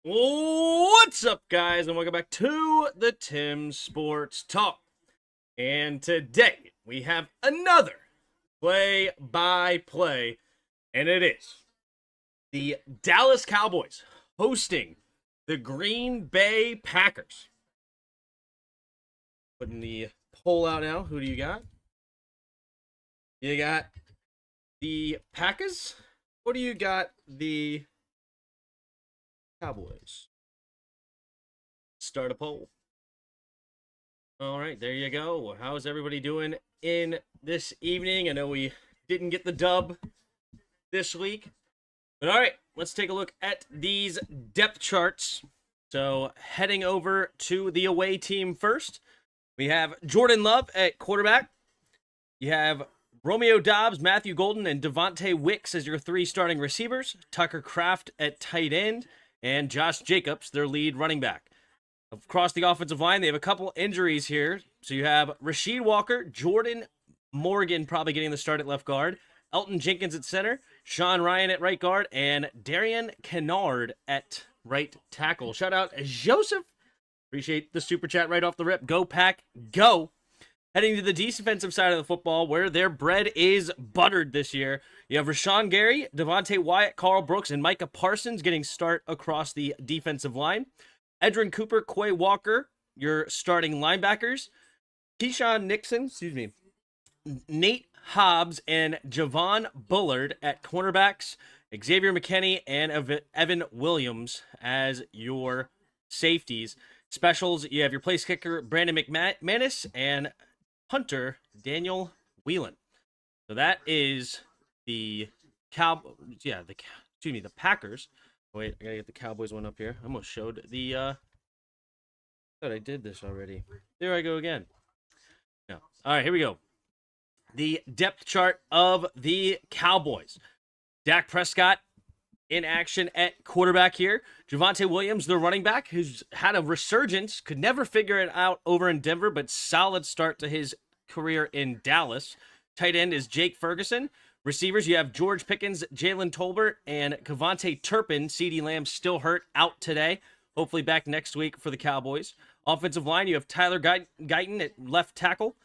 What's up, guys, and welcome back to the Tim's Sports Talk. And today we have another play-by-play, and it is the Dallas Cowboys hosting the Green Bay Packers. Putting the poll out now. Who do you got? You got the Packers, or do you got the Cowboys? Start a poll. All right, there you go. How's everybody doing in this evening? I know we didn't get the dub this week, but all right, let's take a look at these depth charts. So heading over to the away team first, we have Jordan Love at quarterback. You have Romeo Doubs, Matthew Golden, and Devontae Wicks as your three starting receivers. Tucker Kraft at tight end, and Josh Jacobs, their lead running back. Across the offensive line, they have a couple injuries here. So you have Rasheed Walker, Jordan Morgan probably getting the start at left guard, Elton Jenkins at center, Sean Ryan at right guard, and Darian Kennard at right tackle. Shout out Joseph. Appreciate the super chat right off the rip. Go Pack, go. Heading to the defensive side of the football, where their bread is buttered this year. You have Rashawn Gary, Devontae Wyatt, Carl Brooks, and Micah Parsons getting start across the defensive line. Edrin Cooper, Quay Walker, your starting linebackers. Keyshawn Nixon, Nate Hobbs, and Javon Bullard at cornerbacks. Xavier McKinney and Evan Williams as your safeties. Specials, you have your place kicker, Brandon McManus, and punter, Daniel Whelan. So that is the the Packers. Wait, I gotta get the Cowboys one up here. I almost showed the, thought I did this already. There I go again. No. All right, here we go. The depth chart of the Cowboys. Dak Prescott in action at quarterback here. Javonte Williams, the running back, who's had a resurgence, could never figure it out over in Denver, but solid start to his career in Dallas. Tight end is Jake Ferguson. Receivers, you have George Pickens, Jalen Tolbert, and Kavontae Turpin. CeeDee Lamb still hurt, out today. Hopefully back next week for the Cowboys. Offensive line, you have Tyler Guyton at left tackle,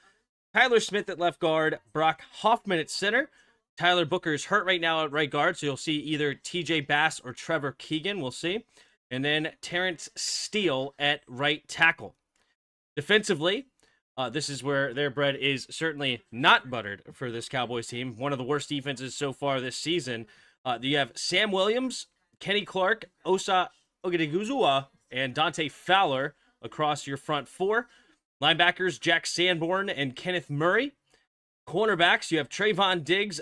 Tyler Smith at left guard, Brock Hoffman at center. Tyler Booker's hurt right now at right guard, so you'll see either TJ Bass or Trevor Keegan. We'll see. And then Terrence Steele at right tackle. Defensively, this is where their bread is certainly not buttered for this Cowboys team. One of the worst defenses so far this season. You have Sam Williams, Kenny Clark, Osa Ogediguzua, and Dante Fowler across your front four. Linebackers, Jack Sanborn and Kenneth Murray. Cornerbacks, you have Trayvon Diggs,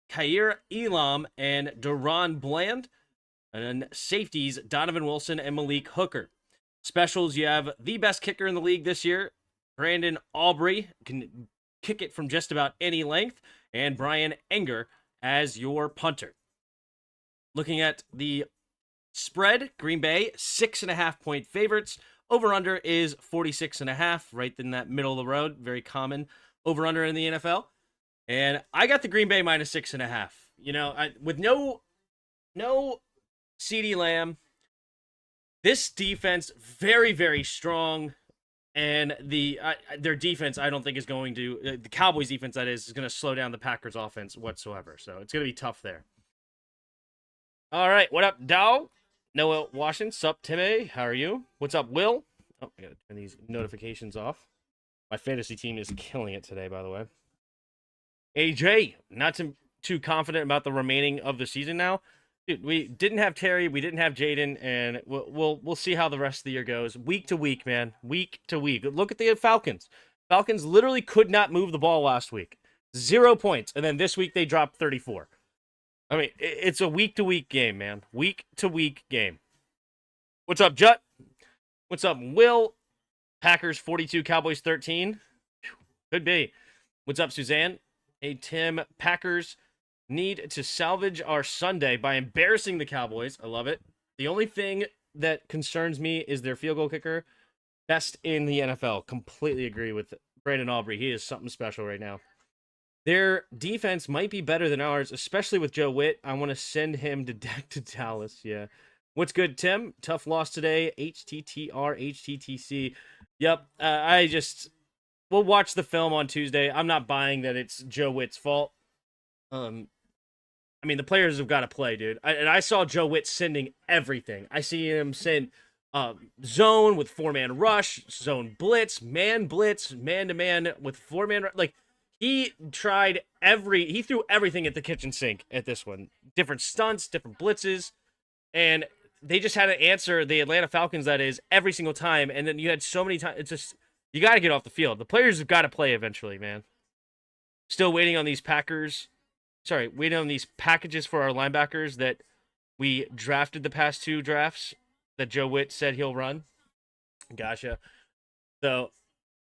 Khair Elam, and Deron Bland. And then safeties, Donovan Wilson and Malik Hooker. Specials, you have the best kicker in the league this year, Brandon Aubrey, can kick it from just about any length, and Brian Enger as your punter. Looking at the spread, Green Bay, 6.5-point favorites. Over-under is 46.5, right in that middle of the road. Very common over-under in the NFL. And I got the Green Bay minus 6.5. You know, with no CeeDee Lamb, this defense, very, very strong. And their defense, I don't think is going to, the Cowboys defense, that is going to slow down the Packers offense whatsoever. So it's going to be tough there. All right, what up, dog? Noah Washington, sup, Timmy? How are you? What's up, Will? Oh, I got to turn these notifications off. My fantasy team is killing it today, by the way. AJ, not too confident about the remaining of the season now. Dude, we didn't have Terry, we didn't have Jaden, and we'll see how the rest of the year goes. Week to week, man. Week to week. Look at the Falcons. Falcons literally could not move the ball last week. 0 points. And then this week they dropped 34. I mean, it's a week to week game, man. Week to week game. What's up, Jut? What's up, Will? Packers 42, Cowboys 13. Could be. What's up, Suzanne? Hey, Tim. Packers need to salvage our Sunday by embarrassing the Cowboys. I love it. The only thing that concerns me is their field goal kicker. Best in the NFL. Completely agree with Brandon Aubrey. He is something special right now. Their defense might be better than ours, especially with Joe Witt. I want to send him to Dallas. Yeah. What's good, Tim? Tough loss today. HTTR, HTTC. Yep. We'll watch the film on Tuesday. I'm not buying that it's Joe Witt's fault. I mean, the players have got to play, dude. I saw Joe Witt sending everything. I see him send zone with 4-man rush, zone blitz, man to man with 4-man. Like, he threw everything at the kitchen sink at this one. Different stunts, different blitzes, and they just had to answer the Atlanta Falcons, that is, every single time. And then you had so many times. It's just, you got to get off the field. The players have got to play eventually, man. Still waiting on these waiting on these packages for our linebackers that we drafted the past 2 drafts that Joe Witt said he'll run. Gotcha. So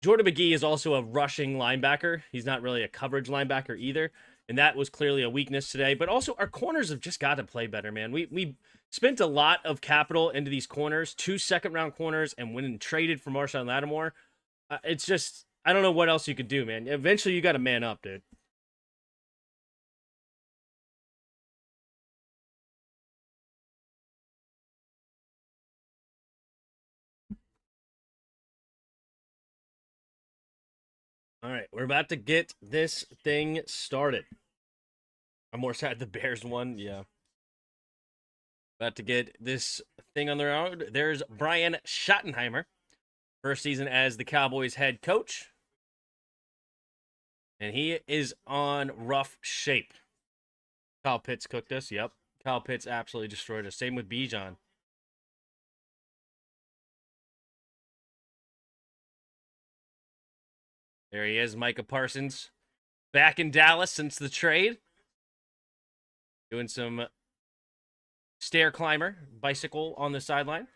Jordan McGee is also a rushing linebacker. He's not really a coverage linebacker either. And that was clearly a weakness today. But also, our corners have just got to play better, man. We spent a lot of capital into these corners, 2 second-round corners, and went and traded for Marshawn Lattimore. It's just, I don't know what else you could do, man. Eventually, you got to man up, dude. All right, we're about to get this thing started. I'm more sad the Bears won, yeah. About to get this thing on the road. There's Brian Schottenheimer, first season as the Cowboys head coach. And he is on rough shape. Kyle Pitts cooked us, yep. Kyle Pitts absolutely destroyed us. Same with Bijan. There he is, Micah Parsons. Back in Dallas since the trade. Doing some stair climber, bicycle on the sideline.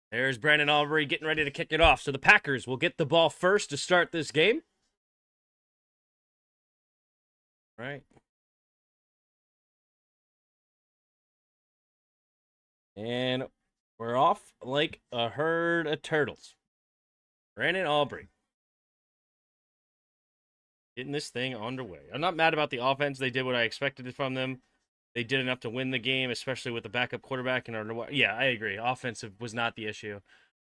There's Brandon Aubrey getting ready to kick it off. So the Packers will get the ball first to start this game. All right. And we're off like a herd of turtles. Brandon Aubrey getting this thing underway. I'm not mad about the offense. They did what I expected from them. They did enough to win the game, especially with the backup quarterback. Yeah, I agree. Offensive was not the issue.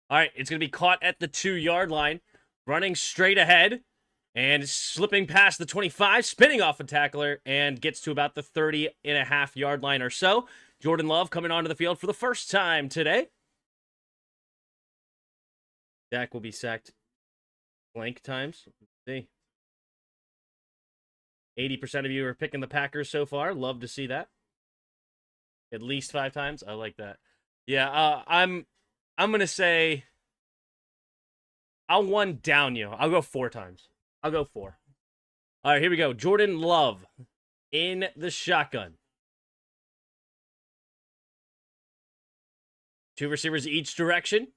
All right, it's going to be caught at the 2-yard line, running straight ahead, and slipping past the 25, spinning off a tackler, and gets to about the 30.5-yard line or so. Jordan Love coming onto the field for the first time today. Dak will be sacked blank times. Let's see. 80% of you are picking the Packers so far. Love to see that. At least 5 times. I like that. Yeah, I'm gonna say I'll one down you. I'll go 4 times. I'll go 4. All right, here we go. Jordan Love in the shotgun. 2 receivers each direction.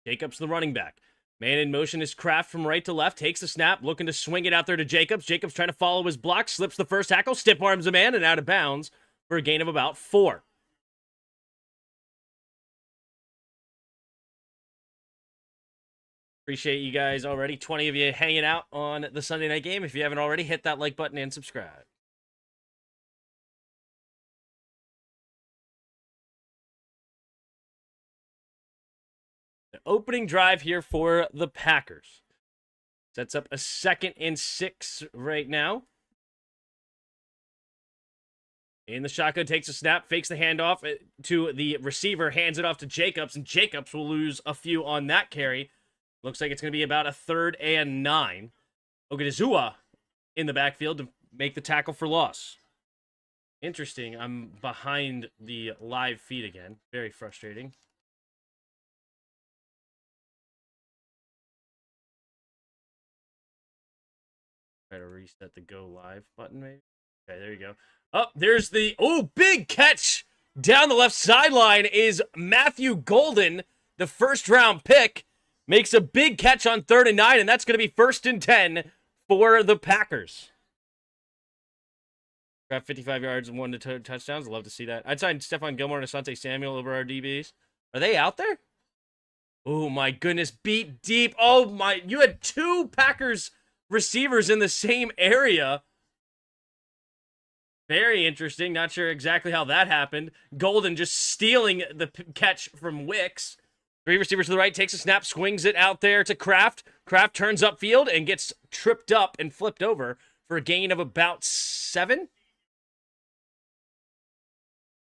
Jacobs the running back. Man in motion is Kraft from right to left. Takes the snap, looking to swing it out there to Jacobs. Jacobs trying to follow his block. Slips the first tackle. Stiff arms a man and out of bounds for a gain of about 4. Appreciate you guys already. 20 of you hanging out on the Sunday night game. If you haven't already, hit that like button and subscribe. The opening drive here for the Packers. Sets up a 2nd and 6 right now. In the shotgun, takes a snap, fakes the handoff to the receiver, hands it off to Jacobs, and Jacobs will lose a few on that carry. Looks like it's going to be about a 3rd and 9. Ogadizua in the backfield to make the tackle for loss. Interesting. I'm behind the live feed again. Very frustrating. Try to reset the go live button, maybe. Okay, there you go. Oh, there's the big catch down the left sideline is Matthew Golden, the 1st-round pick, makes a big catch on 3rd and 9, and that's going to be 1st and 10 for the Packers. Got 55 yards and 1 touchdowns. I'd love to see that. I'd sign Stephon Gilmore and Asante Samuel over our DBs. Are they out there? Oh, my goodness. Beat deep. Oh, my. You had 2 Packers receivers in the same area. Very interesting. Not sure exactly how that happened. Golden just stealing the catch from Wicks. 3 receivers to the right, takes a snap, swings it out there to Kraft. Kraft turns upfield and gets tripped up and flipped over for a gain of about 7.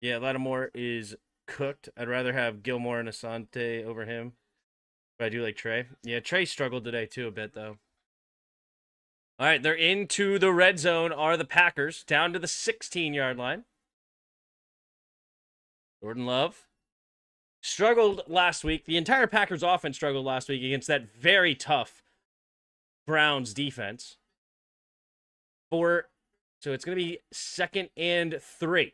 Yeah, Lattimore is cooked. I'd rather have Gilmore and Asante over him. But I do like Trey. Yeah, Trey struggled today too a bit, though. All right, they're into the red zone, are the Packers, down to the 16-yard line. Jordan Love struggled last week. The entire Packers offense struggled last week against that very tough Browns defense. So it's going to be 2nd and 3.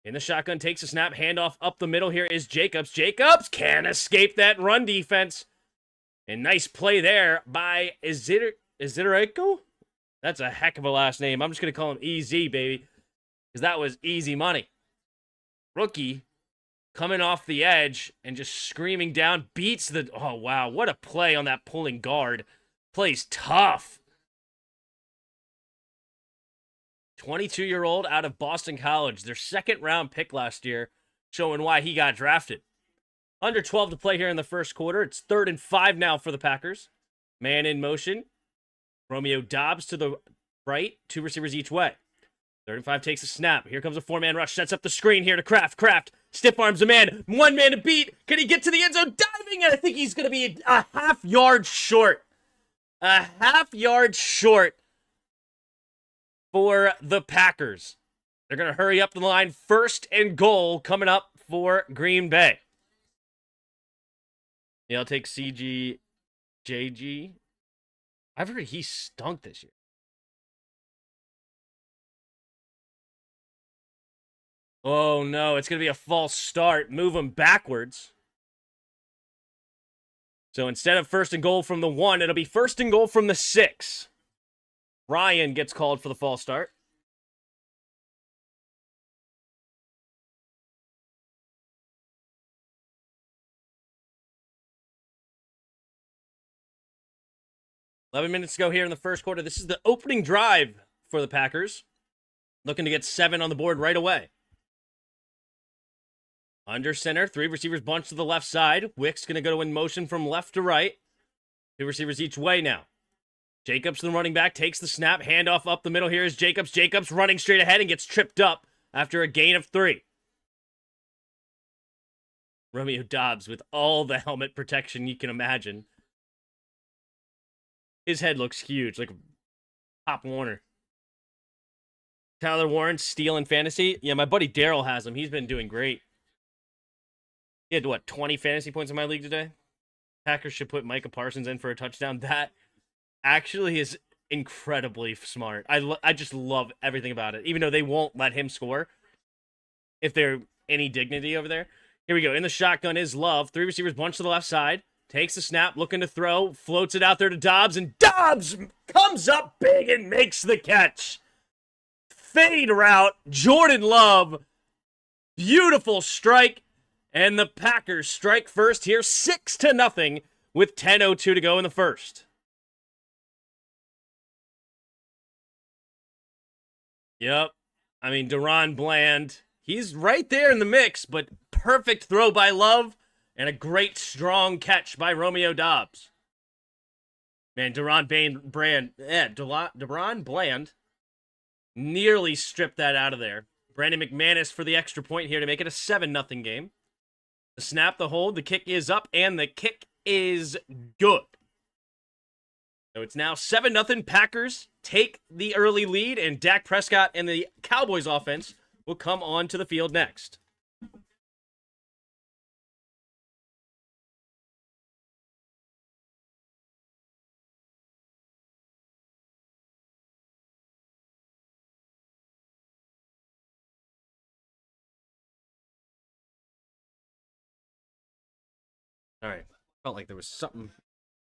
In the shotgun, takes a snap, handoff up the middle. Here is Jacobs. Jacobs can't escape that run defense. And nice play there by Izireko? That's a heck of a last name. I'm just going to call him EZ, baby, because that was easy money. Rookie coming off the edge and just screaming down, beats the... Oh, wow, what a play on that pulling guard. Plays tough. 22-year-old out of Boston College, their 2nd-round pick last year, showing why he got drafted. Under 12 to play here in the first quarter. It's 3rd and 5 now for the Packers. Man in motion. Romeo Doubs to the right, 2 receivers each way. 3rd and 5 takes a snap. Here comes a 4-man rush. Sets up the screen here to Kraft. Kraft stiff arms a man. 1 man to beat. Can he get to the end zone? Diving, and I think he's going to be a half-yard short. A half-yard short for the Packers. They're going to hurry up the line. 1st and goal coming up for Green Bay. Yeah, I'll take JG. I've heard he stunk this year. Oh, no. It's going to be a false start. Move him backwards. So instead of 1st and goal from the 1, it'll be 1st and goal from the 6. Ryan gets called for the false start. Eleven minutes to go here in the first quarter. This is the opening drive for the Packers. Looking to get 7 on the board right away. Under center, 3 receivers bunch to the left side. Wick's going to go in motion from left to right. 2 receivers each way now. Jacobs, the running back, takes the snap. Handoff up the middle. Here is Jacobs. Jacobs running straight ahead and gets tripped up after a gain of 3. Romeo Doubs with all the helmet protection you can imagine. His head looks huge, like Pop Warner. Tyler Warren stealing fantasy. Yeah, my buddy Daryl has him. He's been doing great. He had, 20 fantasy points in my league today? Packers should put Micah Parsons in for a touchdown. That actually is incredibly smart. I just love everything about it, even though they won't let him score if there's any dignity over there. Here we go. In the shotgun is Love. 3 receivers bunch to the left side. Takes the snap, looking to throw. Floats it out there to Doubs, and Doubs comes up big and makes the catch. Fade route. Jordan Love. Beautiful strike. And the Packers strike first here, 6-0 with 10:02 to go in the first. Yep. I mean, Deron Bland, he's right there in the mix, but perfect throw by Love and a great strong catch by Romeo Doubs. Man, Deron Bland nearly stripped that out of there. Brandon McManus for the extra point here to make it a 7-0 game. The snap, the hold, the kick is up, and the kick is good. So it's now 7-0. Packers take the early lead, and Dak Prescott and the Cowboys offense will come on to the field next. All right. Felt like there was something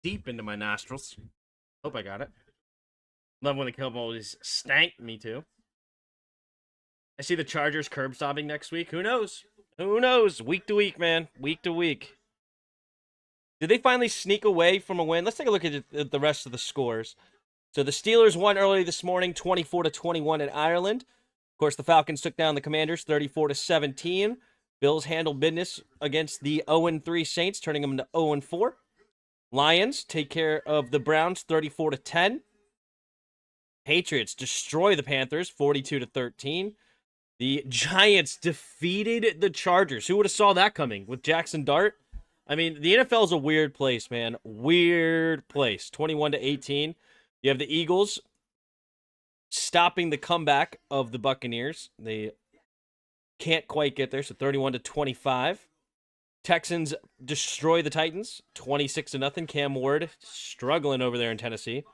deep into my nostrils. Hope I got it. Love when the Cowboys stank me too. I see the Chargers curb stomping next week. Who knows? Who knows? Week to week, man. Week to week. Did they finally sneak away from a win? Let's take a look at the rest of the scores. So the Steelers won early this morning, 24-21 in Ireland. Of course, the Falcons took down the Commanders, 34-17. Bills handled business against the 0-3 Saints, turning them into 0-4. Lions take care of the Browns, 34-10. Patriots destroy the Panthers, 42-13. The Giants defeated the Chargers. Who would have saw that coming with Jackson Dart? I mean, the NFL is a weird place, man. Weird place. 21-18. You have the Eagles stopping the comeback of the Buccaneers. They can't quite get there, so 31-25. Texans destroy the Titans, 26-0. Cam Ward struggling over there in Tennessee.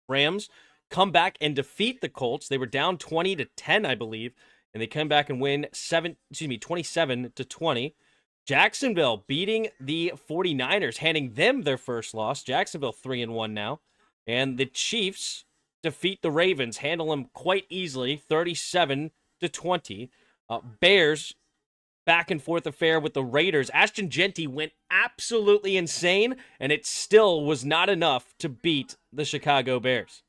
Rams come back and defeat the Colts. They were down 20-10, I believe, and they come back and win 27-20. Jacksonville beating the 49ers, handing them their first loss. Jacksonville 3-1 now. And the Chiefs defeat the Ravens, handle them quite easily, 37-20. Bears back and forth affair with the Raiders. Ashton Genty went absolutely insane, and it still was not enough to beat the Chicago Bears.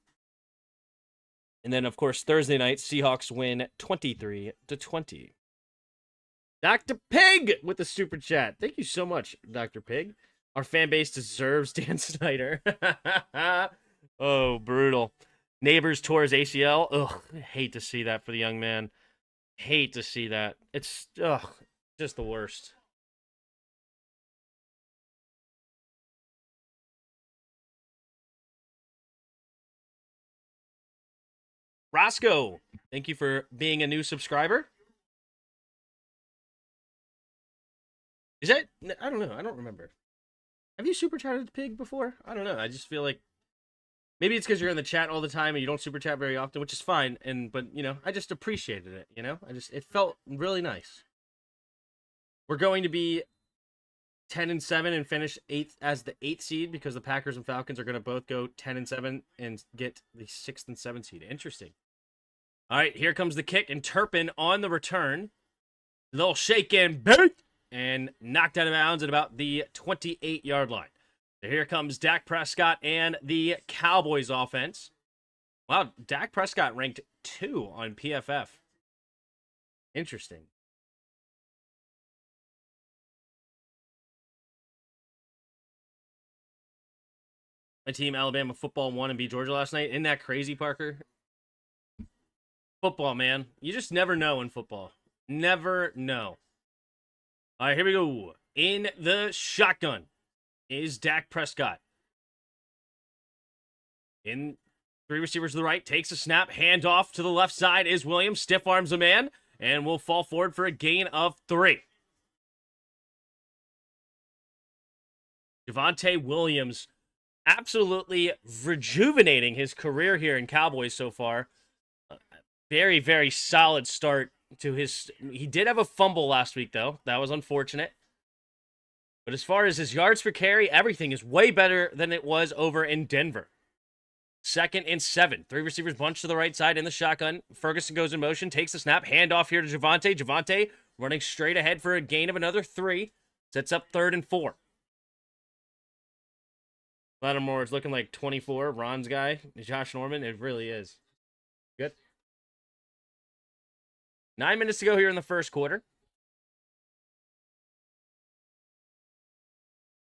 And then, of course, Thursday night, Seahawks win 23-20. Dr. Pig with the super chat. Thank you so much, Dr. Pig. Our fan base deserves Dan Snyder. Oh, brutal. Neighbors tore his ACL. Ugh, I hate to see that for the young man. Hate to see that. It's just the worst. Roscoe, thank you for being a new subscriber. Is that? I don't know. I don't remember. Have you super chatted Pig before? I don't know. I just feel like maybe it's because you're in the chat all the time and you don't super chat very often, which is fine. But you know, I just appreciated it. You know, it felt really nice. We're going to be 10-7 and finish 8th as the 8th seed because the Packers and Falcons are going to both go 10-7 and get the 6th and 7th seed. Interesting. All right, here comes the kick, and Turpin on the return. Little shake and bait, and knocked out of bounds at about the 28-yard line. So here comes Dak Prescott and the Cowboys offense. Wow, Dak Prescott ranked 2 on PFF. Interesting. My team, Alabama football, won and beat Georgia last night. Isn't that crazy, Parker? Football, man. You just never know in football. Never know. All right, here we go. In the shotgun is Dak Prescott. In 3 receivers to the right, takes a snap, hand off to the left side is Williams, stiff arms a man, and will fall forward for a gain of 3. Javonte Williams absolutely rejuvenating his career here in Cowboys so far. Very, very solid start to his... He did have a fumble last week, though. That was unfortunate. But as far as his yards per carry, everything is way better than it was over in Denver. 2nd and 7. 3 receivers bunch to the right side in the shotgun. Ferguson goes in motion, takes the snap, handoff here to Javonte. Javonte running straight ahead for a gain of another 3. Sets up 3rd and 4. Lattimore is looking like 24. Ron's guy, Josh Norman. It really is. Good. 9 minutes to go here in the first quarter.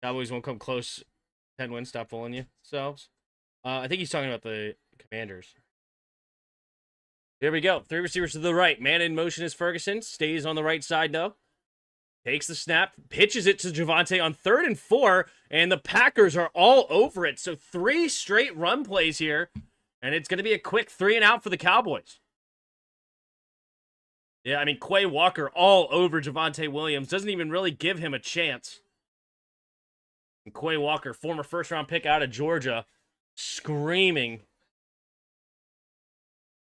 Cowboys won't come close. 10 wins. Stop fooling yourselves. I think he's talking about the Commanders. There we go. 3 receivers to the right. Man in motion is Ferguson. Stays on the right side, though. Takes the snap. Pitches it to Javonte on 3rd and 4. And the Packers are all over it. So 3 straight run plays here. And it's going to be a quick 3 and out for the Cowboys. Yeah, I mean, Quay Walker all over Javonte Williams. Doesn't even really give him a chance. And Quay Walker, former first-round pick out of Georgia, screaming.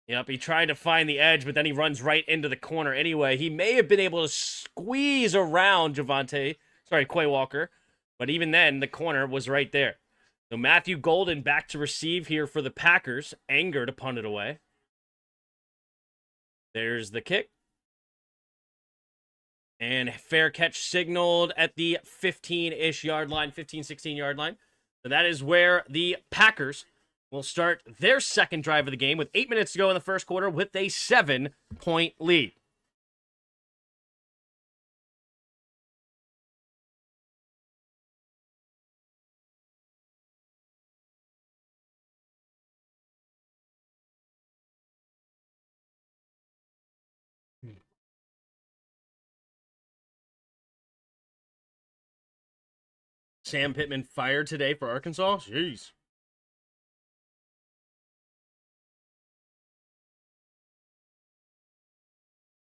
Yep, he tried to find the edge, but then he runs right into the corner anyway. He may have been able to squeeze around Quay Walker, but even then, the corner was right there. So Matthew Golden back to receive here for the Packers. Anger to punt it away. There's the kick. And fair catch signaled at the 15-ish yard line, 15, 16 yard line. So that is where the Packers will start their second drive of the game with 8 minutes to go in the first quarter with a 7-point lead. Sam Pittman fired today for Arkansas? Jeez.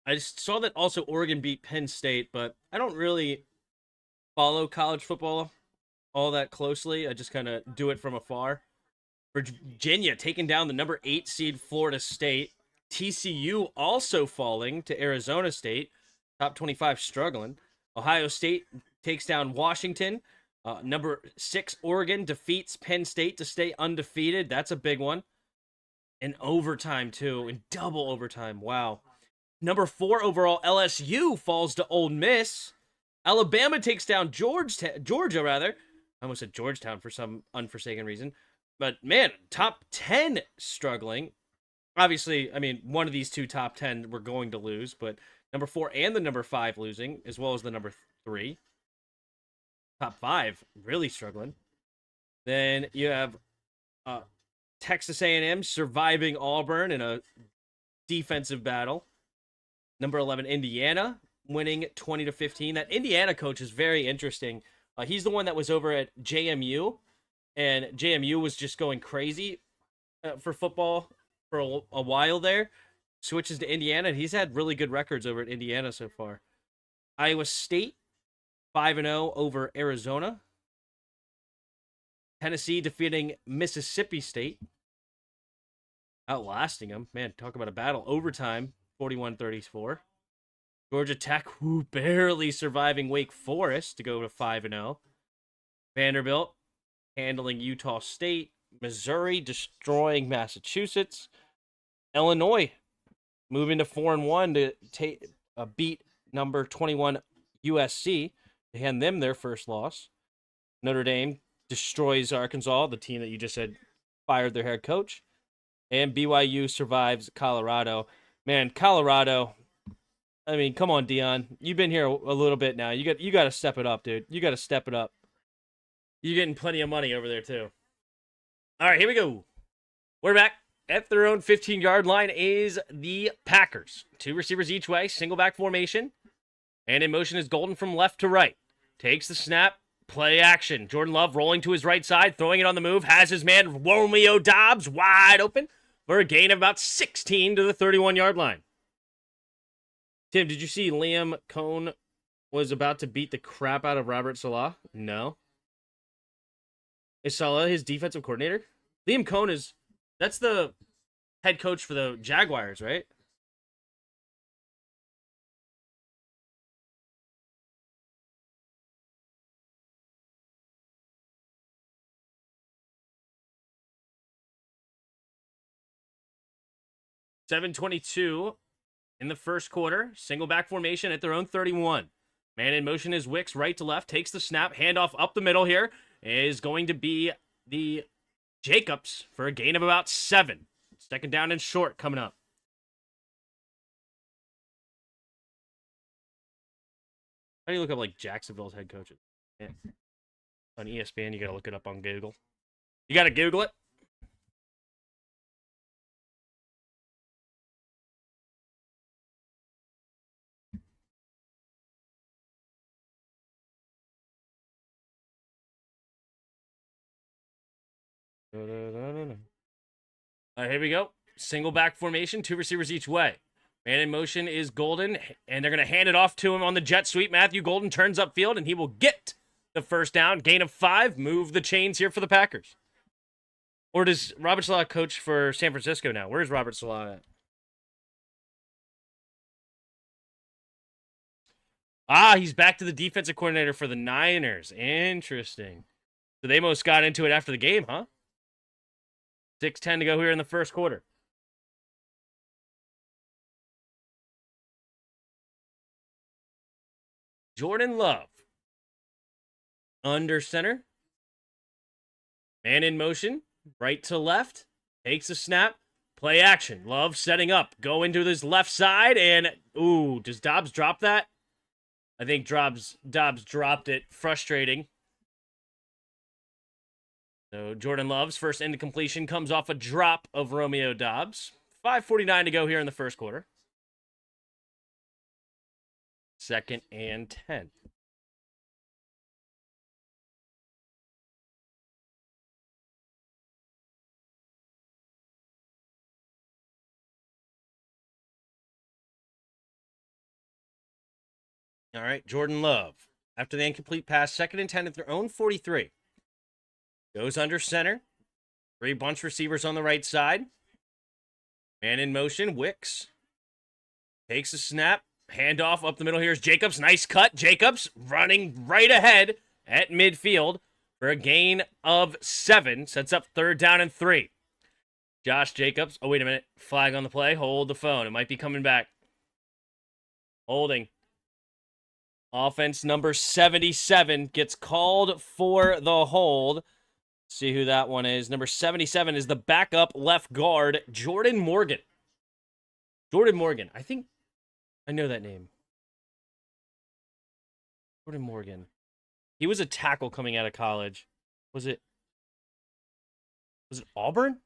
I just saw that also Oregon beat Penn State, but I don't really follow college football all that closely. I just kind of do it from afar. Virginia taking down the number 8 seed Florida State. TCU also falling to Arizona State. Top 25 struggling. Ohio State takes down Washington. Number 6 Oregon defeats Penn State to stay undefeated. That's a big one. In overtime, too. In double overtime. Wow. Number 4 overall LSU falls to Ole Miss. Alabama takes down Georgia, rather. I almost said Georgetown for some unforsaken reason. But, man, top 10 struggling. Obviously, I mean, one of these two top 10 we're going to lose, but number 4 and the number 5 losing, as well as the number 3. Top 5 really struggling. Then you have Texas A&M surviving Auburn in a defensive battle. Number 11, Indiana, winning 20-15. That Indiana coach is very interesting. He's the one that was over at JMU, and JMU was just going crazy for football for a while there. Switches to Indiana, and he's had really good records over at Indiana so far. Iowa State, 5-0 over Arizona. Tennessee defeating Mississippi State. Outlasting them. Man, talk about a battle. Overtime, 41-34. Georgia Tech, who barely surviving Wake Forest to go to 5-0. Vanderbilt handling Utah State. Missouri destroying Massachusetts. Illinois moving to 4-1 to beat number 21 USC to hand them their first loss. Notre Dame destroys Arkansas, the team that you just said fired their head coach. And BYU survives Colorado. Man, Colorado, I mean, come on, Dion. You've been here a little bit now. You got to step it up, dude. You got to step it up. You're getting plenty of money over there, too. All right, here we go. We're back. At their own 15-yard line is the Packers. 2 receivers each way, single back formation. And in motion is Golden from left to right. Takes the snap, play action. Jordan Love rolling to his right side, throwing it on the move. Has his man Romeo Doubs wide open for a gain of about 16 to the 31-yard line. Tim, did you see Liam Cohn was about to beat the crap out of Robert Saleh? No. Is Saleh his defensive coordinator? Liam Cohn that's the head coach for the Jaguars, right? .722 in the first quarter. Single back formation at their own 31. Man in motion is Wicks, right to left. Takes the snap. Handoff up the middle here. Is going to be the Jacobs for a gain of about 7. Second down and short coming up. How do you look up, like, Jacksonville's head coaches? Yeah. On ESPN, you got to look it up on Google. You got to Google it. All right, here we go. Single back formation, 2 receivers each way. Man in motion is Golden, and they're going to hand it off to him on the jet sweep. Matthew Golden turns upfield, and he will get the first down. Gain of 5. Move the chains here for the Packers. Or does Robert Saleh coach for San Francisco now? Where's Robert Saleh at? He's back to the defensive coordinator for the Niners. Interesting. So they most got into it after the game, huh? 6:10 to go here in the first quarter. Jordan Love. Under center. Man in motion. right to left, takes a snap, play action. Love setting up, go into this left side, and ooh, does Dobbs drop that? I think Dobbs dropped it. Frustrating. So Jordan Love's first end completion comes off a drop of Romeo Dobbs. 5:49 to go here in the first quarter. 2nd and 10. All right, Jordan Love. After the incomplete pass, 2nd and 10 at their own 43. Goes under center. 3 bunch receivers on the right side. Man in motion, Wicks. Takes a snap. Handoff up the middle. Here's Jacobs. Nice cut. Jacobs running right ahead at midfield for a gain of 7. Sets up 3rd down and 3. Josh Jacobs. Oh, wait a minute. Flag on the play. Hold the phone. It might be coming back. Holding. Offense number 77 gets called for the hold. See who that one is. Number 77 is the backup left guard, Jordan Morgan. Jordan Morgan. I think I know that name. Jordan Morgan. He was a tackle coming out of college. Was it Auburn?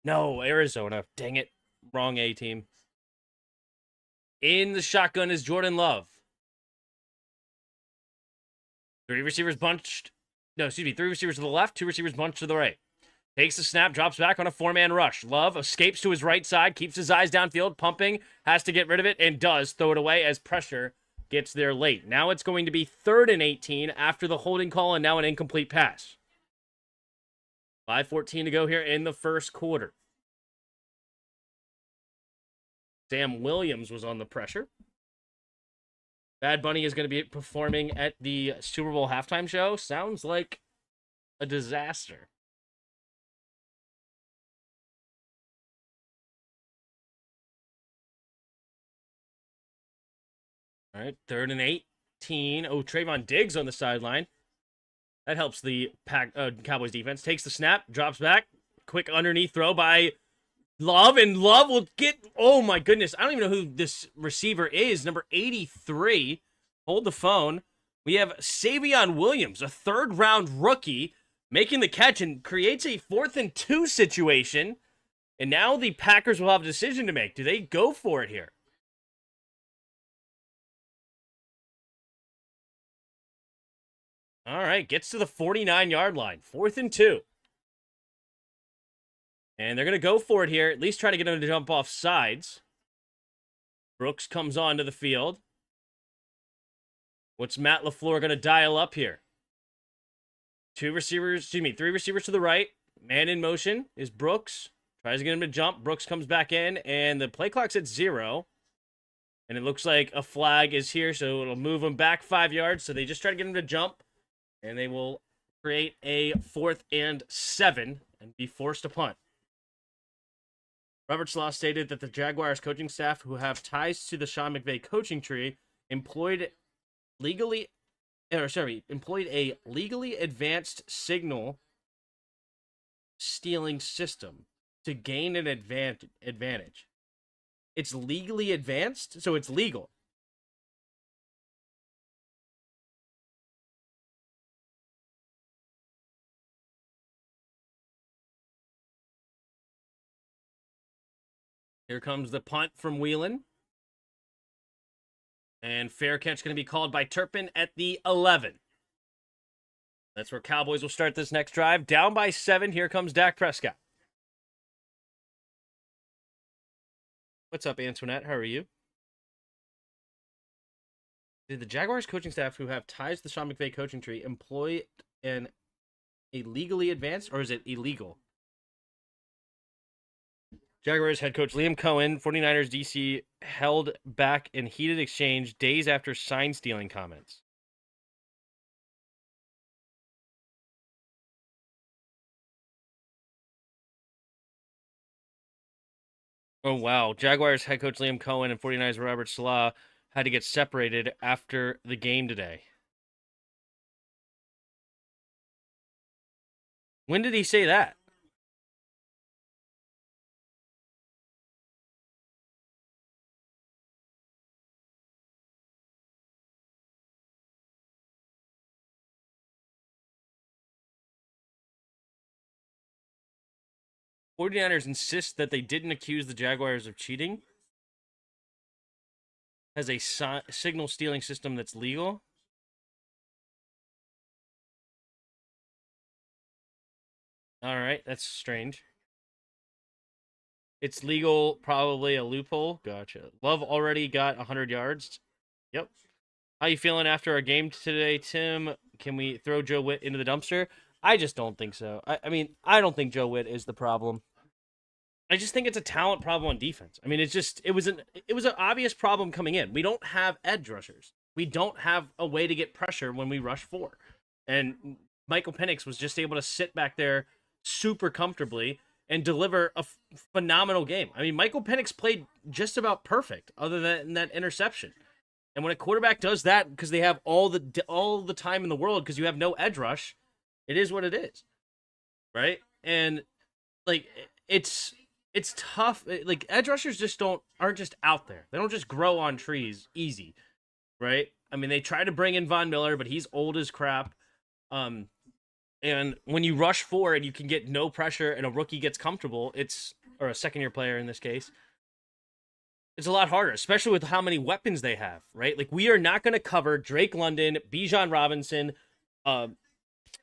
No, Arizona. Dang it. Wrong A team. In the shotgun is Jordan Love. 3 receivers bunched. No, excuse me. 3 receivers to the left, 2 receivers bunched to the right. Takes the snap, drops back on a 4-man rush. Love escapes to his right side, keeps his eyes downfield, pumping, has to get rid of it, and does throw it away as pressure gets there late. Now it's going to be 3rd and 18 after the holding call and now an incomplete pass. 5:14 to go here in the first quarter. Sam Williams was on the pressure. Bad Bunny is going to be performing at the Super Bowl halftime show. Sounds like a disaster. All right, 3rd and 18. Oh, Trayvon Diggs on the sideline. That helps the Cowboys defense. Takes the snap, drops back. Quick underneath throw by Love, and Love will get... Oh, my goodness. I don't even know who this receiver is. Number 83. Hold the phone. We have Savion Williams, a 3rd-round rookie, making the catch and creates a 4th and 2 situation. And now the Packers will have a decision to make. Do they go for it here? All right, gets to the 49-yard line. 4th and 2. And they're going to go for it here, at least try to get him to jump off sides. Brooks comes onto the field. What's Matt LaFleur going to dial up here? 3 receivers to the right. Man in motion is Brooks. Tries to get him to jump. Brooks comes back in, and the play clock's at 0. And it looks like a flag is here, so it'll move him back 5 yards. So they just try to get him to jump, and they will create a 4th and 7 and be forced to punt. Robert Slaw stated that the Jaguars coaching staff, who have ties to the Sean McVay coaching tree, employed a legally advanced signal stealing system to gain an advantage. It's legally advanced, so it's legal. Here comes the punt from Whelan. And fair catch going to be called by Turpin at the 11. That's where Cowboys will start this next drive. Down by 7. Here comes Dak Prescott. What's up, Antoinette? How are you? Did the Jaguars coaching staff, who have ties to the Sean McVay coaching tree, employ a legally advanced, or is it illegal? Jaguars head coach Liam Cohen, 49ers DC, held back in heated exchange days after sign-stealing comments. Oh, wow. Jaguars head coach Liam Cohen and 49ers Robert Salah had to get separated after the game today. When did he say that? '49ers insist that they didn't accuse the Jaguars of cheating. Has a signal stealing system that's legal. All right, that's strange. It's legal, probably a loophole. Gotcha. Love already got 100 yards. Yep. How you feeling after our game today, Tim? Can we throw Joe Witt into the dumpster? I just don't think so. I mean, I don't think Joe Witt is the problem. I just think it's a talent problem on defense. I mean, it was an obvious problem coming in. We don't have edge rushers. We don't have a way to get pressure when we rush 4. And Michael Penix was just able to sit back there super comfortably and deliver a phenomenal game. I mean, Michael Penix played just about perfect other than that interception. And when a quarterback does that because they have all the time in the world because you have no edge rush, it is what it is. Right? And like it's tough. Like edge rushers just aren't just out there. They don't just grow on trees easy, right? I mean, they try to bring in Von Miller, but he's old as crap. And when you rush 4 and you can get no pressure and a rookie gets comfortable, or a second-year player in this case, it's a lot harder, especially with how many weapons they have, right? Like we are not going to cover Drake London, Bijan Robinson,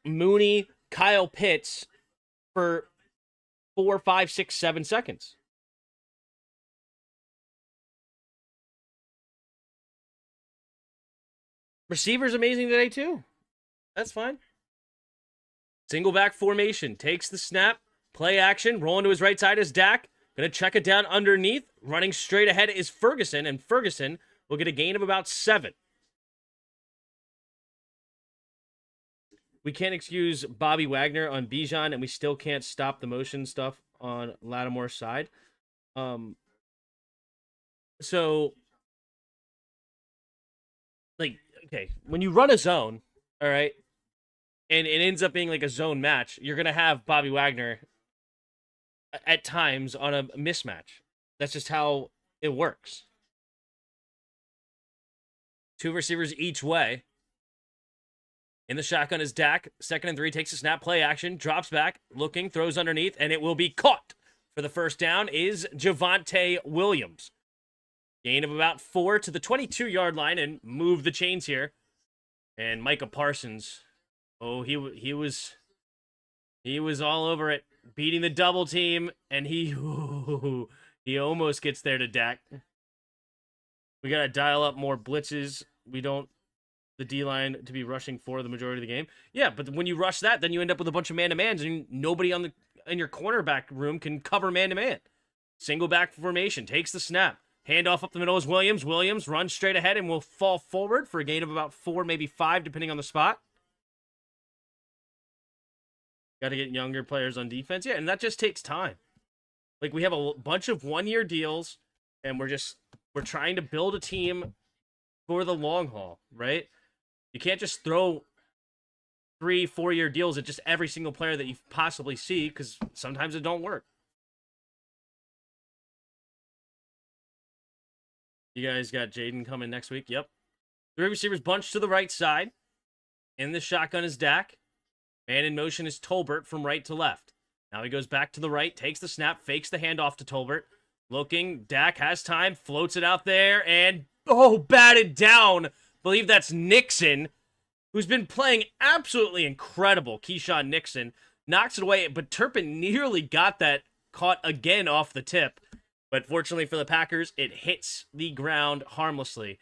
Mooney, Kyle Pitts for 4, 5, 6, 7 seconds. Receiver's amazing today, too. That's fine. Single back formation. Takes the snap. Play action. Rolling to his right side is Dak. Going to check it down underneath. Running straight ahead is Ferguson, and Ferguson will get a gain of about 7. We can't excuse Bobby Wagner on Bijan, and we still can't stop the motion stuff on Lattimore's side. So, like, okay, when you run a zone, all right, and it ends up being like a zone match, you're going to have Bobby Wagner at times on a mismatch. That's just how it works. 2 receivers each way. In the shotgun is Dak. 2nd and 3, takes a snap, play action, drops back, looking, throws underneath, and it will be caught. For the first down is Javonte Williams. Gain of about 4 to the 22-yard line and move the chains here. And Micah Parsons, he was all over it, beating the double team, and he almost gets there to Dak. We got to dial up more blitzes. We don't the D-line to be rushing for the majority of the game. Yeah, but when you rush that, then you end up with a bunch of man-to-mans, and nobody in your cornerback room can cover man-to-man. Single back formation, takes the snap. Handoff up the middle is Williams. Williams runs straight ahead and will fall forward for a gain of about 4, maybe 5, depending on the spot. Got to get younger players on defense. Yeah, and that just takes time. Like, we have a bunch of one-year deals, and we're trying to build a team for the long haul, right? You can't just throw 3, 4-year deals at just every single player that you possibly see, because sometimes it don't work. You guys got Jaden coming next week. Yep. 3 receivers bunched to the right side. In the shotgun is Dak. Man in motion is Tolbert from right to left. Now he goes back to the right, takes the snap, fakes the handoff to Tolbert. Looking, Dak has time, floats it out there, and batted down. Believe that's Nixon, who's been playing absolutely incredible. Keyshawn Nixon knocks it away, but Turpin nearly got that caught again off the tip. But fortunately for the Packers, it hits the ground harmlessly.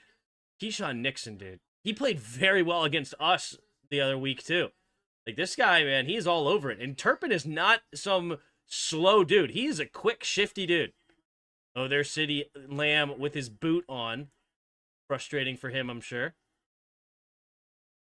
Keyshawn Nixon, dude, he played very well against us the other week, too. Like, this guy, man, he's all over it. And Turpin is not some slow dude. He's a quick, shifty dude. Oh, there's CeeDee Lamb with his boot on. Frustrating for him, I'm sure.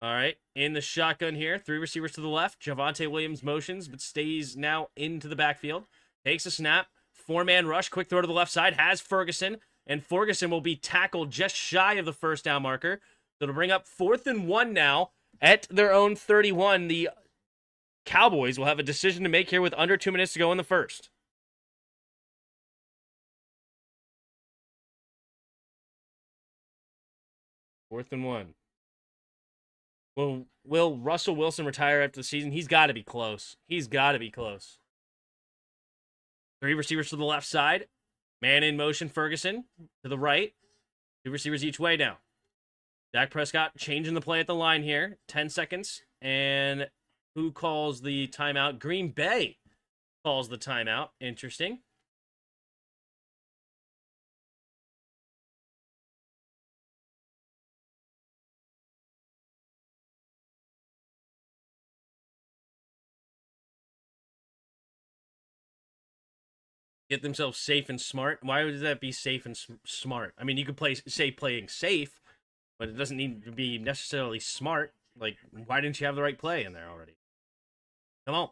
All right, in the shotgun here. 3 receivers to the left. Javonte Williams motions, but stays now into the backfield. Takes a snap. 4-man rush. Quick throw to the left side. Has Ferguson. And Ferguson will be tackled just shy of the first down marker. So to bring up 4th and 1 now at their own 31. The Cowboys will have a decision to make here with under 2 minutes to go in the first. Fourth and 1. Will Russell Wilson retire after the season? He's got to be close. He's got to be close. 3 receivers to the left side. Man in motion, Ferguson to the right. 2 receivers each way now. Dak Prescott changing the play at the line here. 10 seconds. And who calls the timeout? Green Bay calls the timeout. Interesting. Get themselves safe and smart. Why would that be safe and smart? I mean, you could say playing safe, but it doesn't need to be necessarily smart. Like, why didn't you have the right play in there already? Come on.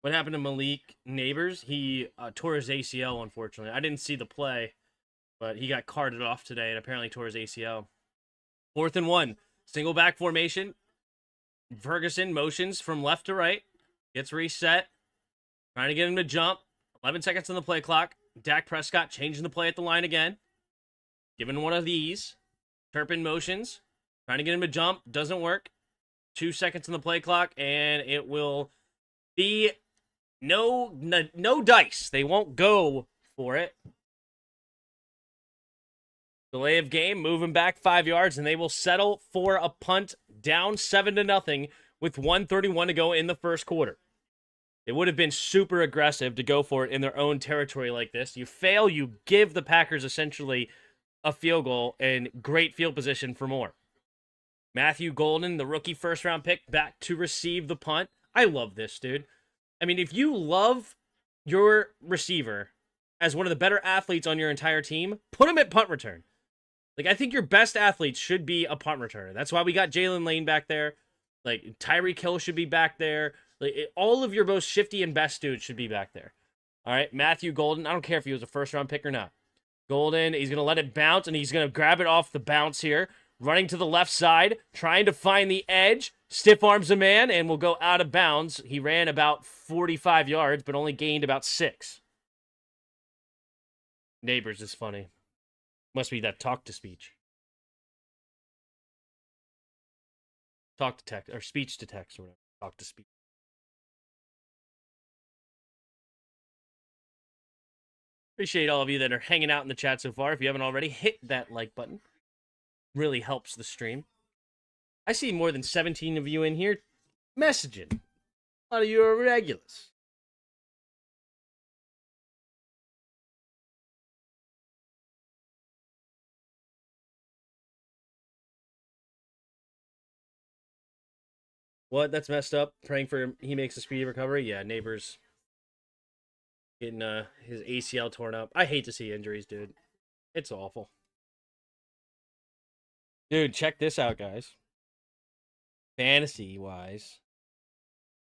What happened to Malik Neighbors? He tore his ACL, unfortunately. I didn't see the play, but he got carted off today and apparently tore his ACL. 4th and 1. Single back formation. Ferguson motions from left to right. Gets reset. Trying to get him to jump. 11 seconds on the play clock. Dak Prescott changing the play at the line again. Giving one of these. Turpin motions. Trying to get him to jump. Doesn't work. 2 seconds on the play clock. And it will be no dice. They won't go for it. Delay of game, moving back 5 yards, and they will settle for a punt down 7-0 with 1:31 to go in the first quarter. It would have been super aggressive to go for it in their own territory like this. You fail, you give the Packers essentially a field goal and great field position for more. Matthew Golden, the rookie first-round pick, back to receive the punt. I love this, dude. I mean, if you love your receiver as one of the better athletes on your entire team, put him at punt return. Like, I think your best athletes should be a punt returner. That's why we got Jalen Lane back there. Like, Tyreek Hill should be back there. Like, all of your most shifty and best dudes should be back there. All right, Matthew Golden. I don't care if he was a first-round pick or not. Golden, he's going to let it bounce, and he's going to grab it off the bounce here. Running to the left side, trying to find the edge. Stiff arms a man, and will go out of bounds. He ran about 45 yards, but only gained about 6. Neighbors is funny. Must be that talk-to-speech. Talk-to-text, or speech-to-text, or whatever. Talk-to-speech. Appreciate all of you that are hanging out in the chat so far. If you haven't already, hit that like button. Really helps the stream. I see more than 17 of you in here messaging. A lot of you are regulars. What? That's messed up. Praying for he makes a speedy recovery. Yeah, Neighbors getting his ACL torn up. I hate to see injuries, dude. It's awful. Dude, check this out, guys. Fantasy-wise,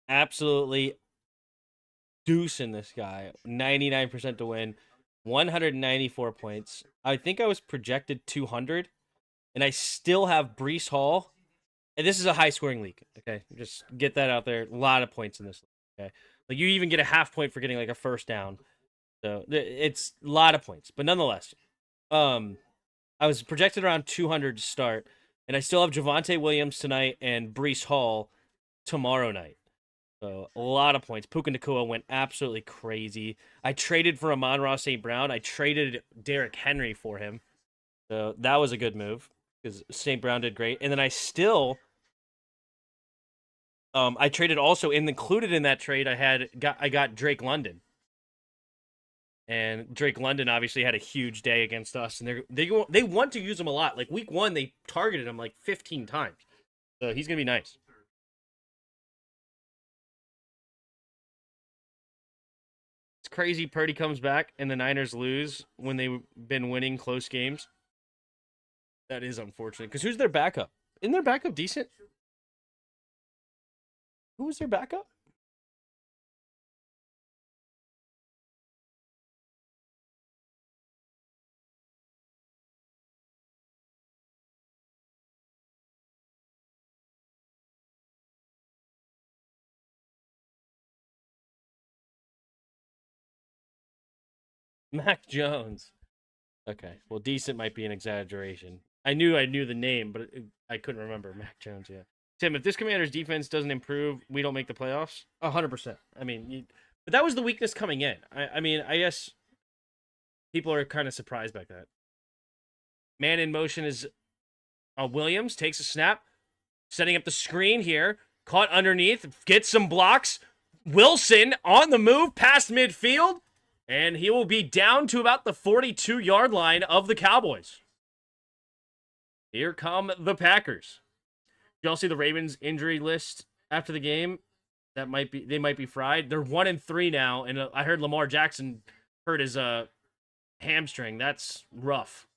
absolutely deucing this guy. 99% to win. 194 points. I think I was projected 200, and I still have Breece Hall. And this is a high-scoring league, okay? Just get that out there. A lot of points in this league, okay? Like, you even get a half point for getting, like, a first down. So, it's a lot of points. But nonetheless, I was projected around 200 to start, and I still have Javonte Williams tonight and Breece Hall tomorrow night. So, a lot of points. Puka Nacua went absolutely crazy. I traded for Amon-Ra St. Brown. I traded Derrick Henry for him. So, that was a good move because St. Brown did great. And then I still... I traded also, included in that trade, I got Drake London. And Drake London obviously had a huge day against us, and they want to use him a lot. Like, week 1, they targeted him like 15 times. So he's going to be nice. It's crazy Purdy comes back and the Niners lose when they've been winning close games. That is unfortunate. Because who's their backup? Isn't their backup decent? Who was their backup? Mac Jones. Okay. Well, decent might be an exaggeration. I knew the name, but I couldn't remember Mac Jones. Yeah. Tim, if this Commander's defense doesn't improve, we don't make the playoffs. 100%. I mean, but that was the weakness coming in. I mean, I guess people are kind of surprised by that. Man in motion is Williams. Takes a snap. Setting up the screen here. Caught underneath. Gets some blocks. Wilson on the move past midfield. And he will be down to about the 42-yard line of the Cowboys. Here come the Packers. Y'all see the Ravens injury list after the game? They might be fried. They're 1-3 now, and I heard Lamar Jackson hurt his hamstring. That's rough.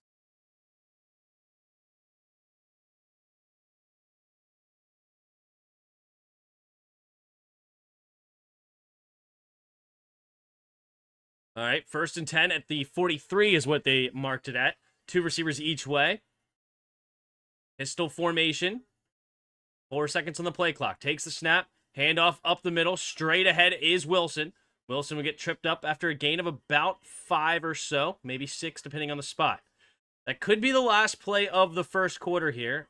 All right, 1st and 10 at the 43 is what they marked it at. 2 receivers each way. Pistol formation. 4 seconds on the play clock. Takes the snap. Handoff up the middle. Straight ahead is Wilson. Wilson will get tripped up after a gain of about 5 or so. Maybe 6, depending on the spot. That could be the last play of the first quarter here.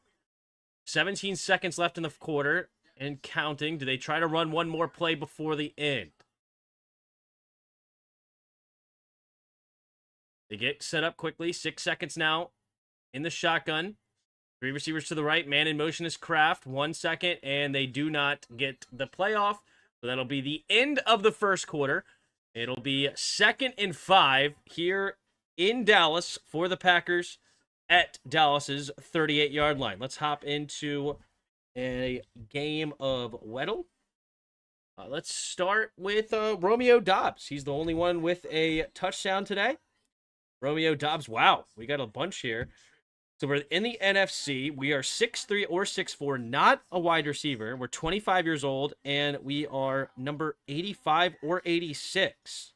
17 seconds left in the quarter and counting. Do they try to run one more play before the end? They get set up quickly. 6 seconds now in the shotgun. 3 receivers to the right. Man in motion is Kraft. 1 second, and they do not get the playoff. So that'll be the end of the first quarter. It'll be 2nd and 5 here in Dallas for the Packers at Dallas's 38-yard line. Let's hop into a game of Weddle. Let's start with Romeo Doubs. He's the only one with a touchdown today. Romeo Doubs, wow, we got a bunch here. So we're in the NFC. We are 6'3" or 6'4", not a wide receiver. We're 25 years old, and we are number 85 or 86.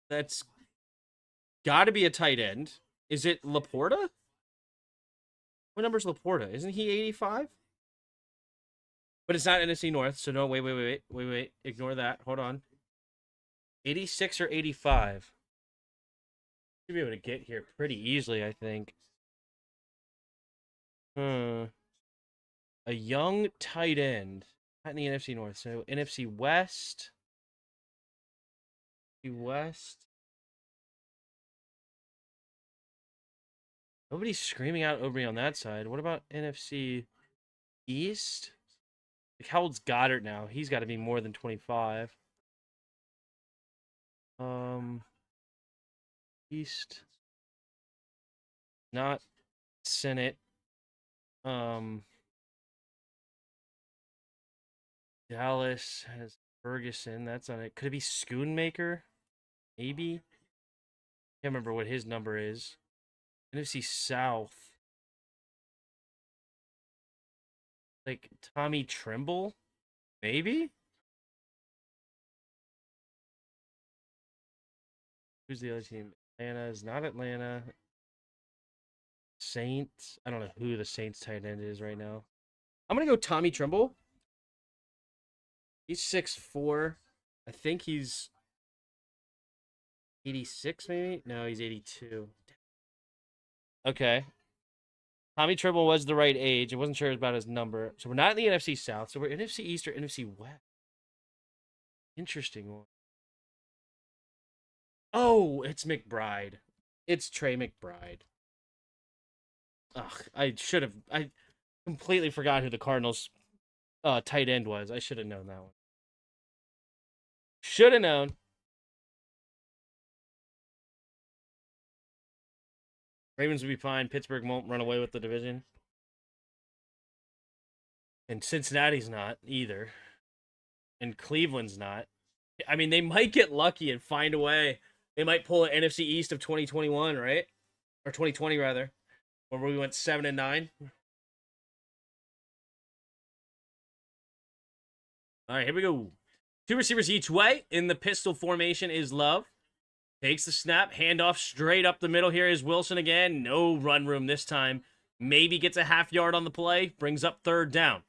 That's got to be a tight end. Is it Laporta? What number's Laporta? Isn't he 85? But it's not NFC North, so no, wait. Ignore that. Hold on. 86 or 85? Should be able to get here pretty easily, I think. A young tight end. Not in the NFC North, so NFC West. West. Nobody's screaming out over me on that side. What about NFC East? Like, how old's Goddard now? He's got to be more than 25. East. Not Senate. Dallas has Ferguson. That's on it. Could it be Schoonmaker? Maybe. Can't remember what his number is. NFC South. Like Tommy Trimble? Maybe? Who's the other team? Atlanta is not Atlanta. Saints. I don't know who the Saints tight end is right now. I'm going to go Tommy Trimble. He's 6'4". I think he's 86 maybe? No, he's 82. Okay. Tommy Trimble was the right age. I wasn't sure about his number. So we're not in the NFC South. So we're NFC East or NFC West. Interesting one. Oh, it's McBride. It's Trey McBride. Ugh, I completely forgot who the Cardinals tight end was. I should have known that one. Should have known. Ravens will be fine. Pittsburgh won't run away with the division. And Cincinnati's not either. And Cleveland's not. I mean, they might get lucky and find a way. They might pull an NFC East of 2021, right? Or 2020, rather. Where we went 7-9. All right, here we go. 2 receivers each way. In the pistol formation is Love. Takes the snap. Handoff straight up the middle. Here is Wilson again. No run room this time. Maybe gets a half yard on the play. Brings up 3rd down.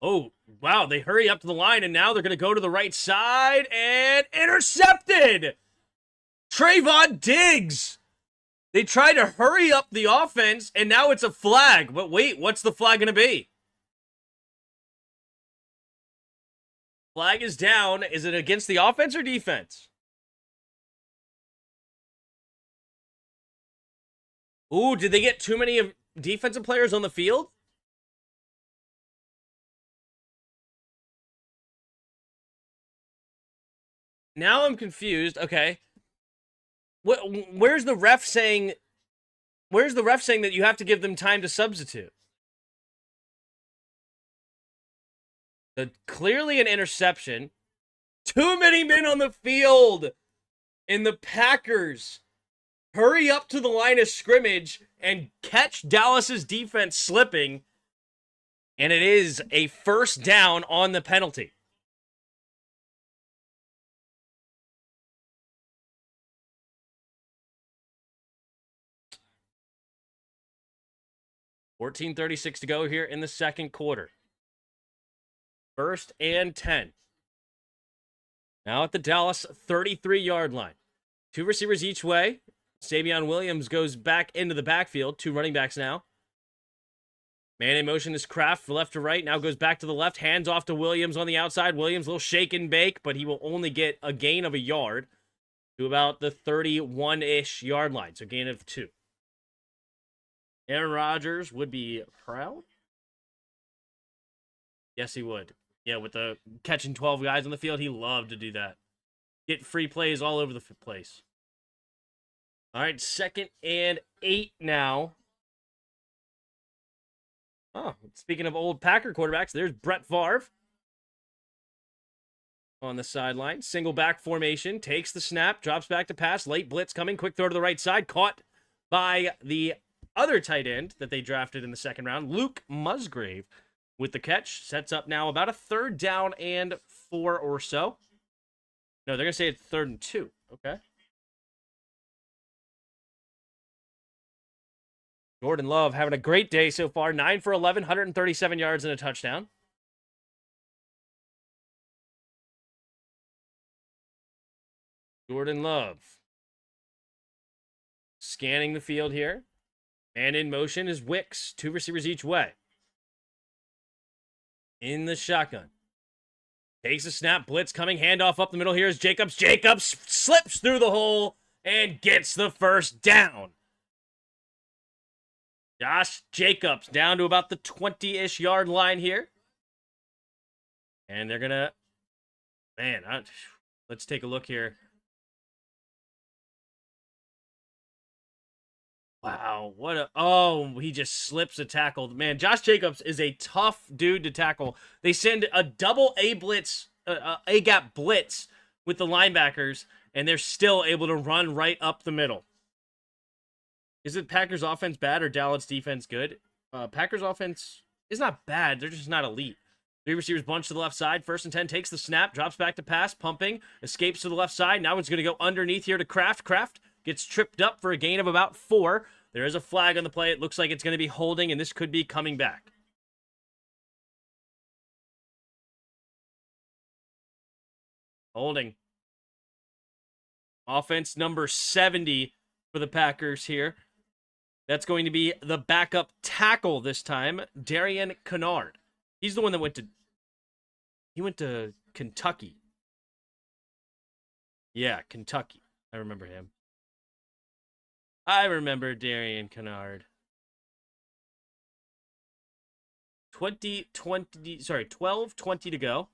Oh, wow, they hurry up to the line, and now they're going to go to the right side, and intercepted! Trayvon Diggs! They try to hurry up the offense, and now it's a flag. But wait, what's the flag going to be? Flag is down. Is it against the offense or defense? Ooh, did they get too many defensive players on the field? Now I'm confused. Okay. Where's the ref saying... Where's the ref saying that you have to give them time to substitute? Clearly an interception. Too many men on the field. And the Packers hurry up to the line of scrimmage and catch Dallas's defense slipping. And it is a first down on the penalty. $14:36 to go here in the second quarter. First and 10. Now at the Dallas 33-yard line. Two receivers each way. Savion Williams goes back into the backfield. Two running backs now. Man in motion is Kraft from left to right. Now goes back to the left. Hands off to Williams on the outside. Williams will shake and bake, but he will only get a gain of a yard to about the 31-ish yard line. So gain of 2. Aaron Rodgers would be proud. Yes, he would. Yeah, with the catching 12 guys on the field, he loved to do that. Get free plays all over the place. All right, 2nd and 8 now. Oh, speaking of old Packer quarterbacks, there's Brett Favre on the sideline. Single back formation, takes the snap, drops back to pass, late blitz coming, quick throw to the right side, caught by the other tight end that they drafted in the second round, Luke Musgrave, with the catch. Sets up now about a 3rd down and 4 or so. No, they're going to say it's 3rd and 2. Okay. Jordan Love having a great day so far. 9 for 11, 137 yards and a touchdown. Jordan Love. Scanning the field here. And in motion is Wicks. 2 receivers each way. In the shotgun. Takes a snap. Blitz coming. Handoff up the middle here is Jacobs. Jacobs slips through the hole and gets the first down. Josh Jacobs down to about the 20-ish yard line here. And they're going to... Man, let's take a look here. Wow, what a... Oh, he just slips a tackle. Man, Josh Jacobs is a tough dude to tackle. They send a double A-gap blitz with the linebackers, and they're still able to run right up the middle. Is it Packers offense bad or Dallas defense good? Packers offense is not bad. They're just not elite. 3 receivers bunch to the left side. 1st and 10 takes the snap, drops back to pass, pumping, escapes to the left side. Now it's going to go underneath here to Kraft. Kraft gets tripped up for a gain of about 4. There is a flag on the play. It looks like it's going to be holding, and this could be coming back. Holding. Offense number 70 for the Packers here. That's going to be the backup tackle this time, Darian Kennard. He's the one that went to Kentucky. Yeah, Kentucky. I remember him. I remember Darian Kennard. 12:20 to go.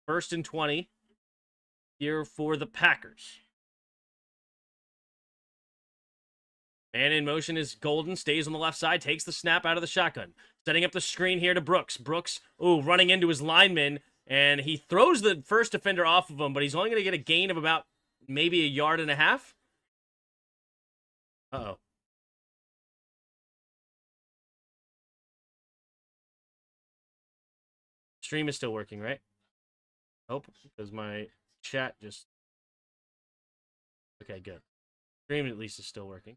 1st and 20 here for the Packers. Man in motion is Golden, stays on the left side, takes the snap out of the shotgun. Setting up the screen here to Brooks. Brooks, running into his lineman, and he throws the first defender off of him, but he's only going to get a gain of about maybe 1.5 yards. Uh-oh. Stream is still working, right? Hope, because my chat just... Okay, good. Stream at least is still working.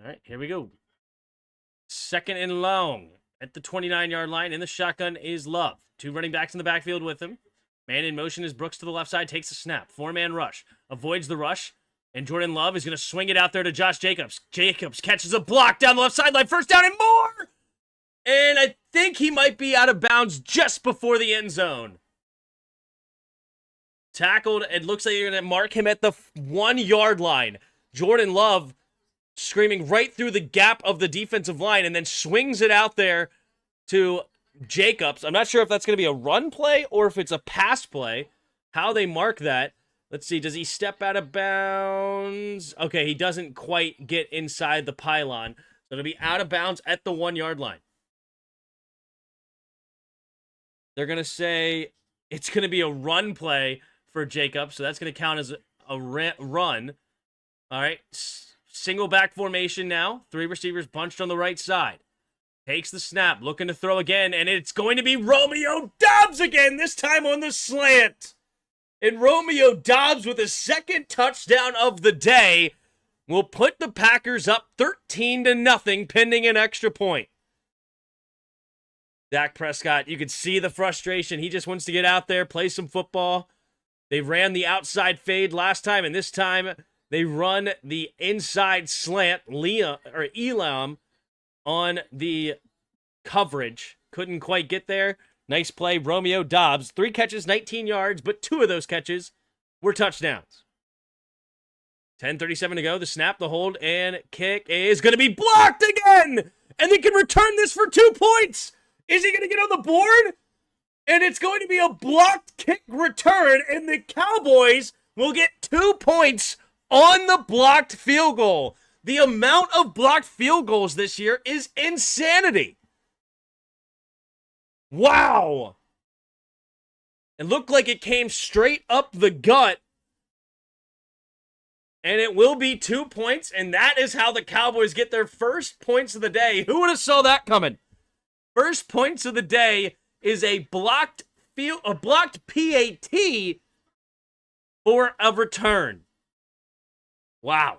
All right, here we go. Second and long at the 29-yard line. In the shotgun is Love. 2 running backs in the backfield with him. Man in motion is Brooks to the left side, takes a snap. 4-man rush. Avoids the rush. And Jordan Love is going to swing it out there to Josh Jacobs. Jacobs catches a block down the left sideline. First down and more! And I think he might be out of bounds just before the end zone. Tackled. It looks like you're going to mark him at the 1-yard line. Jordan Love screaming right through the gap of the defensive line and then swings it out there to Jacobs. I'm not sure if that's going to be a run play or if it's a pass play. How they mark that. Let's see. Does he step out of bounds? Okay, he doesn't quite get inside the pylon. So it'll be out of bounds at the 1-yard line. They're going to say it's going to be a run play for Jacobs. So that's going to count as a run. All right. Single back formation now. 3 receivers bunched on the right side. Takes the snap, looking to throw again, and it's going to be Romeo Doubs again, this time on the slant. And Romeo Doubs with his 2nd touchdown of the day will put the Packers up 13-0, pending an extra point. Dak Prescott, you can see the frustration. He just wants to get out there, play some football. They ran the outside fade last time, and this time they run the inside slant. Elam on the coverage. Couldn't quite get there. Nice play, Romeo Doubs. 3 catches, 19 yards, but 2 of those catches were touchdowns. 10:37 to go. The snap, the hold, and kick is going to be blocked again! And they can return this for 2 points! Is he going to get on the board? And it's going to be a blocked kick return, and the Cowboys will get 2 points on the blocked field goal. The amount of blocked field goals this year is insanity. Wow. It looked like it came straight up the gut. And it will be 2 points, and that is how the Cowboys get their first points of the day. Who would have saw that coming? First points of the day is a blocked PAT for a return. Wow.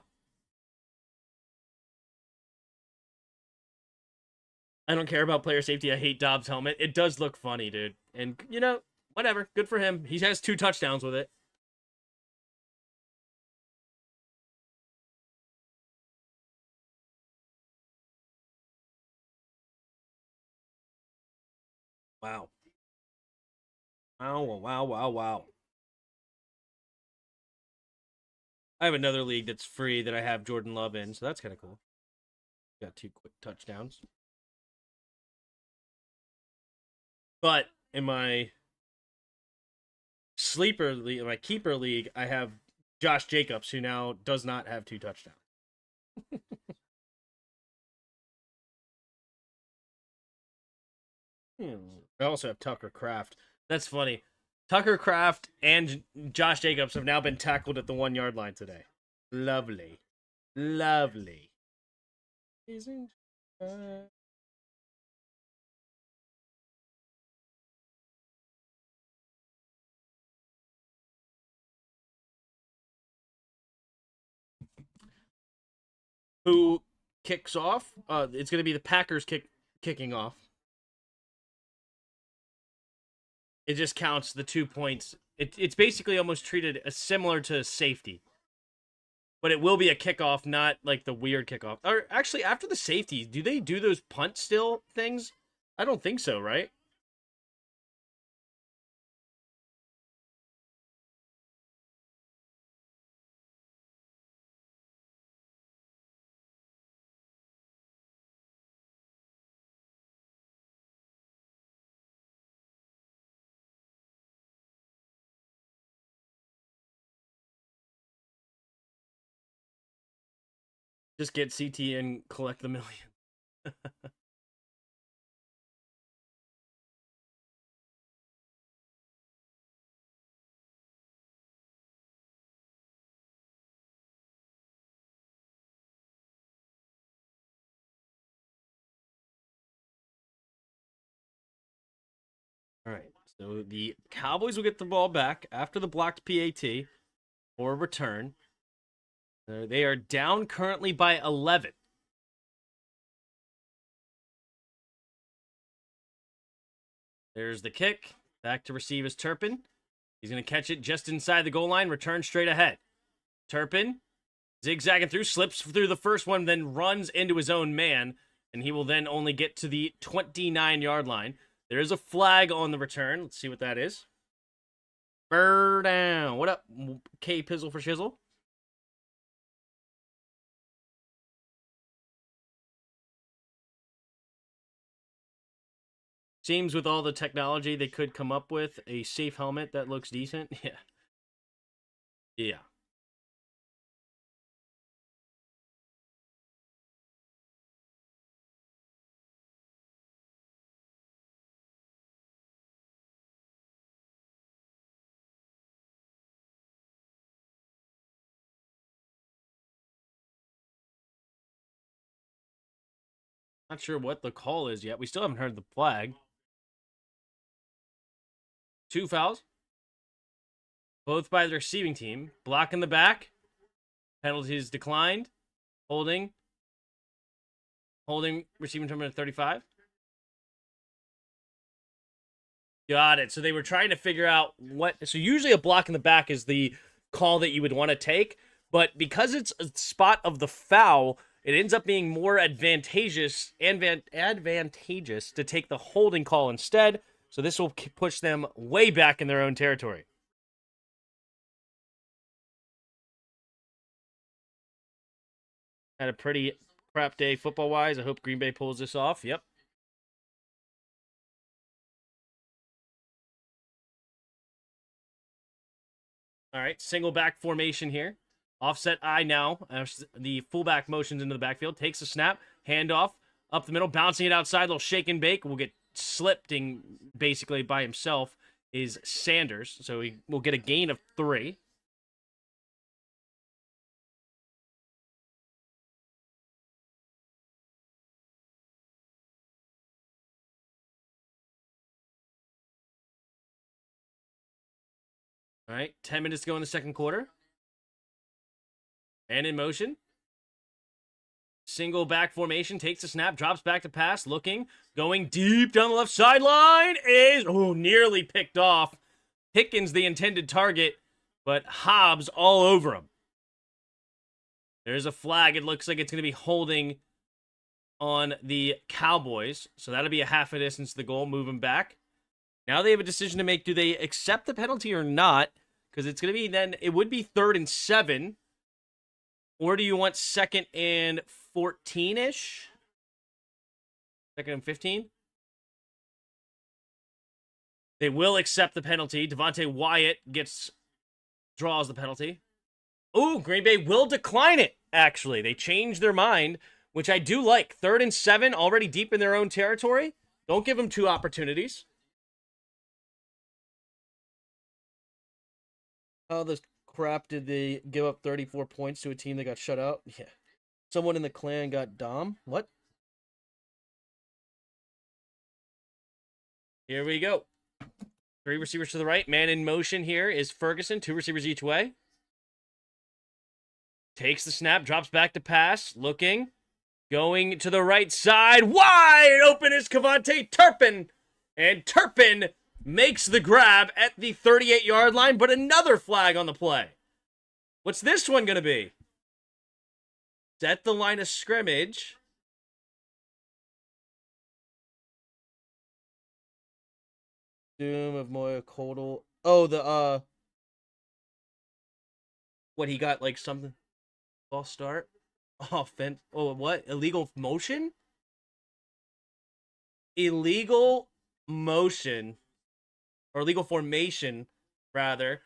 I don't care about player safety. I hate Dobbs' helmet. It does look funny, dude. And, you know, whatever. Good for him. He has 2 touchdowns with it. Wow. Wow. I have another league that's free that I have Jordan Love in, so that's kind of cool. Got 2 quick touchdowns. But in my sleeper league, in my keeper league, I have Josh Jacobs, who now does not have 2 touchdowns. I also have Tucker Kraft. That's funny. Tucker Kraft and Josh Jacobs have now been tackled at the 1-yard line today. Lovely. Lovely. Who kicks off? It's going to be the Packers kicking off. It just counts the 2 points. It's basically almost treated as similar to safety. But it will be a kickoff, not like the weird kickoff. Or actually, after the safety, do they do those punt still things? I don't think so, right? Just get CT and collect the million. All right, so the Cowboys will get the ball back after the blocked PAT for a return. They are down currently by 11. There's the kick. Back to receive is Turpin. He's going to catch it just inside the goal line, return straight ahead. Turpin, zigzagging through, slips through the first one, then runs into his own man, and he will then only get to the 29-yard line. There is a flag on the return. Let's see what that is. Burr down. What up, K Pizzle for Shizzle? Seems with all the technology they could come up with, a safe helmet that looks decent. Yeah. Yeah. Not sure what the call is yet. We still haven't heard the flag. 2 fouls. Both by the receiving team. Block in the back. Penalties declined. Holding. Receiving term at 35. Got it. So they were trying to figure out what... So usually a block in the back is the call that you would want to take. But because it's a spot of the foul, it ends up being more advantageous to take the holding call instead. So this will push them way back in their own territory. Had a pretty crap day football-wise. I hope Green Bay pulls this off. Yep. All right, single back formation here. Offset I now. The fullback motions into the backfield. Takes a snap. Handoff. Up the middle. Bouncing it outside. Little shake and bake. Will get slipping basically by himself is Sanders. So he will get a gain of 3. All right, 10 minutes to go in the second quarter. And in motion. Single back formation, takes the snap, drops back to pass, looking, going deep down the left sideline, is, nearly picked off. Pickens the intended target, but Hobbs all over him. There's a flag. It looks like it's going to be holding on the Cowboys. So that'll be a half a distance to the goal, move him back. Now they have a decision to make. Do they accept the penalty or not? Because it's going to be then, it would be 3rd and 7. Or do you want 2nd and 14-ish? 2nd and 15? They will accept the penalty. Devontae Wyatt draws the penalty. Ooh, Green Bay will decline it, actually. They changed their mind, which I do like. 3rd and 7, already deep in their own territory. Don't give them 2 opportunities. How the crap did they give up 34 points to a team that got shut out? Yeah. Someone in the clan got Dom. What? Here we go. 3 receivers to the right. Man in motion here is Ferguson. 2 receivers each way. Takes the snap. Drops back to pass. Looking. Going to the right side. Wide open is KaVontae Turpin. And Turpin makes the grab at the 38-yard line, but another flag on the play. What's this one going to be? Set the line of scrimmage. Doom of Moya Kodal. Oh, what, he got, like, something? False start? Offense. Oh, what? Illegal motion? Illegal motion. Or illegal formation, rather.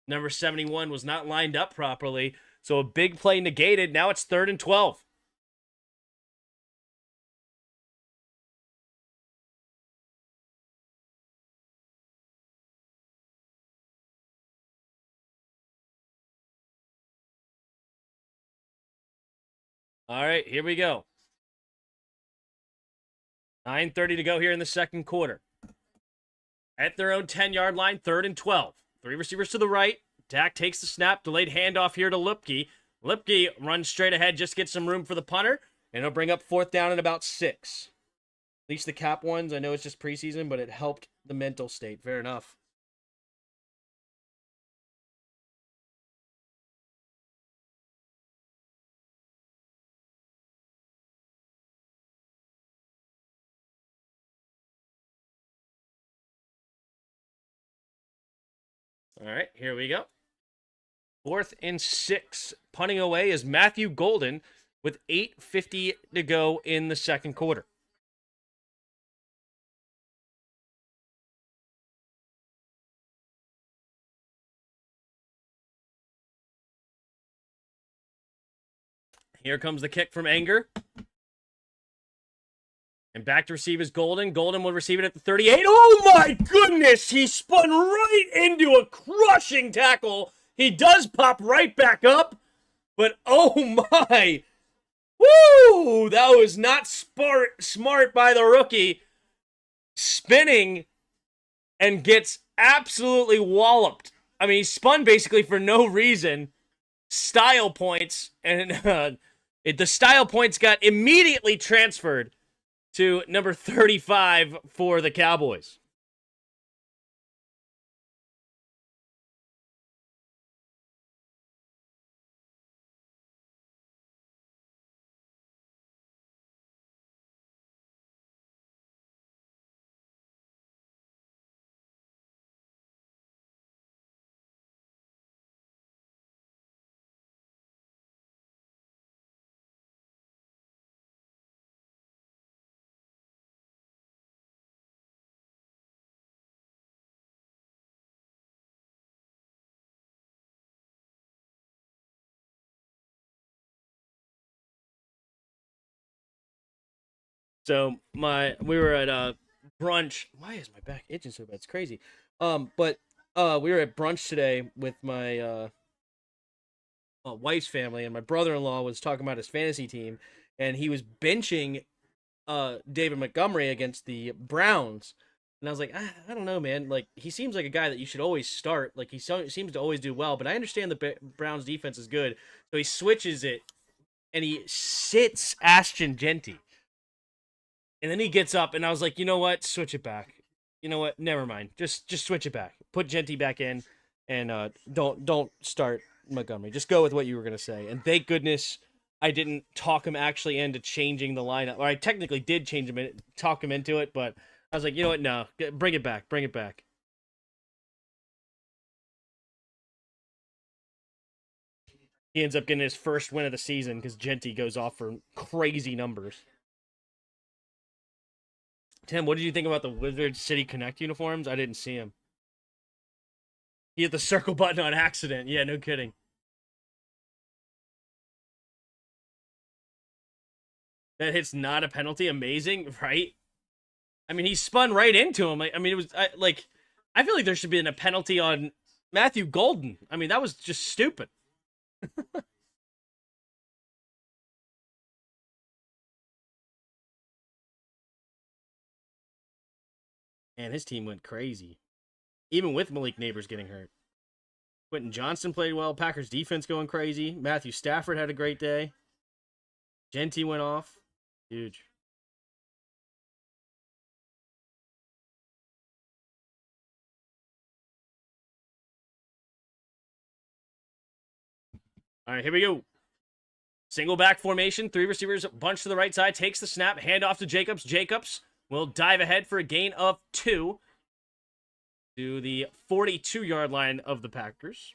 Number 71 was not lined up properly. So a big play negated. Now it's 3rd and 12. All right, here we go. 9:30 to go here in the second quarter. At their own 10-yard line, 3rd and 12. 3 receivers to the right. Dak takes the snap. Delayed handoff here to Lipke. Lipke runs straight ahead, just gets some room for the punter, and he'll bring up 4th down at about 6. At least the cap ones, I know it's just preseason, but it helped the mental state. Fair enough. All right, here we go. 4th and 6. Punting away is Matthew Golden with 8:50 to go in the second quarter. Here comes the kick from Anger. And back to receive is Golden. Golden will receive it at the 38. Oh my goodness! He spun right into a crushing tackle. He does pop right back up. But oh my! Woo! That was not smart by the rookie. Spinning and gets absolutely walloped. I mean, he spun basically for no reason. Style points. And the style points got immediately transferred to number 35 for the Cowboys. So we were at brunch. Why is my back itching so bad? It's crazy. But we were at brunch today with my wife's family, and my brother-in-law was talking about his fantasy team, and he was benching David Montgomery against the Browns. And I was like, I don't know, man. Like, he seems like a guy that you should always start. Like, seems to always do well. But I understand the Browns' defense is good. So he switches it, and he sits Ashton Genty. And then he gets up, and I was like, you know what? Switch it back. You know what? Never mind. Just switch it back. Put Genty back in, and don't start Montgomery. Just go with what you were gonna say. And thank goodness I didn't talk him actually into changing the lineup. Or I technically did change him, talk him into it, but I was like, you know what? No, bring it back. Bring it back. He ends up getting his first win of the season because Genty goes off for crazy numbers. Tim, what did you think about the Wizard City Connect uniforms? I didn't see him. He hit the circle button on accident. Yeah, no kidding. That hit's not a penalty. Amazing, right? I mean, he spun right into him. I mean, it was I feel like there should be a penalty on Matthew Golden. I mean, that was just stupid. And his team went crazy, even with Malik Neighbors getting hurt. Quentin Johnston played well. Packers defense going crazy. Matthew Stafford had a great day. Genty went off. Huge. All right, here we go. Single back formation. 3 receivers bunch to the right side. Takes the snap. Hand off to Jacobs. Jacobs will dive ahead for a gain of 2 to the 42-yard line of the Packers.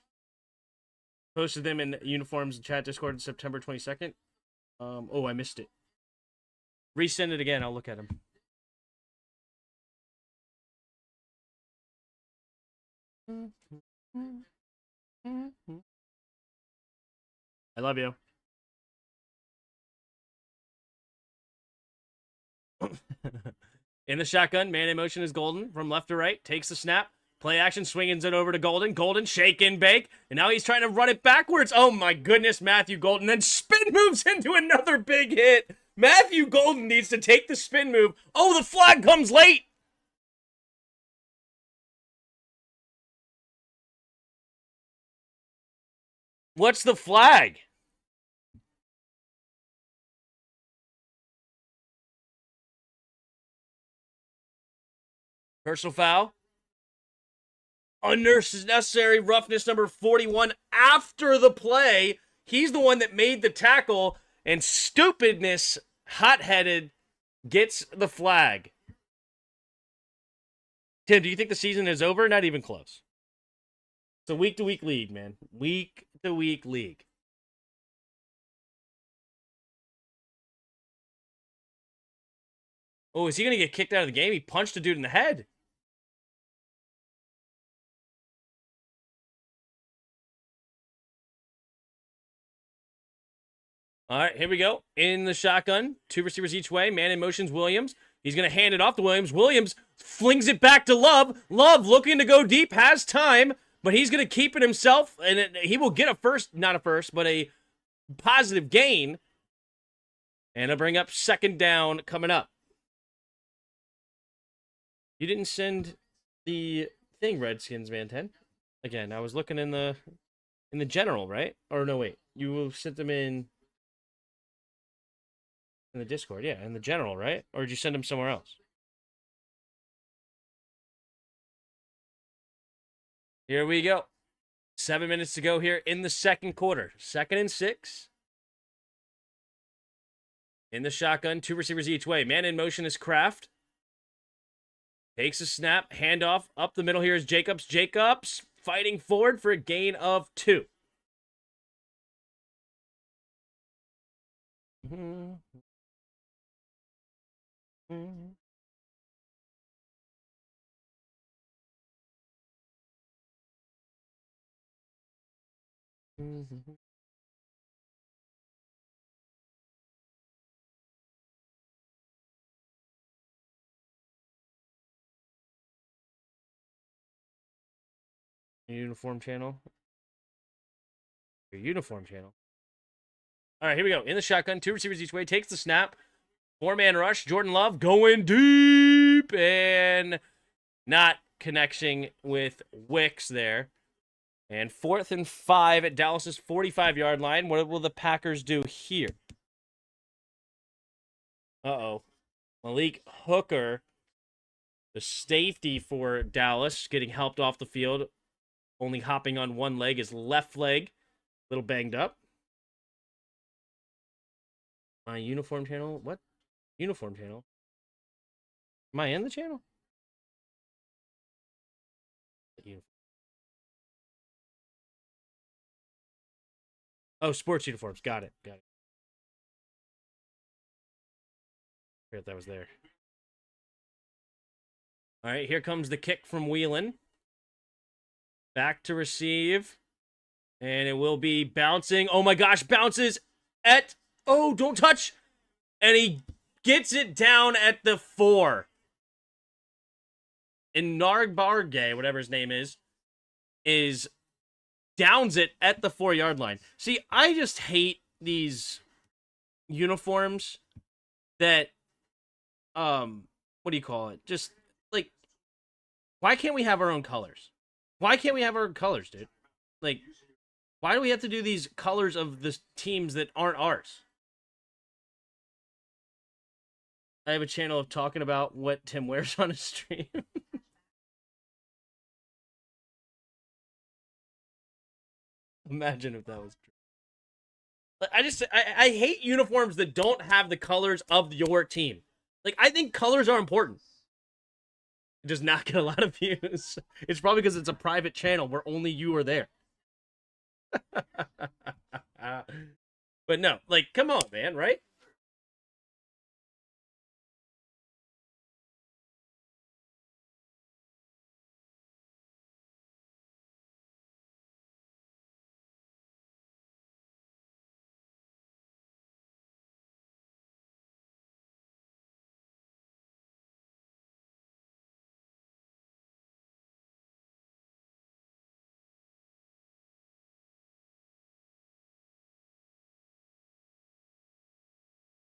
Posted them in uniforms in chat Discord on September 22nd. Oh, I missed it. Resend it again. I'll look at them. I love you. In the shotgun, man in motion is Golden from left to right. Takes the snap. Play action, swings it over to Golden. Golden, shake and bake. And now he's trying to run it backwards. Oh my goodness, Matthew Golden. Then spin moves into another big hit. Matthew Golden needs to take the spin move. Oh, the flag comes late. What's the flag? Personal foul. Unnecessary roughness number 41 after the play. He's the one that made the tackle, and stupidness, hot-headed, gets the flag. Tim, do you think the season is over? Not even close. It's a week-to-week league, man. Week-to-week league. Oh, is he going to get kicked out of the game? He punched a dude in the head. All right, here we go. In the shotgun, 2 receivers each way. Man in motion's Williams. He's going to hand it off to Williams. Williams flings it back to Love. Love looking to go deep, has time, but he's going to keep it himself, and he will get not a first, but a positive gain. And it'll bring up second down coming up. You didn't send the thing, Redskins, man, 10. Again, I was looking in the general, right? Or no, wait. You sent them in the Discord, yeah, in the general, right? Or did you send them somewhere else? Here we go. 7 minutes to go here in the second quarter. 2nd and 6. In the shotgun, 2 receivers each way. Man in motion is Kraft. Takes a snap, handoff, up the middle here is Jacobs. Jacobs fighting forward for a gain of 2. Uniform channel. Your uniform channel. All right, here we go. In the shotgun, 2 receivers each way. Takes the snap. 4-man rush. Jordan Love going deep and not connecting with Wicks there. And 4th and 5 at Dallas's 45-yard line. What will the Packers do here? Uh-oh. Malik Hooker, the safety for Dallas, getting helped off the field. Only hopping on one leg, his left leg. A little banged up. My uniform channel? What? Uniform channel? Am I in the channel? Oh, sports uniforms. Got it. Got it. Forgot that was there. All right, here comes the kick from Whelan. Back to receive. And it will be bouncing. Oh my gosh, bounces at... Oh, don't touch. And he gets it down at the 4. And Nargbarge, whatever his name is downs it at the 4-yard line. See, I just hate these uniforms that, what do you call it? Just, like, why can't we have our own colors? Why can't we have our own colors, dude? Like, why do we have to do these colors of the teams that aren't ours? I have a channel of talking about what Tim wears on his stream. Imagine if that was true. I hate uniforms that don't have the colors of your team. Like, I think colors are important. It does not get a lot of views. It's probably because it's a private channel where only you are there. But no, like, come on, man, right?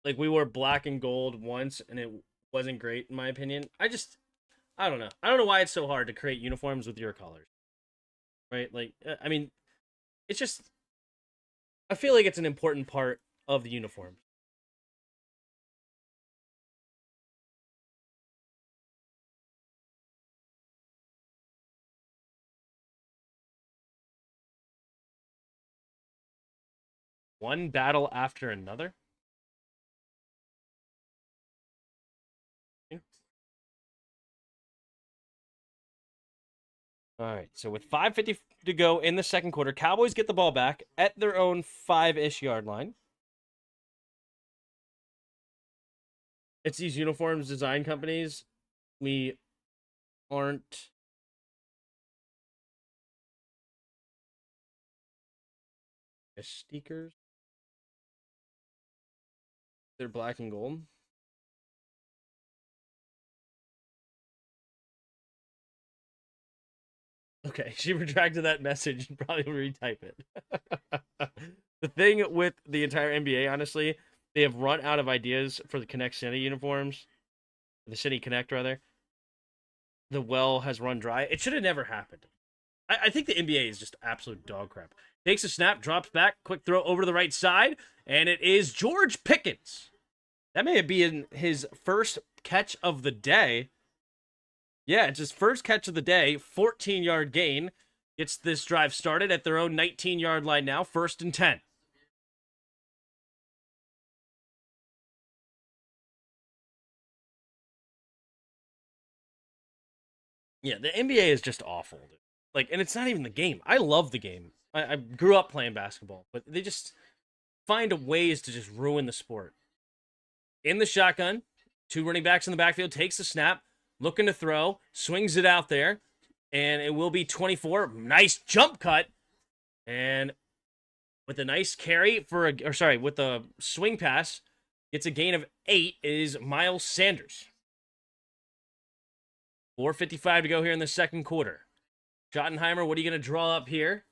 Like, we wore black and gold once, and it wasn't great, in my opinion. I don't know. I don't know why it's so hard to create uniforms with your colors. Right? Like, I mean, it's just... I feel like it's an important part of the uniform. One battle after another. All right, so with 5:50 to go in the second quarter, Cowboys get the ball back at their own 5-ish yard line. It's these uniforms design companies. We aren't stickers. They're black and gold. Okay, she retracted that message and probably retype it. The thing with the entire NBA, honestly, they have run out of ideas for the Connect City uniforms. The City Connect, rather. The well has run dry. It should have never happened. I think the NBA is just absolute dog crap. Takes a snap, drops back, quick throw over to the right side, and it is George Pickens. That may have been his first catch of the day. Yeah, it's his first catch of the day, 14-yard gain. Gets this drive started at their own 19-yard line now, 1st and 10. Yeah, the NBA is just awful. Like, and it's not even the game. I love the game. I grew up playing basketball, but they just find ways to just ruin the sport. In the shotgun, 2 running backs in the backfield, takes the snap, looking to throw, swings it out there, and it will be 24. Nice jump cut, and with a nice carry with the swing pass, gets a gain of 8 is Miles Sanders. 4:55 to go here in the second quarter. Schottenheimer, what are you going to draw up here?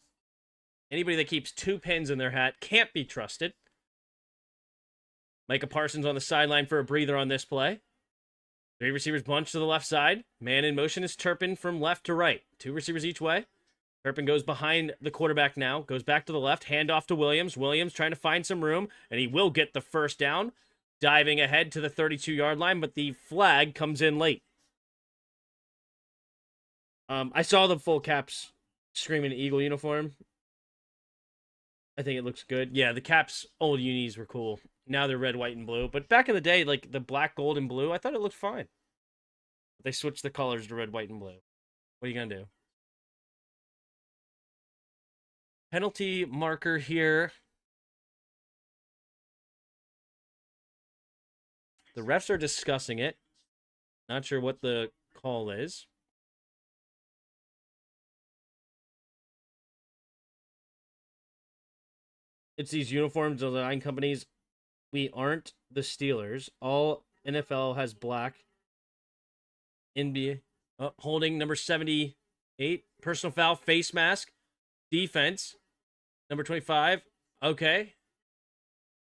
Anybody that keeps 2 pins in their hat can't be trusted. Micah Parsons on the sideline for a breather on this play. 3 receivers bunch to the left side. Man in motion is Turpin from left to right. 2 receivers each way. Turpin goes behind the quarterback now. Goes back to the left. Handoff to Williams. Williams trying to find some room, and he will get the first down. Diving ahead to the 32-yard line, but the flag comes in late. I saw the full Caps Screaming Eagle uniform. I think it looks good. Yeah, the Caps old unis were cool. Now they're red, white, and blue. But back in the day, like the black, gold, and blue, I thought it looked fine. But they switched the colors to red, white, and blue. What are you going to do? Penalty marker here. The refs are discussing it. Not sure what the call is. It's these uniform design companies. We aren't the Steelers. All NFL has black. NBA holding number 78. Personal foul, face mask. Defense. Number 25. Okay.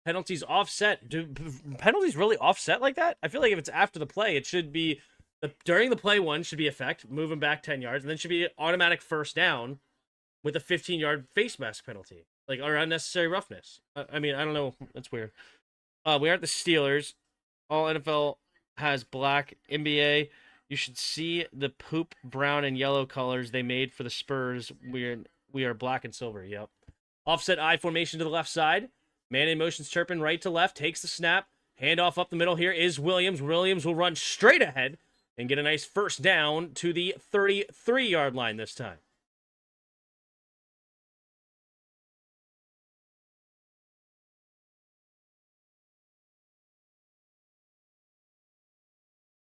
Penalties offset. Do penalties really offset like that? I feel like if it's after the play, it should be during the play one should be effect, moving back 10 yards, and then should be automatic first down with a 15-yard face mask penalty. Like, or unnecessary roughness. I mean, I don't know. That's weird. We aren't the Steelers. All NFL has black. NBA, you should see the poop brown and yellow colors they made for the Spurs. We are black and silver. Yep. Offset I formation to the left side. Man in motion's Turpin right to left. Takes the snap. Handoff up the middle here is Williams. Williams will run straight ahead and get a nice first down to the 33-yard line this time.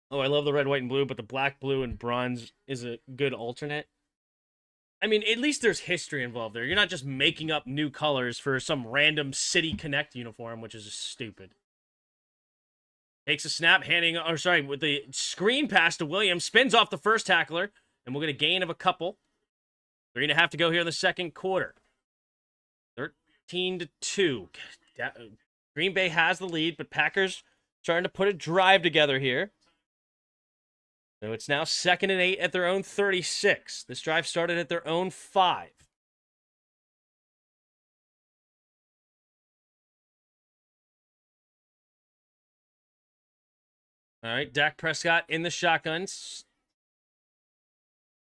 Oh, I love the red, white, and blue, but the black, blue, and bronze is a good alternate. I mean, at least there's history involved there. You're not just making up new colors for some random City Connect uniform, which is just stupid. Takes a snap, with the screen pass to Williams, spins off the first tackler, and we'll get a gain of a couple. 3.5 to go here in the second quarter. 13-2. Green Bay has the lead, but Packers starting to put a drive together here. So it's now 2nd and 8 at their own 36. This drive started at their own 5. All right, Dak Prescott in the shotguns.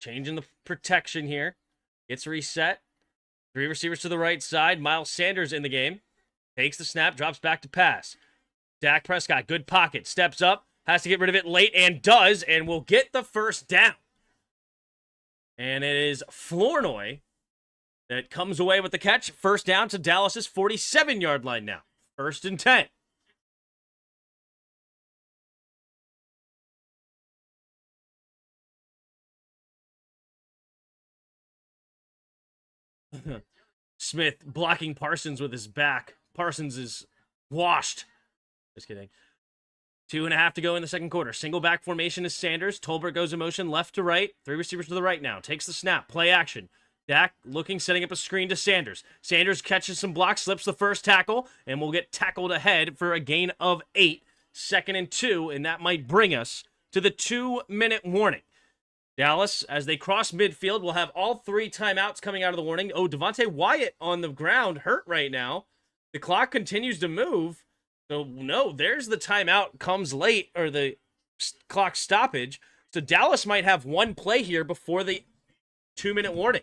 Changing the protection here. Gets reset. 3 receivers to the right side. Miles Sanders in the game. Takes the snap, drops back to pass. Dak Prescott, good pocket, steps up, has to get rid of it late, and does, and will get the first down. And it is Flournoy that comes away with the catch. First down to Dallas's 47-yard line now. 1st and 10. Smith blocking Parsons with his back. Parsons is washed. Just kidding. 2.5 to go in the second quarter. Single back formation is Sanders. Tolbert goes in motion left to right. 3 receivers to the right now. Takes the snap. Play action. Dak looking, setting up a screen to Sanders. Sanders catches some blocks, slips the first tackle, and will get tackled ahead for a gain of 8. 2nd and 2, and that might bring us to the 2-minute warning. Dallas, as they cross midfield, will have all 3 timeouts coming out of the warning. Oh, Devontae Wyatt on the ground, hurt right now. The clock continues to move. So, no, there's the timeout, comes late, or the clock stoppage. So Dallas might have one play here before the 2-minute warning.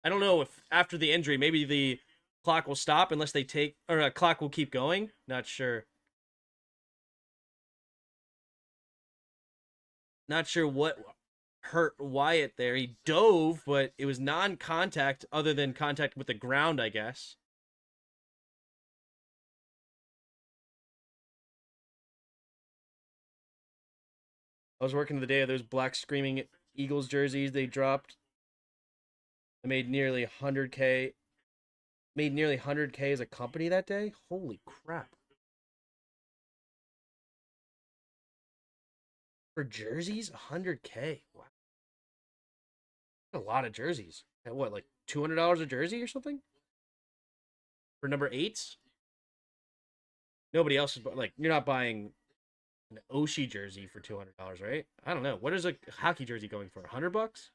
I don't know if after the injury, maybe the clock will stop unless they take, or a clock will keep going. Not sure. Not sure what hurt Wyatt there. He dove, but it was non-contact other than contact with the ground, I guess. I was working the day of those black screaming Eagles jerseys they dropped. I made nearly 100K. Made nearly 100K as a company that day. Holy crap. For jerseys, 100K. Wow. A lot of jerseys. At what, like $200 a jersey or something? For number 8s? Nobody else is, like, you're not buying an Oshie jersey for $200, right? I don't know. What is a hockey jersey going for? $100?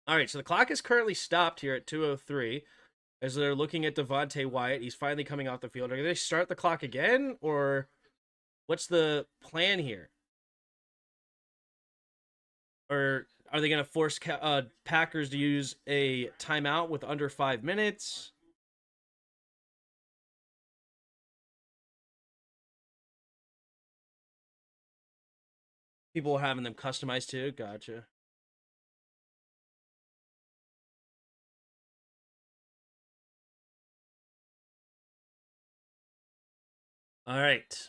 All right, so the clock is currently stopped here at 2:03 as they're looking at Devontae Wyatt. He's finally coming off the field. Are they start the clock again, or what's the plan here? Or are they going to force Packers to use a timeout with under 5 minutes? People are having them customized too. Gotcha. All right.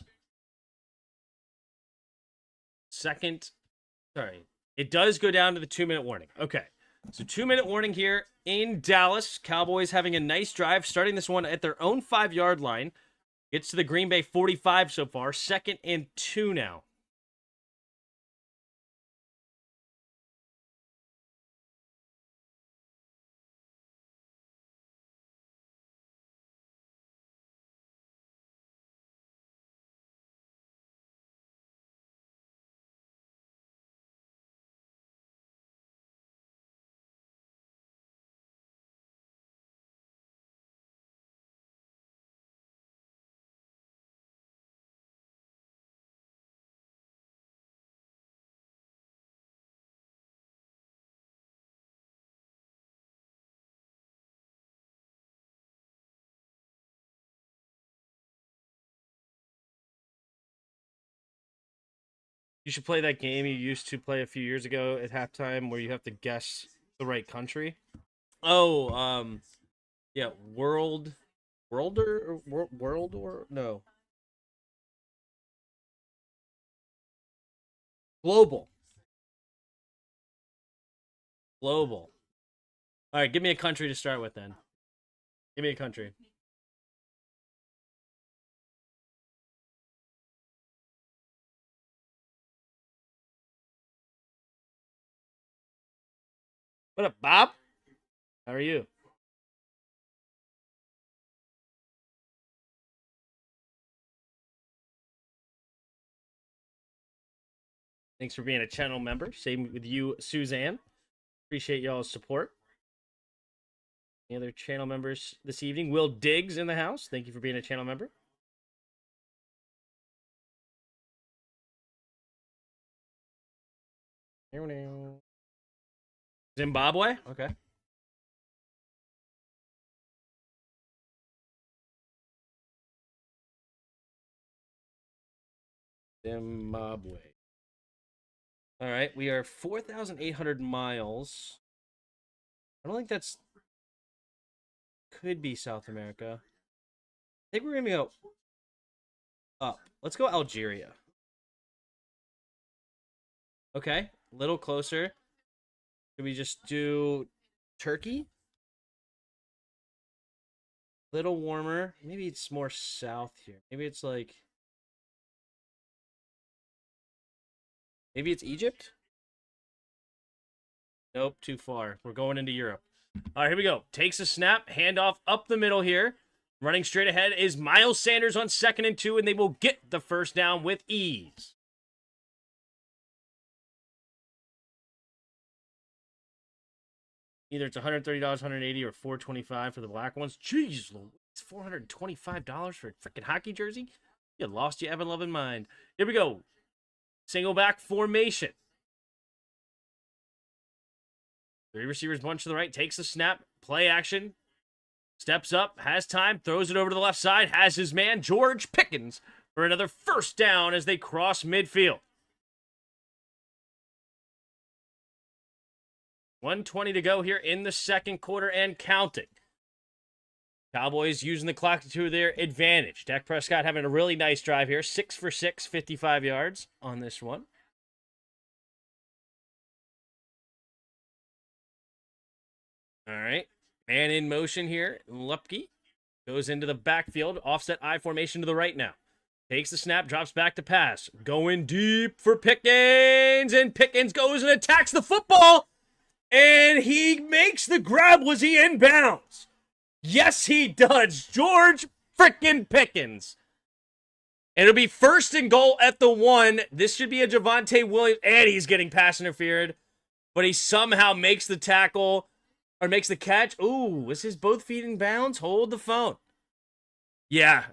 It does go down to the 2-minute warning. Okay. So 2-minute warning here in Dallas. Cowboys having a nice drive, starting this one at their own 5-yard line. Gets to the Green Bay 45 so far. 2nd and 2 now. You should play that game you used to play a few years ago at halftime where you have to guess the right country. Oh, yeah, World or no. Global. Global. All right, give me a country to start with then. Give me a country. What up, Bob? How are you? Thanks for being a channel member. Same with you, Suzanne. Appreciate y'all's support. Any other channel members this evening? Will Diggs in the house. Thank you for being a channel member. Zimbabwe? Okay. Zimbabwe. All right, we are 4,800 miles. I don't think that's... Could be South America. I think we're going to go up. Let's go Algeria. Okay, a little closer. Should we just do Turkey? Little warmer. Maybe it's more south here. Maybe it's like... Maybe it's Egypt? Nope, too far. We're going into Europe. All right, here we go. Takes a snap, handoff up the middle here. Running straight ahead is Miles Sanders on 2nd and 2, and they will get the first down with ease. Either it's $130, $180, or $425 for the black ones. Jeez, it's $425 for a freaking hockey jersey? You lost your ever loving mind. Here we go. Single back formation. 3 receivers bunch to the right. Takes the snap. Play action. Steps up. Has time. Throws it over to the left side. Has his man, George Pickens, for another first down as they cross midfield. 1:20 to go here in the second quarter and counting. Cowboys using the clock to their advantage. Dak Prescott having a really nice drive here. 6 for 6, 55 yards on this one. All right. Man in motion here. Lupke goes into the backfield. Offset I formation to the right now. Takes the snap, drops back to pass. Going deep for Pickens. And Pickens goes and attacks the football. And he makes the grab. Was he in bounds? Yes, he does. George frickin' Pickens. And it'll be 1st and goal at the 1. This should be a Javonte Williams. And he's getting pass interfered. But he somehow makes the tackle. Or makes the catch. Ooh, was his both feet in bounds? Hold the phone. Yeah.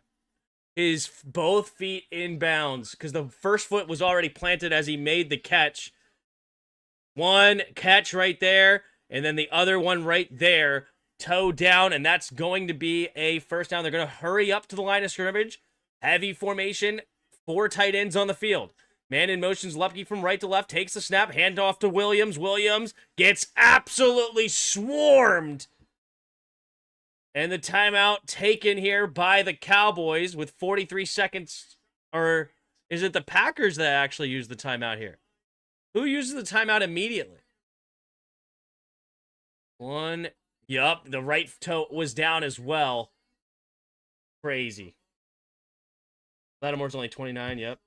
His both feet in bounds. Because the first foot was already planted as he made the catch. One catch right there. And then the other one right there. Toe down. And that's going to be a first down. They're going to hurry up to the line of scrimmage. Heavy formation. 4 tight ends on the field. Man in motion's Lupke from right to left. Takes the snap. Handoff to Williams. Williams gets absolutely swarmed. And the timeout taken here by the Cowboys with 43 seconds. Or is it the Packers that actually use the timeout here? Who uses the timeout immediately? One. Yup, the right toe was down as well. Crazy. Lattimore's only 29, yep.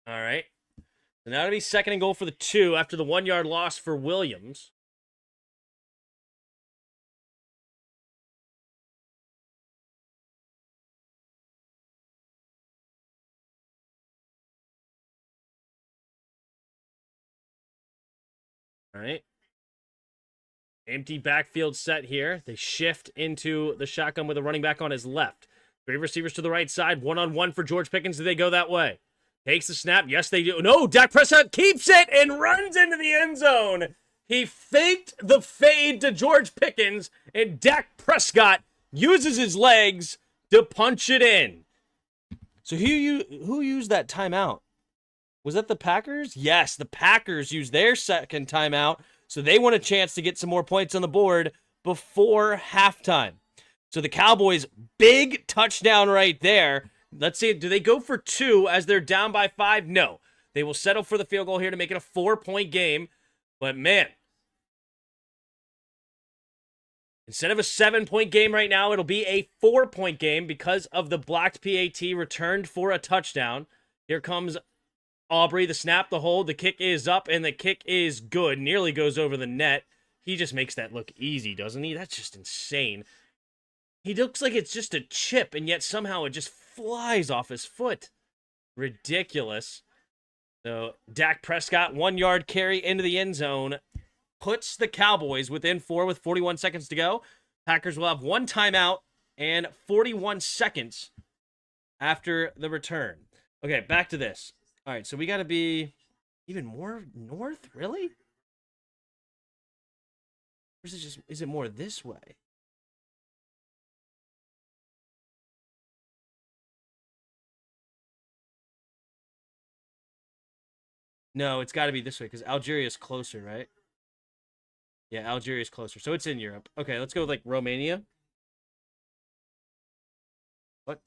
All right. So now it'll be 2nd and goal for the 2 after the 1-yard loss for Williams. All right. Empty backfield set here. They shift into the shotgun with a running back on his left. 3 receivers to the right side. 1-on-1 for George Pickens. Do they go that way? Takes the snap. Yes, they do. No, Dak Prescott keeps it and runs into the end zone. He faked the fade to George Pickens, and Dak Prescott uses his legs to punch it in. So who used that timeout? Was that the Packers? Yes, the Packers used their second timeout, so they want a chance to get some more points on the board before halftime. So the Cowboys, big touchdown right there. Let's see, do they go for 2 as they're down by 5? No. They will settle for the field goal here to make it a 4-point game. But man, instead of a 7-point game right now, it'll be a 4-point game because of the blocked PAT returned for a touchdown. Here comes Aubrey, the snap, the hold, the kick is up, and the kick is good. Nearly goes over the net. He just makes that look easy, doesn't he? That's just insane. He looks like it's just a chip, and yet somehow it just flies off his foot. Ridiculous. So Dak Prescott, 1-yard carry into the end zone, puts the Cowboys within 4 with 41 seconds to go. Packers will have 1 timeout and 41 seconds after the return. Okay, back to this. All right, so we got to be even more north, really? Or is it more this way? No, it's got to be this way because Algeria is closer, right? Yeah, Algeria is closer. So it's in Europe. Okay, let's go with like Romania. What?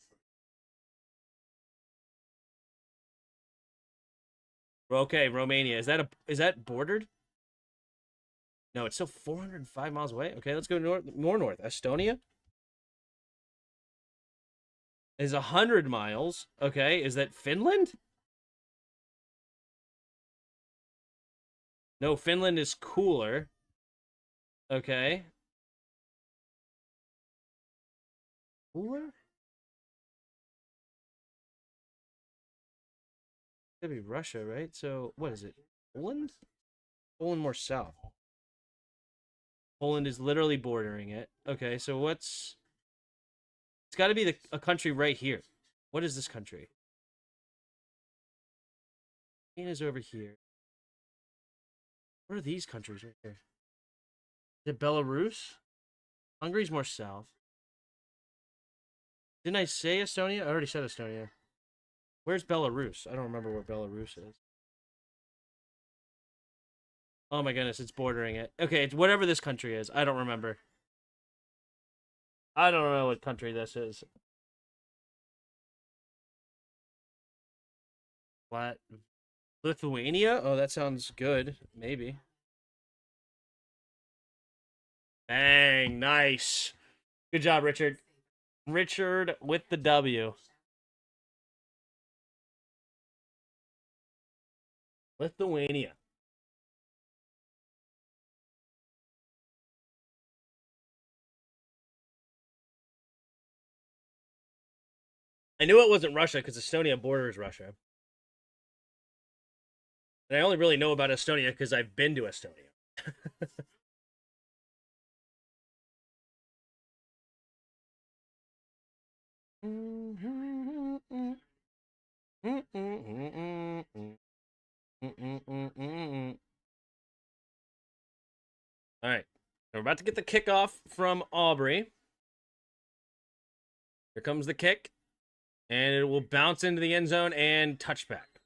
Okay, Romania. Is that bordered? No, it's still 405 miles away. Okay, let's go more north. Estonia is 100 miles. Okay, is that Finland? No, Finland is cooler. Okay. Cooler? That'd be Russia, right? So what is it? Poland? Poland more south. Poland is literally bordering it. Okay, so what's? It's got to be a country right here. What is this country? Spain is over here. What are these countries right here? Is it Belarus? Hungary's more south. Didn't I say Estonia? I already said Estonia. Where's Belarus? I don't remember where Belarus is. Oh my goodness, it's bordering it. Okay, it's whatever this country is. I don't remember. I don't know what country this is. What? Lithuania? Oh, that sounds good. Maybe. Bang, nice. Good job, Richard. Richard with the W. Lithuania. I knew it wasn't Russia because Estonia borders Russia. And I only really know about Estonia because I've been to Estonia. All right. We're about to get the kickoff from Aubrey. Here comes the kick. And it will bounce into the end zone and touchback.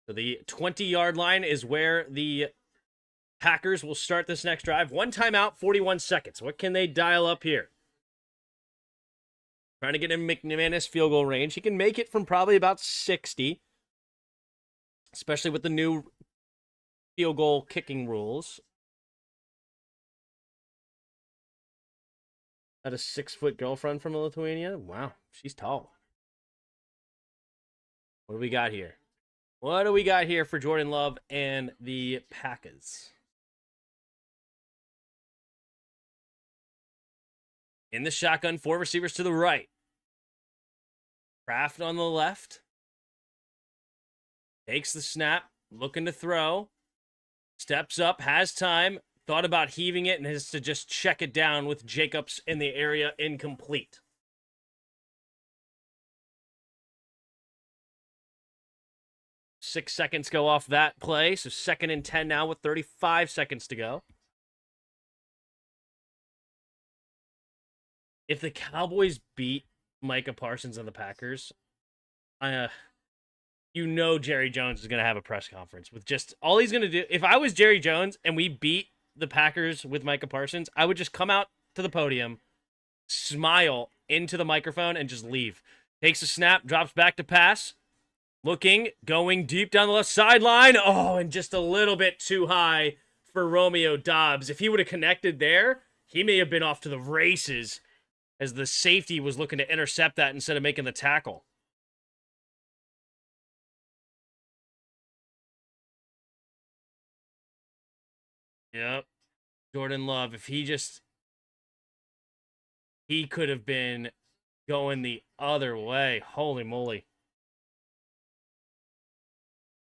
So the 20-yard line is where the Packers will start this next drive. One timeout, 41 seconds. What can they dial up here? Trying to get in McManus field goal range. He can make it from probably about 60, especially with the new field goal kicking rules. Had a 6-foot girlfriend from Lithuania. Wow, she's tall. What do we got here? What do we got here for Jordan Love and the Packers? In the shotgun, 4 receivers to the right. Kraft on the left. Takes the snap, looking to throw. Steps up, has time. Thought about heaving it and has to just check it down with Jacobs in the area, incomplete. Six seconds go off that play, so 2nd and 10 now with 35 seconds to go. If the Cowboys beat Micah Parsons and the Packers, you know Jerry Jones is going to have a press conference with just all he's going to do. If I was Jerry Jones and we beat the Packers with Micah Parsons, I would just come out to the podium, smile into the microphone, and just leave. Takes a snap, drops back to pass. Looking, going deep down the left sideline. Oh, and just a little bit too high for Romeo Doubs. If he would have connected there, he may have been off to the races as the safety was looking to intercept that instead of making the tackle. Yep. Jordan Love, if he could have been going the other way. Holy moly.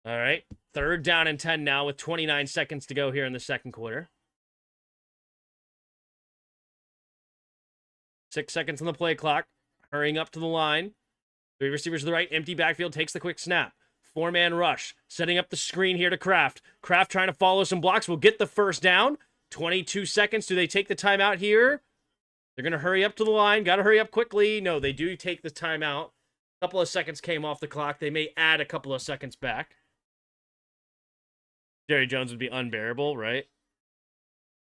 All right. 3rd down and 10 now with 29 seconds to go here in the second quarter. 6 seconds on the play clock. Hurrying up to the line. Three receivers to the right, empty backfield, takes the quick snap. Four-man rush, setting up the screen here to Kraft. Kraft trying to follow some blocks, will get the first down. 22 seconds. Do they take the timeout here? They're going to hurry up to the line. Got to hurry up quickly. No, they do take the timeout. A couple of seconds came off the clock. They may add a couple of seconds back. Jerry Jones would be unbearable, right?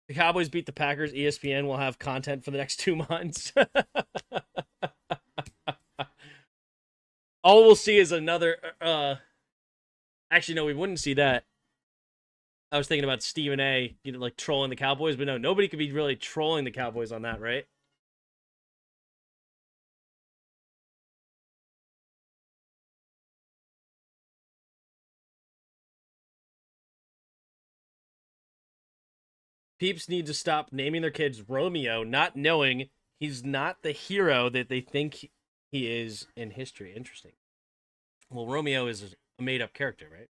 The Cowboys beat the Packers. ESPN will have content for the next 2 months. All we'll see is another... Actually, no, we wouldn't see that. I was thinking about Stephen A, like trolling the Cowboys, but no, nobody could be really trolling the Cowboys on that, right? Peeps need to stop naming their kids Romeo, not knowing he's not the hero that they think he is in history. Interesting. Well, Romeo is a made-up character, right?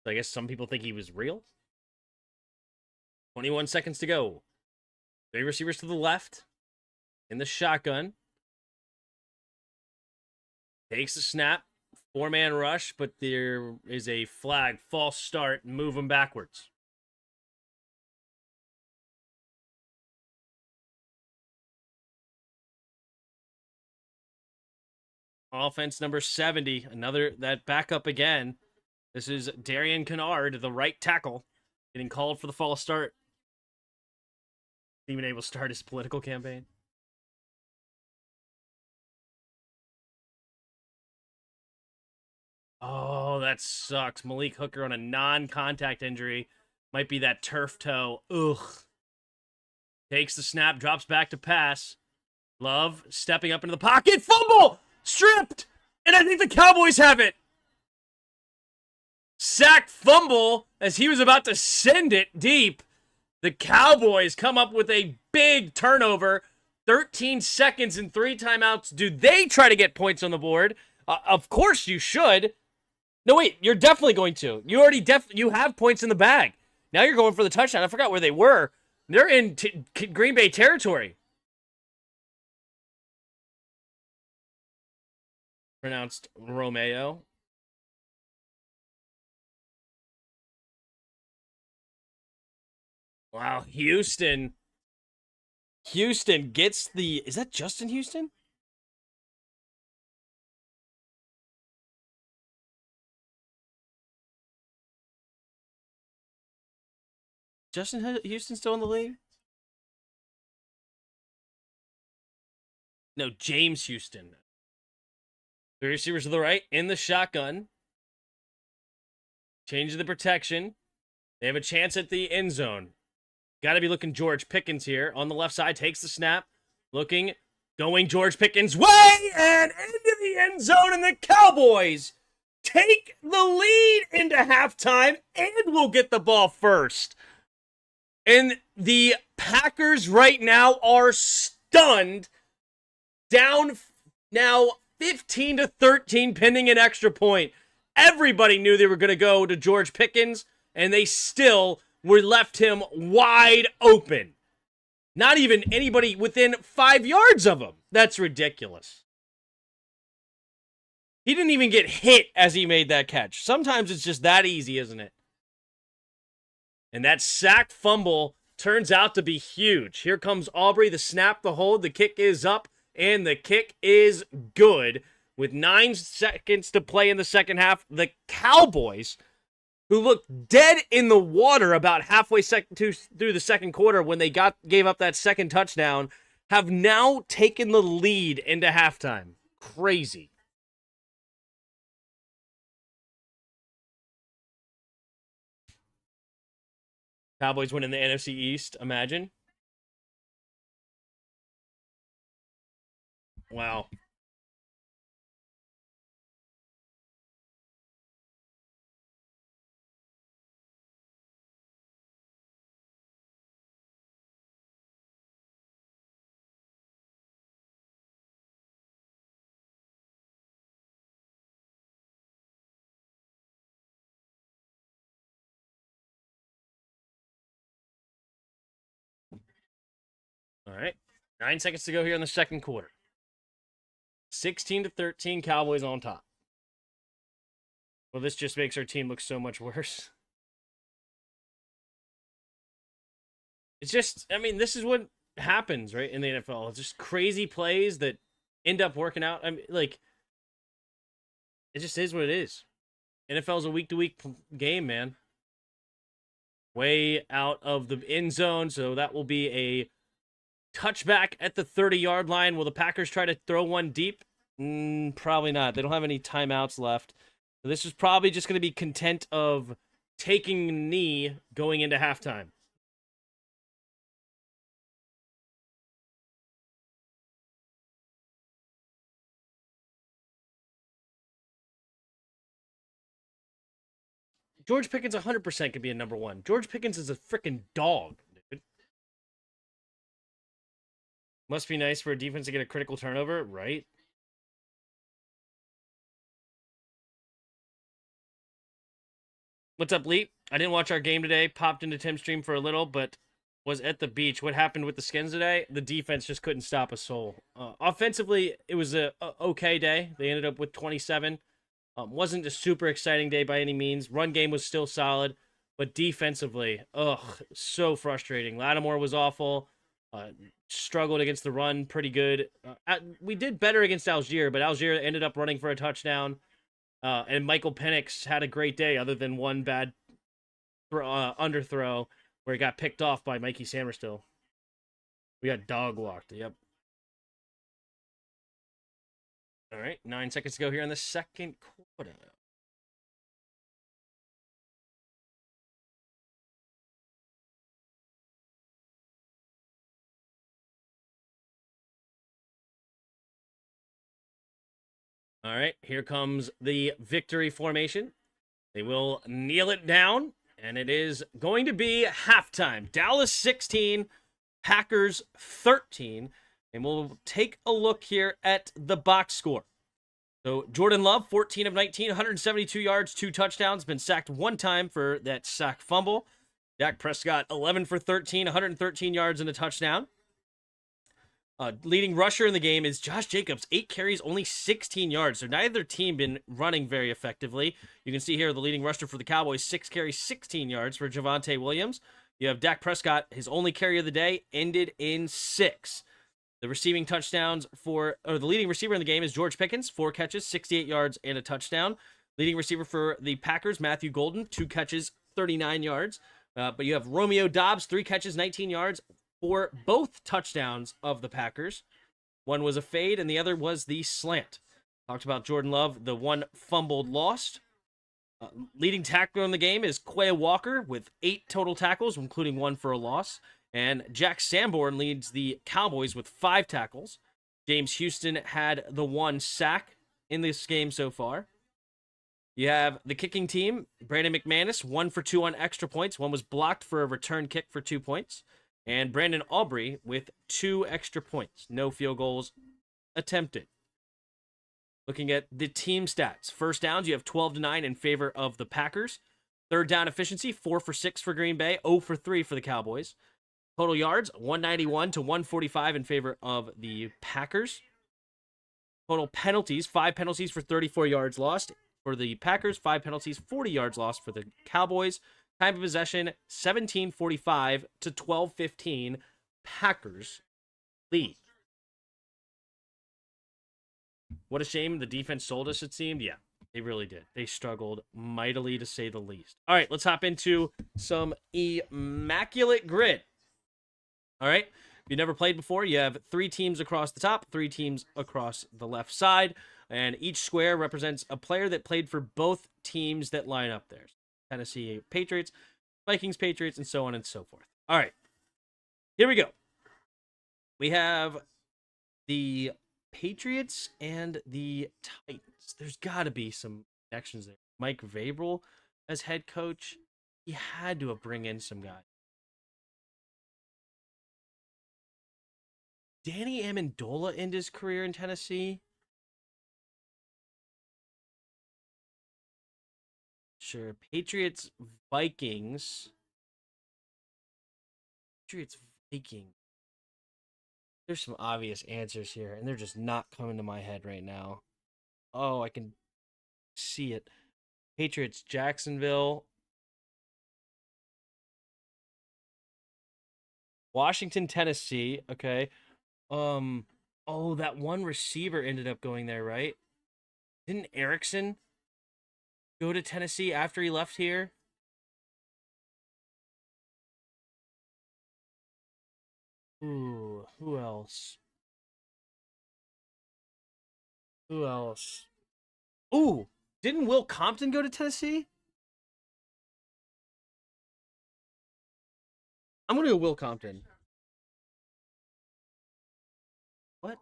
So I guess some people think he was real. 21 seconds to go. Three receivers to the left. In the shotgun. Takes the snap. Four-man rush, but there is a flag. False start. Move him backwards. Offense number 70. Another, that backup again. This is Darian Kennard, the right tackle, getting called for the false start. Even able to start his political campaign. Oh, that sucks. Malik Hooker on a non-contact injury. Might be that turf toe. Ugh. Takes the snap, drops back to pass. Love stepping up into the pocket. Fumble! Stripped! And I think the Cowboys have it. Sack fumble as he was about to send it deep. The Cowboys come up with a big turnover. 13 seconds and 3 timeouts. Do they try to get points on the board? Of course you should. No, wait, you're definitely going to. You already you have points in the bag. Now you're going for the touchdown. I forgot where they were. They're in Green Bay territory. Pronounced Romeo. Wow, Houston. Houston gets the... Is that Justin Houston? Justin Houston still in the league? No, James Houston. The receivers to the right in the shotgun. Changing the protection. They have a chance at the end zone. Got to be looking George Pickens here. On the left side, takes the snap. Looking, going George Pickens' way, and into the end zone, and the Cowboys take the lead into halftime and will get the ball first. And the Packers right now are stunned. Down now 15-13 pending an extra point. Everybody knew they were going to go to George Pickens, and they still were left him wide open. Not even anybody within 5 yards of him. That's ridiculous. He didn't even get hit as he made that catch. Sometimes it's just that easy, isn't it? And that sack fumble turns out to be huge. Here comes Aubrey, the snap, the hold, the kick is up, and the kick is good. With 9 seconds to play in the second half, the Cowboys, who looked dead in the water about halfway through the second quarter when they gave up that second touchdown, have now taken the lead into halftime. Crazy. Cowboys winning the NFC East, imagine. Wow. All right. 9 seconds to go here in the second quarter. 16-13, Cowboys on top. Well, this just makes our team look so much worse. It's just, I mean, this is what happens, right, in the NFL. It's just crazy plays that end up working out. I mean, like, it just is what it is. NFL is a week-to-week game, man. Way out of the end zone, so that will be a touchback at the 30-yard line. Will the Packers try to throw one deep? Probably not. They don't have any timeouts left. So this is probably just going to be content of taking a knee going into halftime. George Pickens 100% could be a number one. George Pickens is a freaking dog, dude. Must be nice for a defense to get a critical turnover, right? What's up, Lee? I didn't watch our game today. Popped into Tim's stream for a little, but was at the beach. What happened with the Skins today? The defense just couldn't stop a soul. Offensively, it was a okay day. They ended up with 27. Wasn't a super exciting day by any means. Run game was still solid, but defensively, so frustrating. Lattimore was awful. Struggled against the run pretty good. We did better against Algier, but Algier ended up running for a touchdown. And Michael Penix had a great day, other than one bad underthrow where he got picked off by Mikey Samerstill. We got dog walked. Yep. All right, 9 seconds to go here in the second quarter. All right, here comes the victory formation. They will kneel it down, and it is going to be halftime. Dallas 16, Packers 13. And we'll take a look here at the box score. So Jordan Love, 14 of 19, 172 yards, 2 touchdowns, been sacked 1 time for that sack fumble. Dak Prescott, 11 for 13, 113 yards and a touchdown. Leading rusher in the game is Josh Jacobs, 8 carries, only 16 yards. So neither team been running very effectively. You can see here the leading rusher for the Cowboys, 6 carries, 16 yards for Javonte Williams. You have Dak Prescott, his only carry of the day, ended in 6. The receiving touchdowns the leading receiver in the game is George Pickens, 4 catches, 68 yards, and a touchdown. Leading receiver for the Packers, Matthew Golden, 2 catches, 39 yards. But you have Romeo Doubs, 3 catches, 19 yards for both touchdowns of the Packers. One was a fade, and the other was the slant. Talked about Jordan Love, the 1 fumbled lost. Leading tackler in the game is Quay Walker with 8 total tackles, including 1 for a loss. And Jack Sanborn leads the Cowboys with 5 tackles. James Houston had the 1 sack in this game so far. You have the kicking team, Brandon McManus, 1 for 2 on extra points. 1 was blocked for a return kick for 2 points. And Brandon Aubrey with 2 extra points. No field goals attempted. Looking at the team stats. First downs, you have 12-9 in favor of the Packers. Third down efficiency, 4 for 6 for Green Bay, 0 for 3 for the Cowboys. Total yards, 191 to 145 in favor of the Packers. Total penalties, 5 penalties for 34 yards lost for the Packers, 5 penalties, 40 yards lost for the Cowboys. Time of possession, 17:45 to 12:15. Packers lead. What a shame the defense sold us, it seemed. Yeah, they really did. They struggled mightily, to say the least. All right, let's hop into some immaculate grid. All right, if you never played before, you have 3 teams across the top, 3 teams across the left side, and each square represents a player that played for both teams that line up there. Tennessee Patriots, Vikings Patriots, and so on and so forth. All right, here we go. We have the Patriots and the Titans. There's got to be some connections there. Mike Vrabel as head coach, he had to have bring in some guys. Danny Amendola ended his career in Tennessee. Sure. Patriots, Vikings. Patriots, Vikings. There's some obvious answers here, and they're just not coming to my head right now. Oh, I can see it. Patriots, Jacksonville, Washington, Tennessee. Okay. Um. Oh, that one receiver ended up going there, right? Didn't Erickson go to Tennessee after he left here? Ooh, who else? Who else? Ooh, didn't Will Compton go to Tennessee? I'm gonna go Will Compton. What?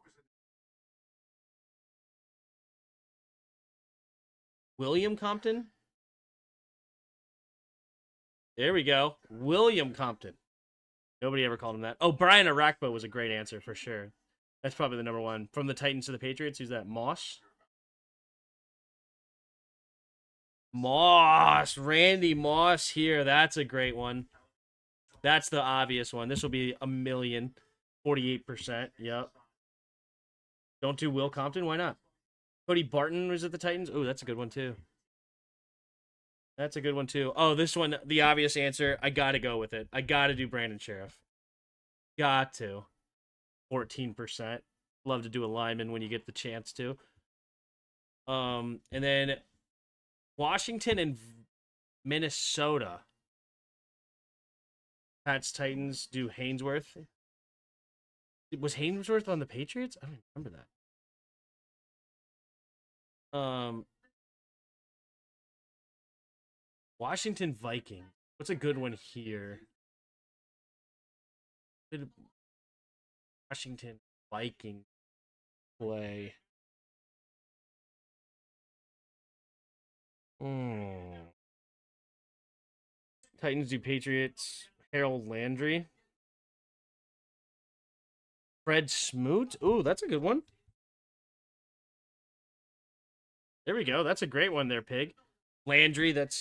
William Compton? There we go. William Compton. Nobody ever called him that. Oh, Brian Arakpo was a great answer for sure. That's probably the number one. From the Titans to the Patriots, who's that? Moss? Moss. Randy Moss here. That's a great one. That's the obvious one. This will be a million. 48%. Yep. Don't do Will Compton. Why not? Cody Barton was at the Titans. Oh, that's a good one too. That's a good one too. Oh, this one, the obvious answer. I gotta go with it. I gotta do Brandon Sheriff. Got to. 14%. Love to do a lineman when you get the chance to. And then Washington and Minnesota. Pats Titans do Hainsworth. Was Hainsworth on the Patriots? I don't remember that. Washington Viking. What's a good one here? Good Washington Viking play. Hmm. Titans do Patriots. Harold Landry. Fred Smoot. Ooh, that's a good one. There we go. That's a great one there, Pig. Landry, that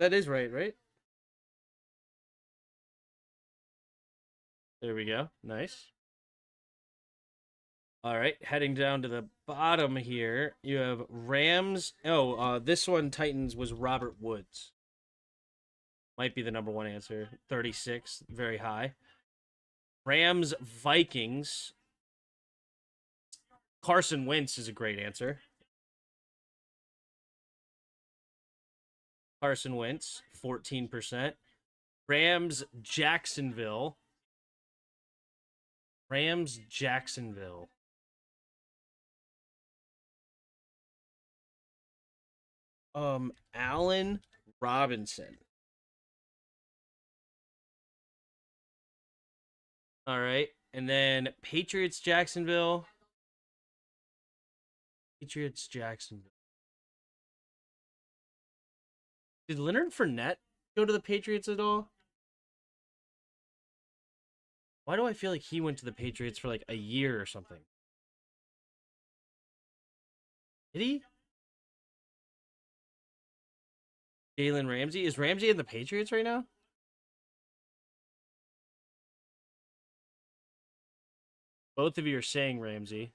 is right, right? There we go. Nice. All right, heading down to the bottom here, you have Rams. Oh, this one Titans was Robert Woods. Might be the number one answer. 36, very high. Rams Vikings. Carson Wentz is a great answer. Carson Wentz, 14%. Rams Jacksonville. Rams Jacksonville. Allen Robinson. All right. And then Patriots Jacksonville. Patriots Jacksonville. Did Leonard Fournette go to the Patriots at all? Why do I feel like he went to the Patriots for like a year or something? Did he? Jalen Ramsey? Is Ramsey in the Patriots right now? Both of you are saying Ramsey.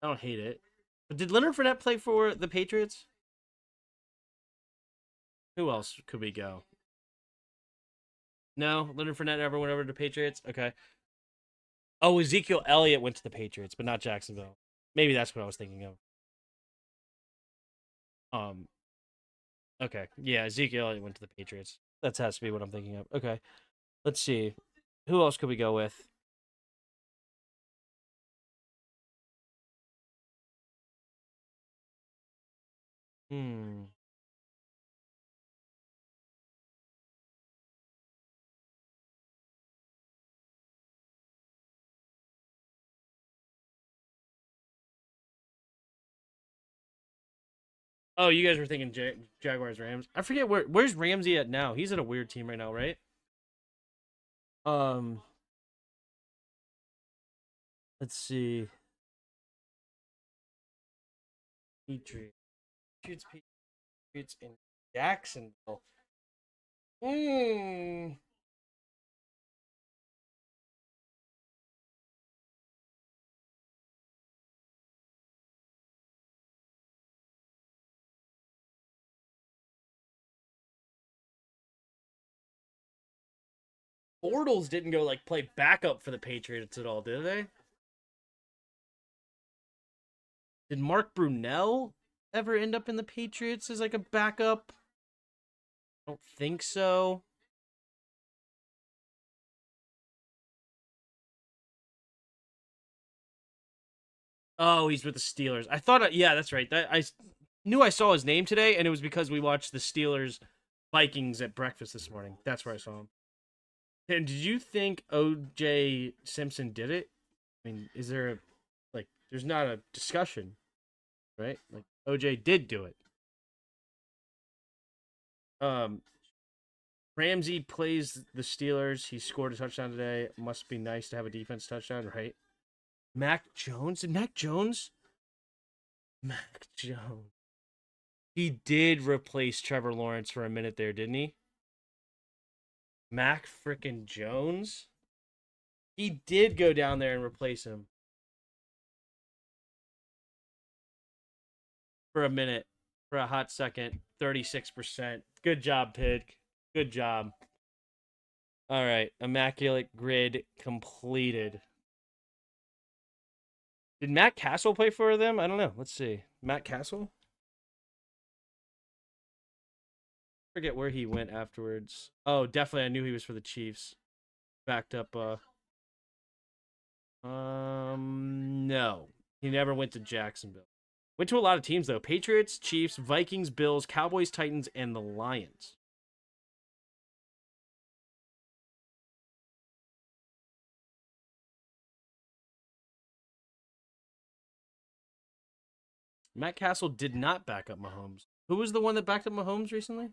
I don't hate it. But did Leonard Fournette play for the Patriots? Who else could we go? No, Leonard Fournette never went over to Patriots. Okay. Oh, Ezekiel Elliott went to the Patriots, but not Jacksonville. Maybe that's what I was thinking of. Um. Okay. Yeah, Ezekiel Elliott went to the Patriots. That has to be what I'm thinking of. Okay. Let's see. Who else could we go with? Hmm. Oh, you guys were thinking Jaguars Rams. I forget where's Ramsey at now. He's at a weird team right now, right? Um. Let's see. Patriots. Patriots in Jacksonville. Hmm. Bortles didn't go like play backup for the Patriots at all, did they? Did Mark Brunell ever end up in the Patriots as like a backup? I don't think so. Oh, he's with the Steelers. I thought, yeah, that's right. I knew I saw his name today, and it was because we watched the Steelers Vikings at breakfast this morning. That's where I saw him. And did you think O.J. Simpson did it? I mean, is there a like? There's not a discussion, right? Like O.J. did do it. Um, Ramsey plays the Steelers. He scored a touchdown today. Must be nice to have a defense touchdown, right? Mac Jones? Did Mac Jones? Mac Jones. He did replace Trevor Lawrence for a minute there, didn't he? Mac frickin' Jones? He did go down there and replace him for a minute, for a hot second. 36%. Good job, Pid. Good job. All right. Immaculate grid completed. Did Matt Castle play for them? I don't know. Let's see. Matt Castle? Forget where he went afterwards. Oh, definitely. I knew he was for the Chiefs. Backed up. No, he never went to Jacksonville. Went to a lot of teams though: Patriots, Chiefs, Vikings, Bills, Cowboys, Titans, and the Lions. Matt Castle did not back up Mahomes. Who was the one that backed up Mahomes recently?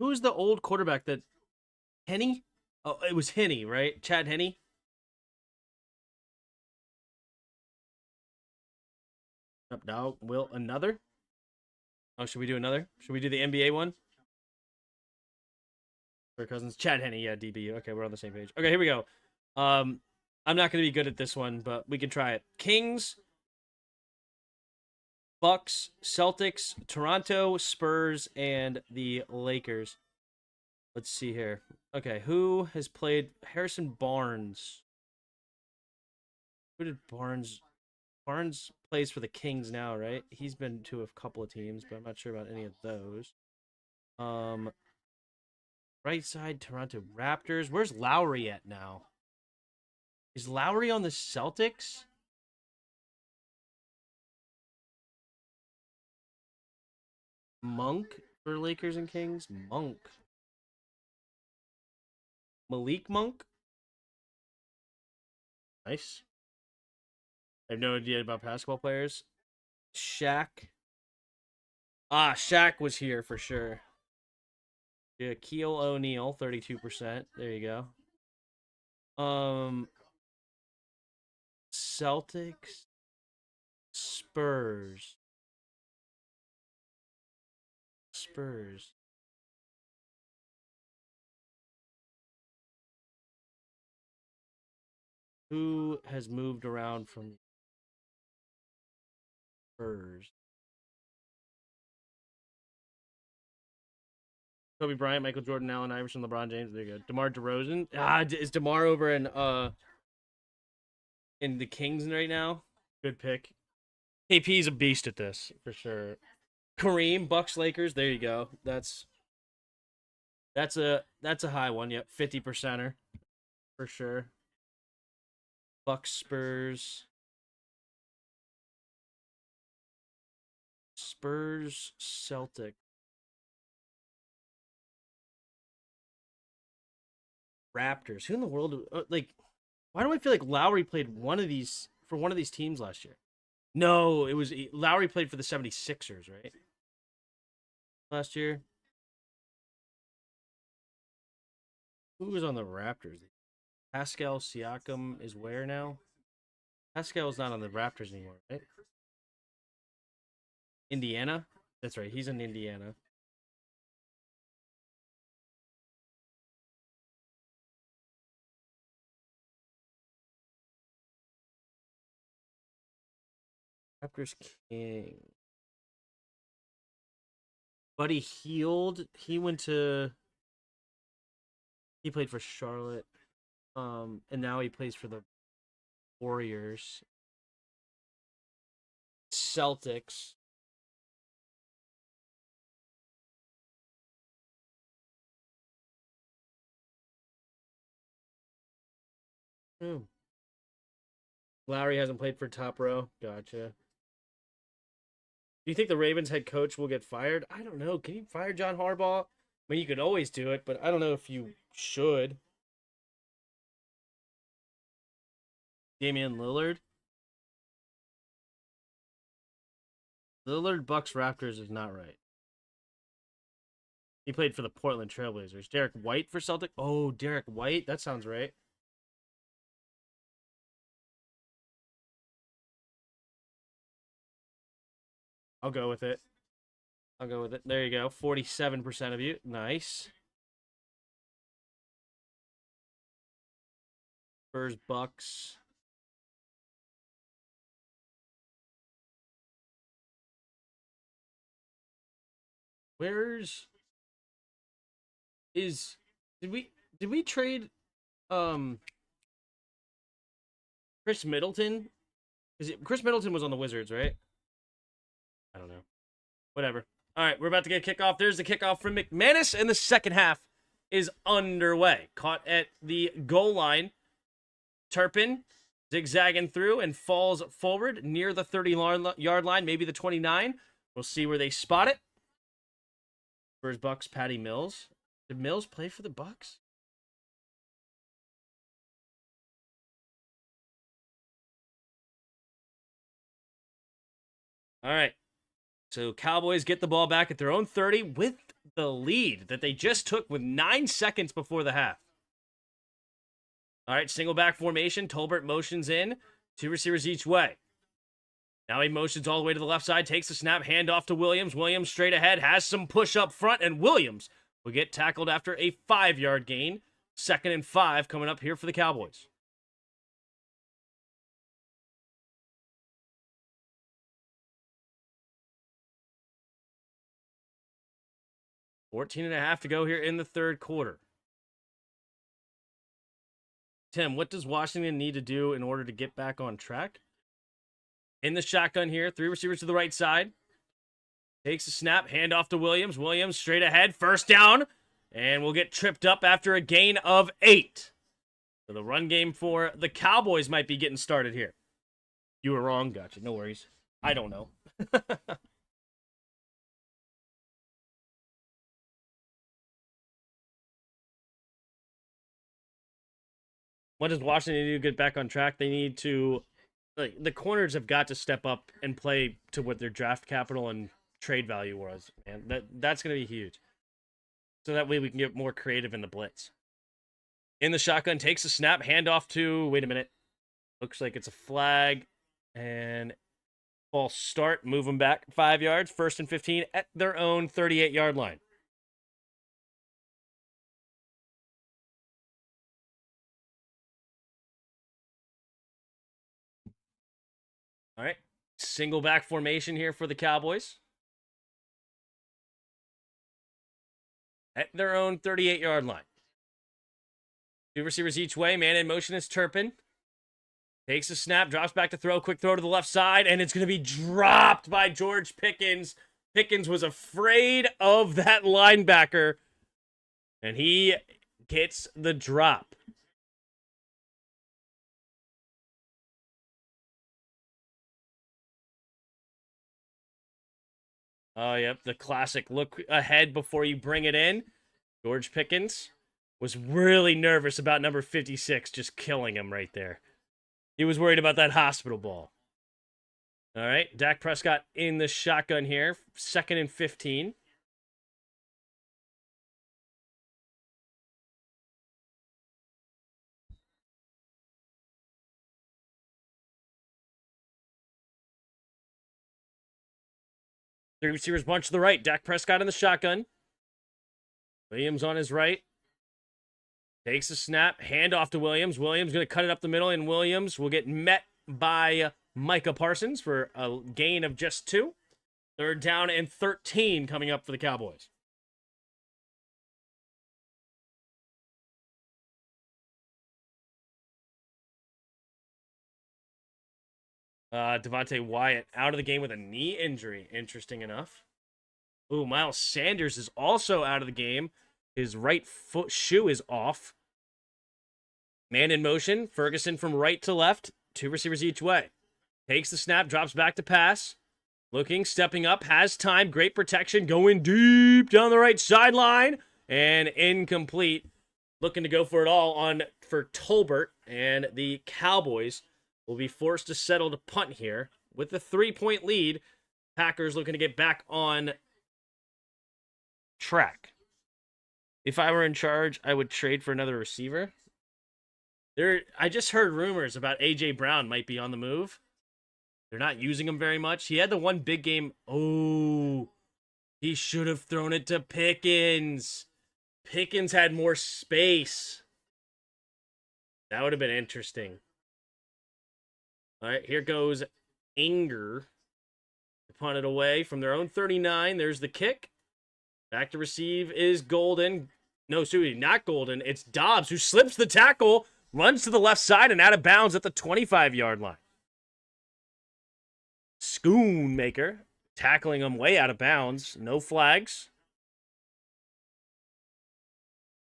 Who was the old quarterback that Henny? Oh, it was Henny, right? Chad Henny. Up now, will another? Oh, should we do another? Should we do the NBA one? For Cousins, Chad Henny, yeah, DB. Okay, we're on the same page. Okay, here we go. I'm not going to be good at this one, but we can try it. Kings, Bucks, Celtics, Toronto, Spurs, and the Lakers. Let's see here. Okay, who has played Harrison Barnes? Who did Barnes? Barnes plays for the Kings now, right? He's been to a couple of teams, but I'm not sure about any of those. Um, right side, Toronto Raptors. Where's Lowry at now? Is Lowry on the Celtics? Monk for Lakers and Kings? Monk. Malik Monk? Nice. I have no idea about basketball players. Shaq. Ah, Shaq was here for sure. Yeah, Keel O'Neal, 32%. There you go. Celtics. Spurs. Spurs. Who has moved around from Spurs? Kobe Bryant, Michael Jordan, Allen Iverson, LeBron James. There you go. DeMar DeRozan. Ah, is DeMar over in the Kings right now? Good pick. KP's a beast at this for sure. Kareem, Bucks, Lakers. There you go. That's a high one. Yep, 50%er for sure. Bucks, Spurs, Celtic, Raptors. Who in the world? Like, why do I feel like Lowry played one of these for one of these teams last year? No, it was Lowry played for the 76ers, right? Last year. Who was on the Raptors? Pascal Siakam is where now? Pascal's not on the Raptors anymore, right? Indiana? That's right. He's in Indiana. Raptors King. Buddy Hield. He played for Charlotte. And now he plays for the Warriors. Celtics. Lowry hasn't played for Top Row. Gotcha. Do you think the Ravens head coach will get fired? I don't know. Can you fire John Harbaugh? I mean, you could always do it, but I don't know if you should. Damian Lillard. Lillard Bucks Raptors is not right. He played for the Portland Trailblazers. Derek White for Celtic. Oh, Derek White. That sounds right. I'll go with it. I'll go with it. There you go. 47% of you. Nice. Spurs Bucks. Where's is did we trade Chris Middleton? Chris Middleton was on the Wizards, right? I don't know. Whatever. All right, we're about to get a kickoff. There's the kickoff from McManus, and the second half is underway. Caught at the goal line. Turpin zigzagging through and falls forward near the 30-yard line, maybe the 29. We'll see where they spot it. Spurs Bucks, Patty Mills. Did Mills play for the Bucks? All right. So Cowboys get the ball back at their own 30 with the lead that they just took with 9 seconds before the half. All right, single back formation. Tolbert motions in. 2 receivers each way. Now he motions all the way to the left side, takes the snap, handoff to Williams. Williams straight ahead, has some push up front, and Williams will get tackled after a 5-yard gain. 2nd and 5 coming up here for the Cowboys. $14.5 to go here in the third quarter. Tim, what does Washington need to do in order to get back on track? In the shotgun here, 3 receivers to the right side. Takes a snap, handoff to Williams. Williams straight ahead, first down. And we'll get tripped up after a gain of 8. So the run game for the Cowboys might be getting started here. You were wrong. Gotcha. No worries. I don't know. What does Washington need to get back on track? They need to... the corners have got to step up and play to what their draft capital and trade value was. Man, that's going to be huge. So that way we can get more creative in the blitz. In the shotgun, takes a snap, handoff to... Wait a minute. Looks like it's a flag. And false start. Move them back 5 yards. 1st and 15 at their own 38-yard line. All right. Single back formation here for the Cowboys. At their own 38-yard line. 2 receivers each way. Man in motion is Turpin. Takes a snap, drops back to throw. Quick throw to the left side, and it's going to be dropped by George Pickens. Pickens was afraid of that linebacker, and he gets the drop. Oh, yep, the classic look ahead before you bring it in. George Pickens was really nervous about number 56 just killing him right there. He was worried about that hospital ball. All right, Dak Prescott in the shotgun here. 2nd and 15. Three receivers bunch to the right. Dak Prescott in the shotgun. Williams on his right. Takes a snap. Handoff to Williams. Williams going to cut it up the middle, and Williams will get met by Micah Parsons for a gain of just 2. 3rd down and 13 coming up for the Cowboys. Devontae Wyatt out of the game with a knee injury. Interesting enough. Ooh, Miles Sanders is also out of the game. His right foot shoe is off. Man in motion. Ferguson from right to left. 2 receivers each way. Takes the snap, drops back to pass. Looking, stepping up, has time. Great protection. Going deep down the right sideline. And incomplete. Looking to go for it all for Tolbert. And the Cowboys will be forced to settle to punt here. With the 3-point lead, Packers looking to get back on track. If I were in charge, I would trade for another receiver. I just heard rumors about A.J. Brown might be on the move. They're not using him very much. He had the one big game. Oh, he should have thrown it to Pickens. Pickens had more space. That would have been interesting. All right, here goes Anger. Punt it away from their own 39. There's the kick. Back to receive is Golden. No, excuse me, not Golden. It's Dobbs who slips the tackle, runs to the left side, and out of bounds at the 25-yard line. Schoonmaker tackling him way out of bounds. No flags.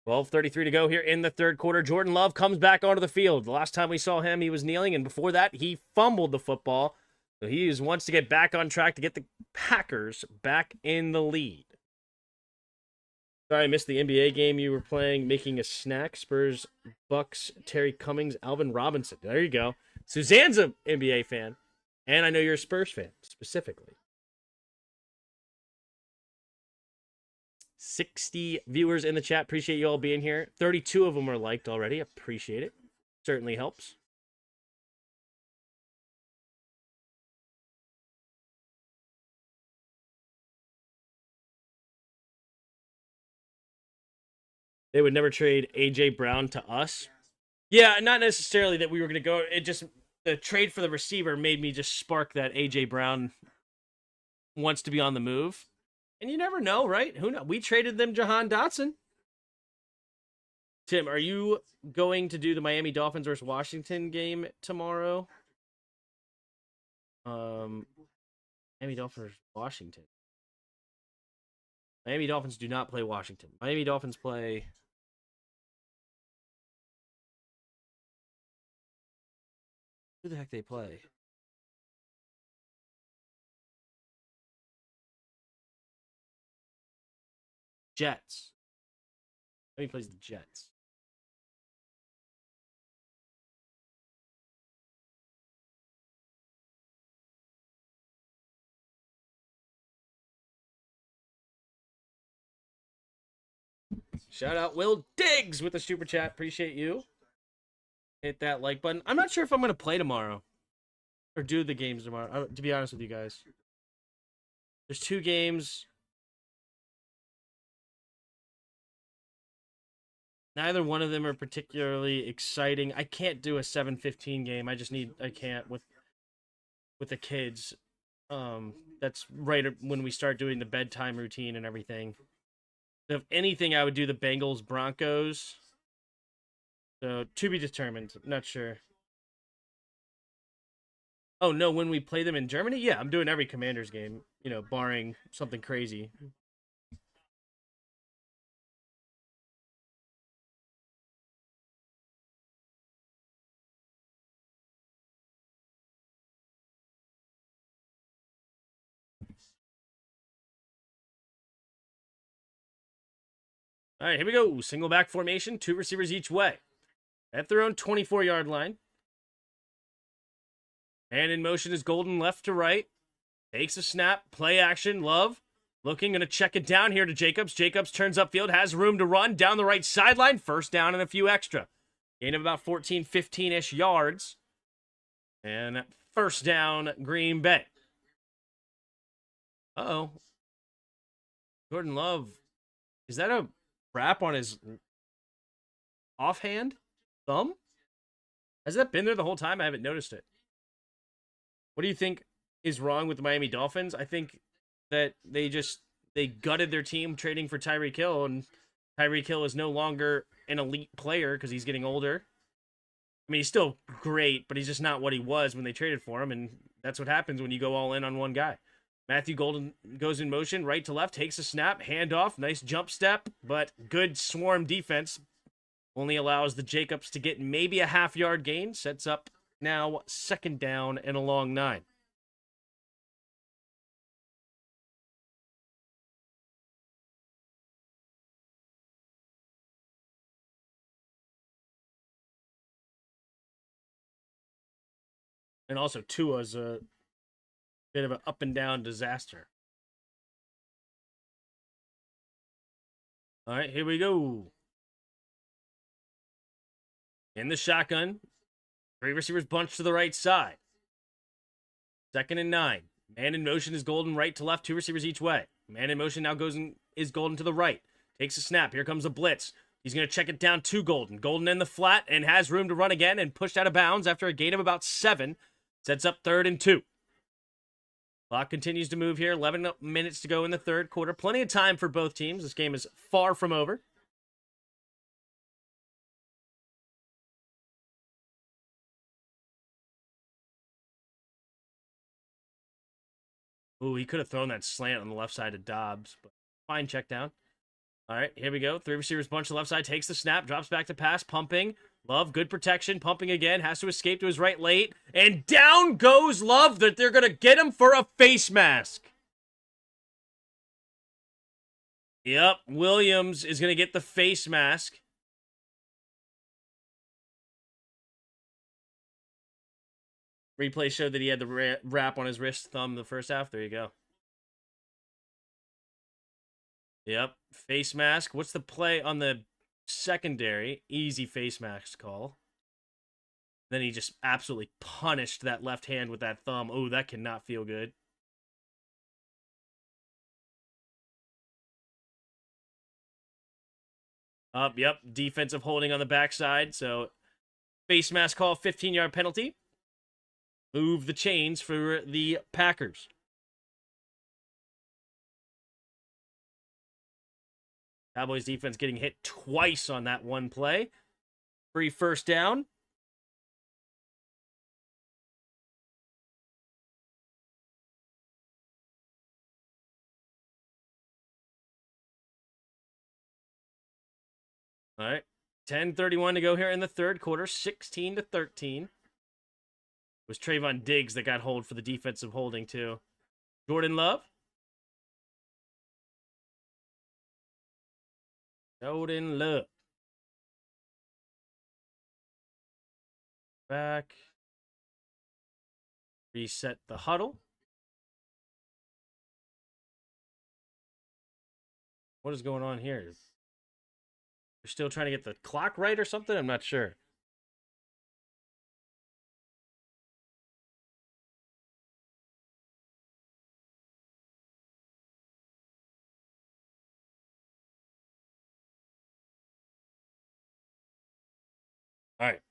12:33 to go here in the 3rd quarter. Jordan Love comes back onto the field. The last time we saw him, he was kneeling, and before that, he fumbled the football. So he wants to get back on track to get the Packers back in the lead. Sorry, I missed the NBA game you were playing, making a snack. Spurs, Bucks, Terry Cummings, Alvin Robinson. There you go. Suzanne's an NBA fan, and I know you're a Spurs fan, specifically. 60 viewers in the chat. Appreciate you all being here. 32 of them are liked already. Appreciate it. Certainly helps. They would never trade A.J. Brown to us. Yeah, not necessarily that we were going to go. It just, the trade for the receiver made me just spark that A.J. Brown wants to be on the move. And you never know, right? Who knows? We traded them Jahan Dotson. Tim, are you going to do the Miami Dolphins versus Washington game tomorrow? Miami Dolphins versus Washington. Miami Dolphins do not play Washington. Miami Dolphins play... Who the heck they play? Jets. Miami plays the Jets. Shout out Will Diggs with the super chat. Appreciate you. Hit that like button. I'm not sure if I'm going to play tomorrow or do the games tomorrow, to be honest with you guys. There's 2 games. Neither one of them are particularly exciting. I can't do a 7:15 game. I can't with the kids. That's right when we start doing the bedtime routine and everything. If anything, I would do the Bengals Broncos. So to be determined. Not sure. Oh no, when we play them in Germany, yeah, I'm doing every Commanders game. You know, barring something crazy. All right, here we go. Single back formation, 2 receivers each way. At their own 24-yard line. And in motion is Golden left to right. Takes a snap, play action, Love. Looking, going to check it down here to Jacobs. Jacobs turns upfield, has room to run down the right sideline. First down and a few extra. Gain of about 14, 15-ish yards. And first down, Green Bay. Uh-oh. Jordan Love. Is that a wrap on his offhand thumb? Has that been there the whole time? I haven't noticed it. What do you think is wrong with the Miami Dolphins? I think that they gutted their team trading for Tyreek Hill, and Tyreek Hill is no longer an elite player because he's getting older. I mean, he's still great, but he's just not what he was when they traded for him, and that's what happens when you go all in on one guy. Matthew Golden goes in motion, right to left, takes a snap, handoff, nice jump step, but good swarm defense. Only allows the Jacobs to get maybe a half-yard gain. Sets up now 2nd down and a long 9. And also Tua's a bit of an up and down disaster. All right, here we go. In the shotgun. 3 receivers bunch to the right side. 2nd and 9. Man in motion is Golden right to left, 2 receivers each way. Man in motion now is Golden to the right. Takes a snap. Here comes a blitz. He's going to check it down to Golden. Golden in the flat and has room to run again and pushed out of bounds after a gain of about 7. Sets up 3rd and 2. Clock continues to move here. 11 minutes to go in the 3rd quarter. Plenty of time for both teams. This game is far from over. Ooh, he could have thrown that slant on the left side of Dobbs, but fine check down. All right, here we go. 3 receivers bunch to the left side, takes the snap, drops back to pass, pumping. Love, good protection, pumping again, has to escape to his right late, and down goes Love that they're going to get him for a face mask. Yep, Williams is going to get the face mask. Replay showed that he had the wrap on his wrist thumb the first half. There you go. Yep, face mask. What's the play on the secondary? Easy face mask call. Then he just absolutely punished that left hand with that thumb. Oh, that cannot feel good. Yep, defensive holding on the backside. So, face mask call, 15-yard penalty. Move the chains for the Packers. Cowboys defense getting hit twice on that one play. Free 1st down. All right. 10:31 to go here in the 3rd quarter. 16-13. It was Trayvon Diggs that got hold for the defensive holding, too. Jordan Love. Jordan Love. Back. Reset the huddle. What is going on here? They're still trying to get the clock right or something? I'm not sure. All right.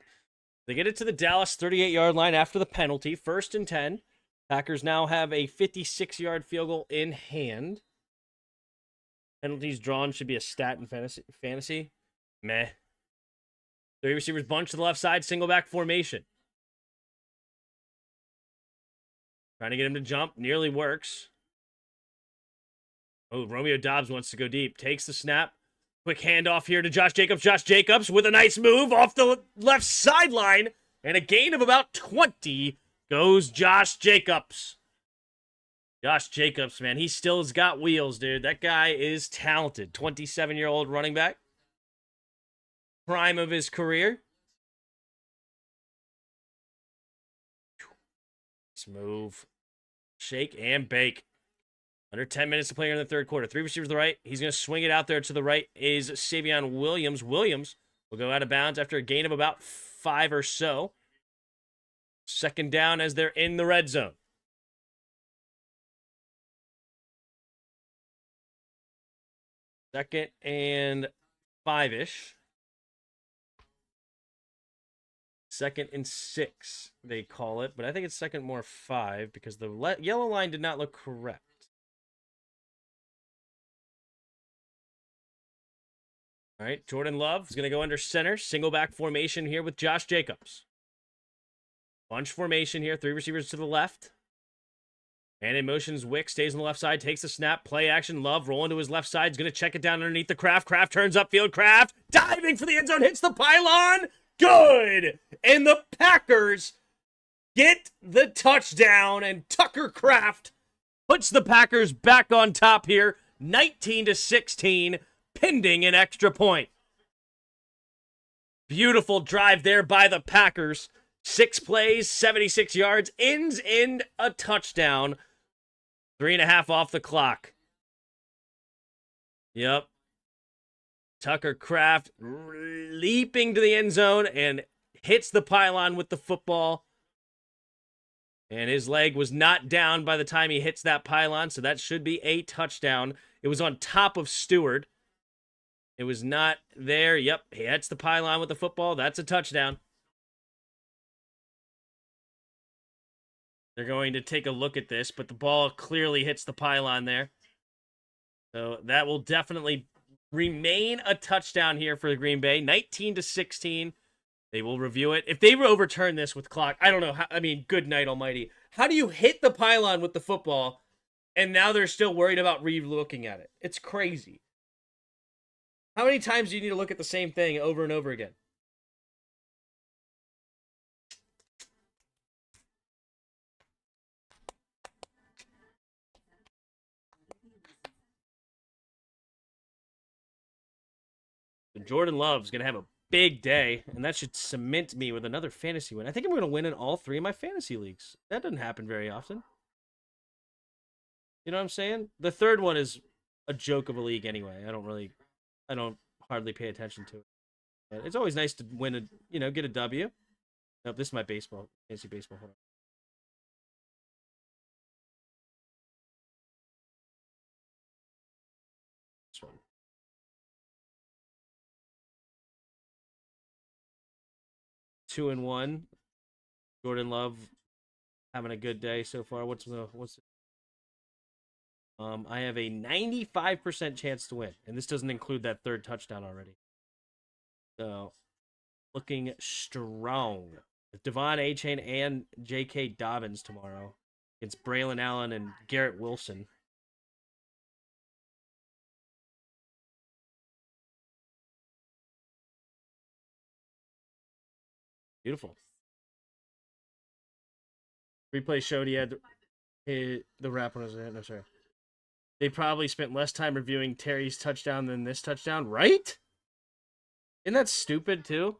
They get it to the Dallas 38-yard line after the penalty. 1st and 10. Packers now have a 56-yard field goal in hand. Penalties drawn should be a stat in fantasy. Meh. 3 receivers bunch to the left side, single back formation. Trying to get him to jump. Nearly works. Oh, Romeo Doubs wants to go deep. Takes the snap. Quick handoff here to Josh Jacobs. Josh Jacobs with a nice move off the left sideline. And a gain of about 20 goes Josh Jacobs. Josh Jacobs, man, he still has got wheels, dude. That guy is talented. 27-year-old running back. Prime of his career. Smooth. Shake and bake. Under 10 minutes to play in the 3rd quarter. 3 receivers to the right. He's going to swing it out there to the right is Savion Williams. Williams will go out of bounds after a gain of about 5 or so. 2nd down as they're in the red zone. 2nd and 5-ish. 2nd and 6, they call it, but I think it's 2nd more 5 because the yellow line did not look correct. All right, Jordan Love is going to go under center. Single back formation here with Josh Jacobs. Bunch formation here. 3 receivers to the left. And in motions, Wick stays on the left side, takes the snap, play action. Love rolling to his left side. He's going to check it down underneath the Kraft. Kraft turns upfield. Kraft diving for the end zone, hits the pylon. Good! And the Packers get the touchdown, and Tucker Kraft puts the Packers back on top here, 19-16, pending an extra point. Beautiful drive there by the Packers. 6 plays, 76 yards, ends in a touchdown. 3.5 off the clock. Yep. Tucker Kraft leaping to the end zone and hits the pylon with the football. And his leg was not down by the time he hits that pylon, so that should be a touchdown. It was on top of Stewart. It was not there. Yep, he hits the pylon with the football. That's a touchdown. They're going to take a look at this, but the ball clearly hits the pylon there. So that will definitely remain a touchdown here for Green Bay. 19-16. They will review it. If they overturn this with clock, I don't know. I mean, good night almighty. How do you hit the pylon with the football, and now they're still worried about re-looking at it? It's crazy. How many times do you need to look at the same thing over and over again? Jordan Love's going to have a big day, and that should cement me with another fantasy win. I think I'm going to win in all 3 of my fantasy leagues. That doesn't happen very often. You know what I'm saying? The third one is a joke of a league anyway. I don't hardly pay attention to it. But it's always nice to win get a W. Nope, this is my fantasy baseball. Hold on. This one. 2-1. Jordan Love having a good day so far. I have a 95% chance to win, and this doesn't include that 3rd touchdown already. So, looking strong. With Devon Achane and J.K. Dobbins tomorrow against Braylon Allen and Garrett Wilson. Beautiful. Replay showed he had the wrap on his hand. No, sorry. They probably spent less time reviewing Terry's touchdown than this touchdown, right? Isn't that stupid, too?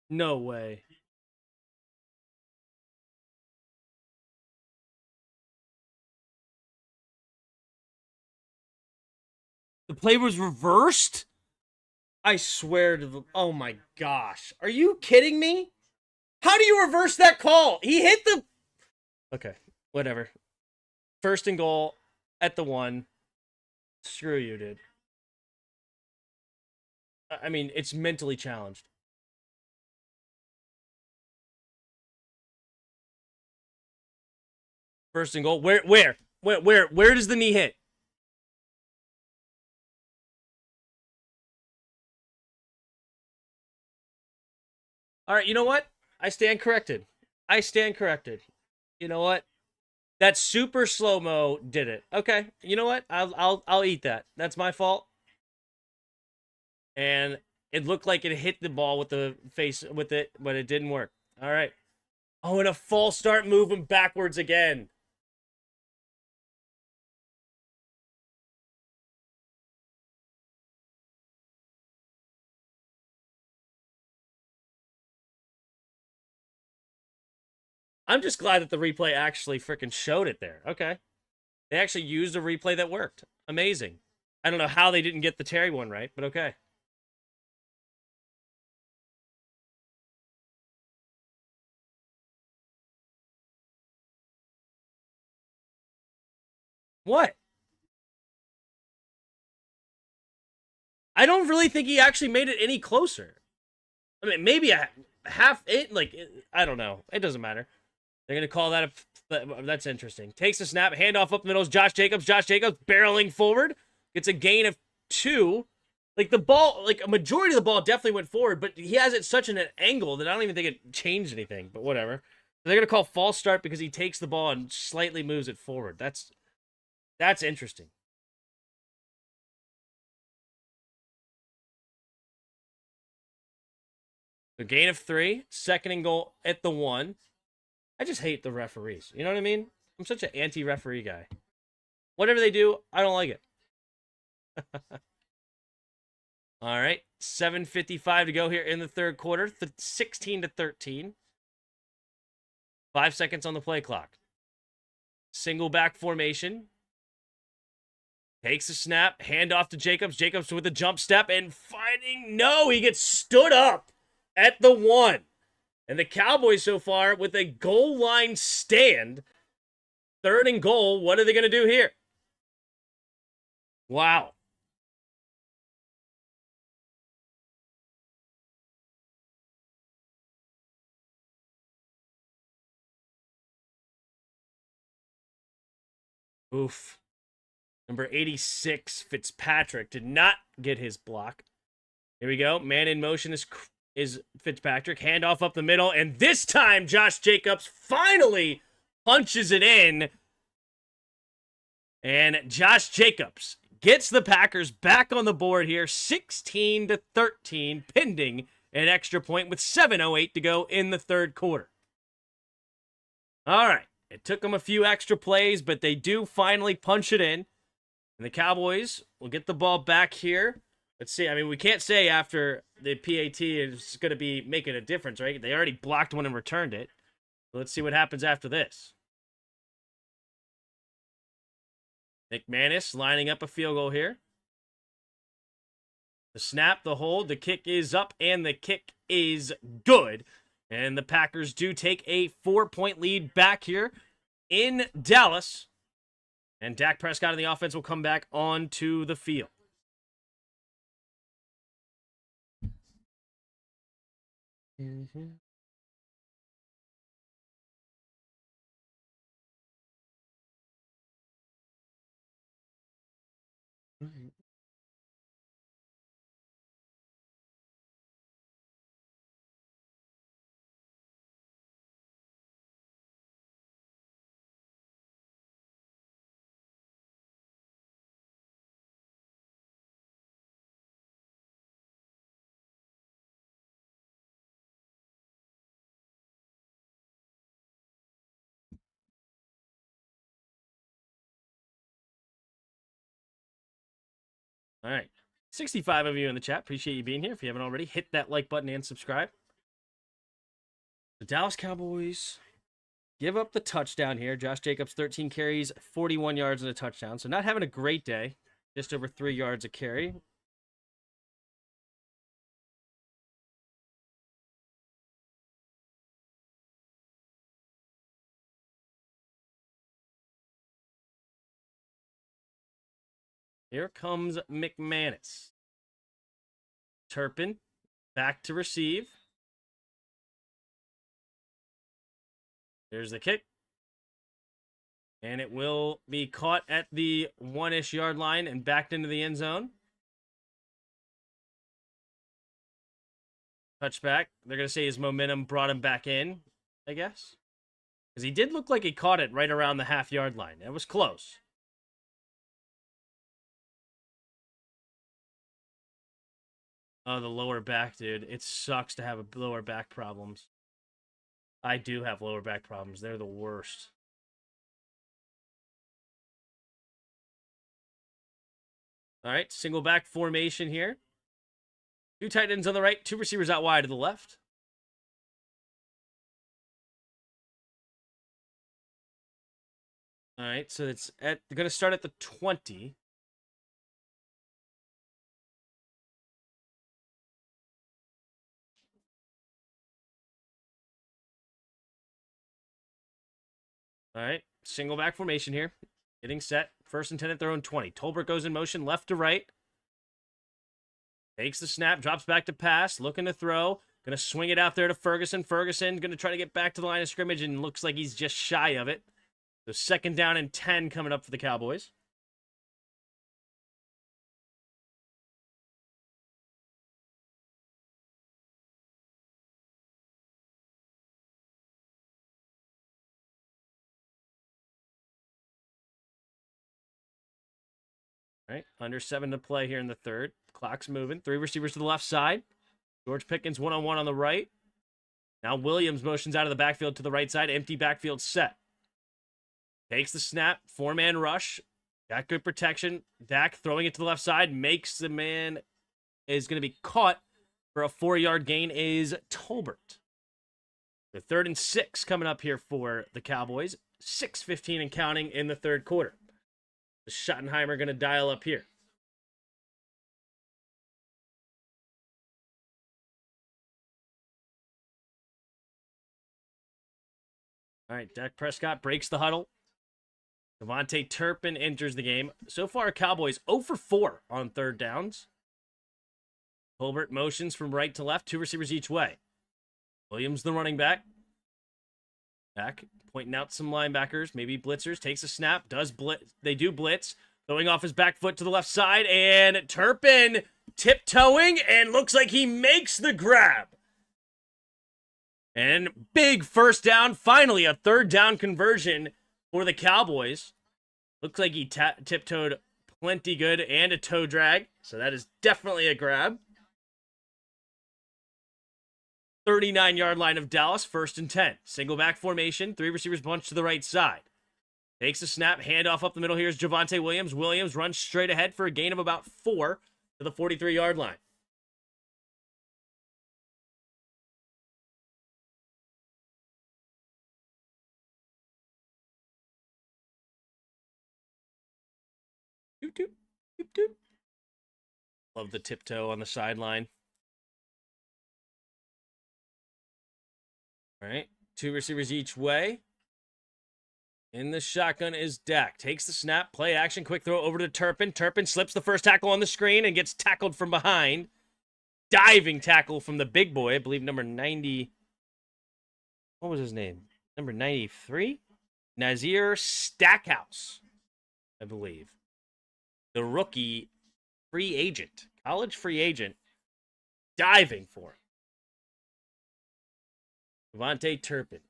No way. The play was reversed? I swear to the... Oh my gosh. Are you kidding me? How do you reverse that call? He hit the... Okay, whatever. 1st and goal at the 1. Screw you, dude. I mean, it's mentally challenged. First and goal. Where does the knee hit? All right, you know what? I stand corrected. You know what? That super slow-mo did it. Okay, you know what? I'll eat that. That's my fault. And it looked like it hit the ball with the face with it, but it didn't work. All right. Oh, and a false start moving backwards again. I'm just glad that the replay actually freaking showed it there. Okay. They actually used a replay that worked. Amazing. I don't know how they didn't get the Terry one right, but okay. What? I don't really think he actually made it any closer. I mean, maybe a half it. Like, I don't know. It doesn't matter. They're gonna call that a. That's interesting. Takes a snap, handoff up the middle is Josh Jacobs. Josh Jacobs barreling forward, gets a gain of 2. Like the ball, like a majority of the ball definitely went forward, but he has it such an angle that I don't even think it changed anything. But whatever. They're gonna call false start because he takes the ball and slightly moves it forward. That's interesting. The gain of 3, second and goal at the 1. I just hate the referees. You know what I mean? I'm such an anti-referee guy. Whatever they do, I don't like it. All right, 7:55 to go here in the third quarter. 16-13. 5 seconds on the play clock. Single back formation. Takes a snap, hand off to Jacobs. Jacobs with a jump step and fighting. No, he gets stood up at the 1. And the Cowboys so far with a goal line stand. Third and goal. What are they going to do here? Wow. Oof. Number 86, Fitzpatrick, did not get his block. Here we go. Man in motion is Fitzpatrick. Handoff up the middle. And this time, Josh Jacobs finally punches it in. And Josh Jacobs gets the Packers back on the board here. 16-13, pending an extra point with 7:08 to go in the third quarter. All right. It took them a few extra plays, but they do finally punch it in. And the Cowboys will get the ball back here. Let's see. I mean, we can't say after the PAT is going to be making a difference, right? They already blocked one and returned it. Let's see what happens after this. McManus lining up a field goal here. The snap, the hold, the kick is up, and the kick is good. And the Packers do take a 4-point lead back here in Dallas. And Dak Prescott and the offense will come back onto the field. Mm-hmm. All right. 65 of you in the chat. Appreciate you being here. If you haven't already, hit that like button and subscribe. The Dallas Cowboys give up the touchdown here. Josh Jacobs, 13 carries, 41 yards and a touchdown. So not having a great day. Just over 3 yards a carry. Here comes McManus. Turpin back to receive. There's the kick. And it will be caught at the 1-ish yard line and backed into the end zone. Touchback. They're going to say his momentum brought him back in, I guess. Because he did look like he caught it right around the half-yard line. It was close. Oh, the lower back, dude. It sucks to have lower back problems. I do have lower back problems. They're the worst. All right, single back formation here. 2 tight ends on the right, 2 receivers out wide to the left. All right, so it's going to start at the 20. All right, single back formation here. Getting set. First and 10 at their own 20. Tolbert goes in motion left to right. Takes the snap, drops back to pass, looking to throw. Going to swing it out there to Ferguson. Ferguson going to try to get back to the line of scrimmage and looks like he's just shy of it. So second down and 10 coming up for the Cowboys. All right, under 7 to play here in the third. Clock's moving. 3 receivers to the left side. George Pickens one-on-one on the right. Now Williams motions out of the backfield to the right side. Empty backfield set. Takes the snap. 4-man rush. Got good protection. Dak throwing it to the left side. Makes the man is going to be caught for a 4-yard gain is Tolbert. The 3rd and 6 coming up here for the Cowboys. 6:15 and counting in the third quarter. The Schottenheimer going to dial up here. All right, Dak Prescott breaks the huddle. Devontae Turpin enters the game. So far, Cowboys 0 for 4 on third downs. Tolbert motions from right to left, 2 receivers each way. Williams, the running back. Back, pointing out some linebackers, maybe blitzers. Takes a snap, does blitz. They do blitz. Going off his back foot to the left side, and Turpin tiptoeing, and looks like he makes the grab. And big first down, finally a third down conversion for the Cowboys. Looks like he tiptoed plenty good and a toe drag, so that is definitely a grab. 39-yard line of Dallas, 1st and 10. Single back formation, 3 receivers bunch to the right side. Takes a snap, handoff up the middle. Here's Javonte Williams. Williams runs straight ahead for a gain of about 4 to the 43-yard line. Doop, doop, doop, doop. Love the tiptoe on the sideline. All right, 2 receivers each way. In the shotgun is Dak. Takes the snap, play action, quick throw over to Turpin. Turpin slips the first tackle on the screen and gets tackled from behind. Diving tackle from the big boy, I believe number 90. What was his name? Number 93? Nazir Stackhouse, I believe. The rookie free agent, college free agent, diving for him. Devontae Turpin.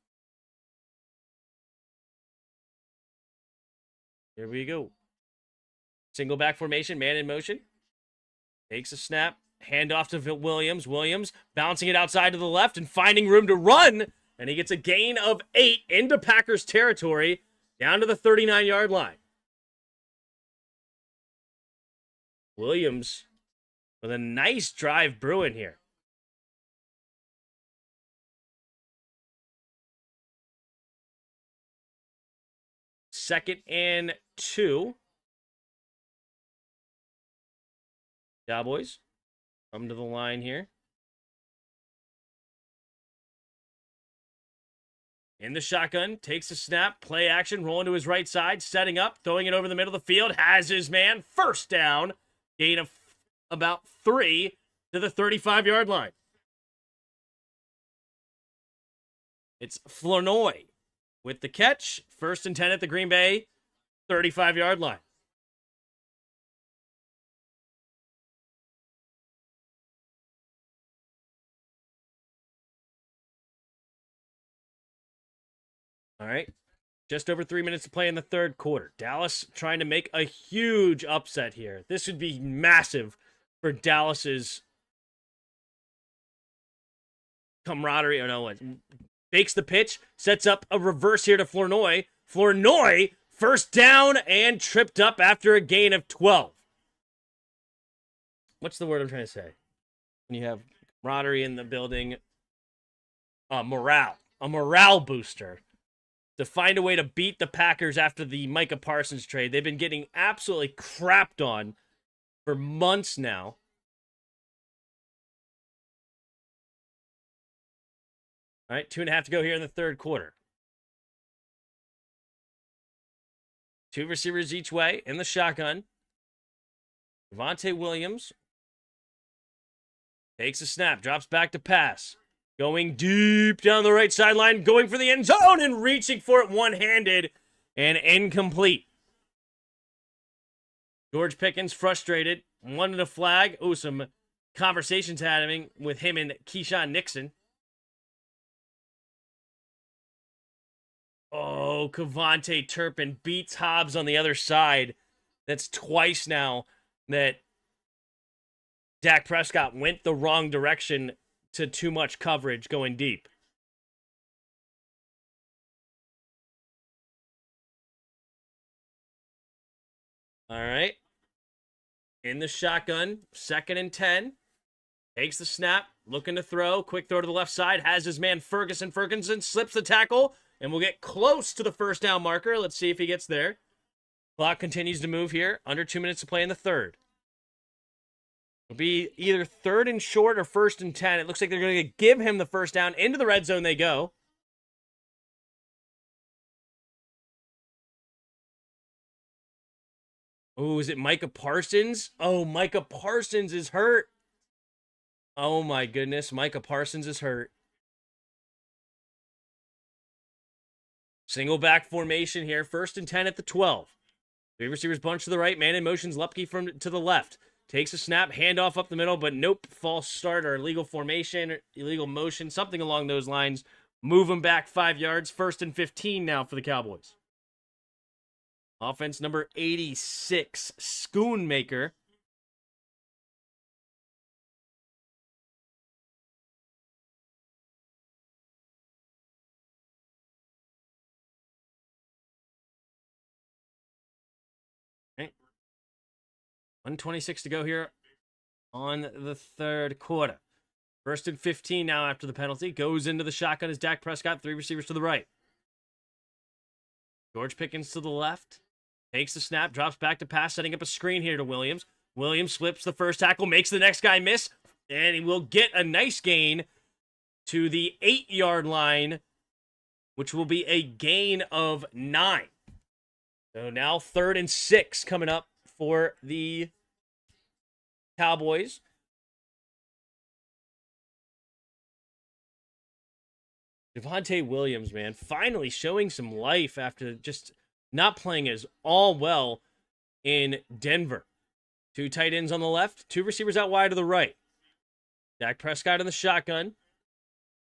Here we go. Single back formation, man in motion. Takes a snap, handoff to Williams. Williams bouncing it outside to the left and finding room to run. And he gets a gain of 8 into Packers territory down to the 39-yard line. Williams with a nice drive brewing here. Second and 2. Cowboys come to the line here. In the shotgun, takes a snap, play action, rolling to his right side, setting up, throwing it over the middle of the field, has his man, first down, gain of about 3 to the 35-yard line. It's Flournoy with the catch, 1st and 10 at the Green Bay 35-yard line. All right, just over 3 minutes to play in the third quarter. Dallas trying to make a huge upset here. This would be massive for Dallas's camaraderie. Oh, no, fakes the pitch, sets up a reverse here to Flournoy. Flournoy, first down and tripped up after a gain of 12. What's the word I'm trying to say? When you have camaraderie in the building, morale. A morale booster. To find a way to beat the Packers after the Micah Parsons trade. They've been getting absolutely crapped on for months now. All right, 2.5 to go here in the third quarter. Two receivers each way in the shotgun. Javonte Williams takes a snap, drops back to pass. Going deep down the right sideline, going for the end zone and reaching for it one-handed and incomplete. George Pickens frustrated, wanted a flag. Oh, some conversations happening with him and Keyshawn Nixon. Oh, Kevontae Turpin beats Hobbs on the other side. That's twice now that Dak Prescott went the wrong direction to too much coverage going deep. All right. In the shotgun, 2nd and 10. Takes the snap, looking to throw. Quick throw to the left side. Has his man Ferguson. Ferguson slips the tackle and will get close to the first down marker. Let's see if he gets there. Clock continues to move here. Under 2 minutes to play in the third. It'll be either 3rd and short or 1st and 10. It looks like they're going to give him the first down. Into the red zone they go. Oh, is it Micah Parsons? Oh, Micah Parsons is hurt. Oh, my goodness. Micah Parsons is hurt. Single back formation here. 1st and 10 at the 12. Three receivers bunch to the right. Man in motion's Lepke from to the left. Takes a snap, handoff up the middle, but nope. False start or illegal formation, or illegal motion, something along those lines. Move him back 5 yards. 1st and 15 now for the Cowboys. Offense number 86, Schoonmaker. Okay. 1:26 to go here on the third quarter. 1st and 15 now after the penalty. Goes into the shotgun as Dak Prescott. 3 receivers to the right. George Pickens to the left. Takes the snap, drops back to pass, setting up a screen here to Williams. Williams flips the first tackle, makes the next guy miss, and he will get a nice gain to the 8-yard line, which will be a gain of 9. So now 3rd and 6 coming up for the Cowboys. Javonte Williams, man, finally showing some life after just not playing as all well in Denver. 2 tight ends on the left, 2 receivers out wide to the right. Dak Prescott in the shotgun.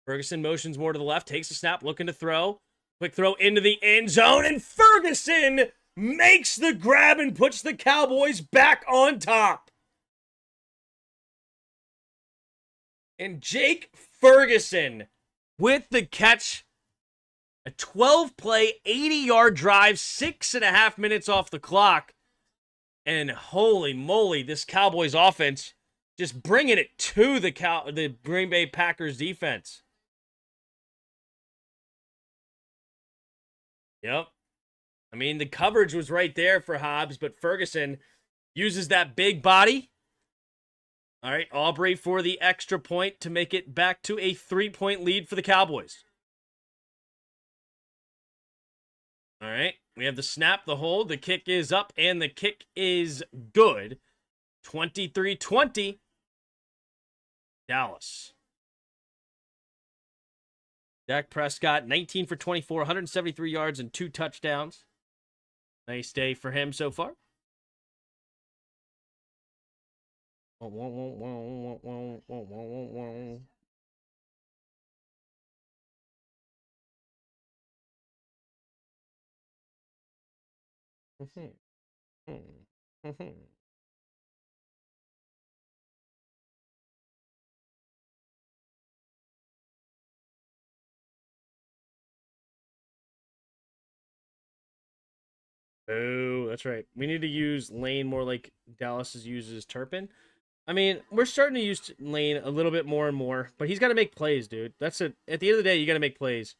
Ferguson motions more to the left, takes a snap, looking to throw. Quick throw into the end zone, and Ferguson makes the grab and puts the Cowboys back on top. And Jake Ferguson with the catch. A 12-play, 80-yard drive, 6.5 minutes off the clock. And holy moly, this Cowboys offense just bringing it to the Green Bay Packers defense. Yep. I mean, the coverage was right there for Hobbs, but Ferguson uses that big body. All right, Aubrey for the extra point to make it back to a 3-point lead for the Cowboys. All right, we have the snap, the hold, the kick is up, and the kick is good. 23-20, Dallas. Dak Prescott, 19 for 24, 173 yards and 2 touchdowns. Nice day for him so far. Oh, that's right. We need to use Lane more like Dallas uses Turpin. I mean, we're starting to use Lane a little bit more and more, but he's got to make plays, dude. That's it. At the end of the day, you got to make plays.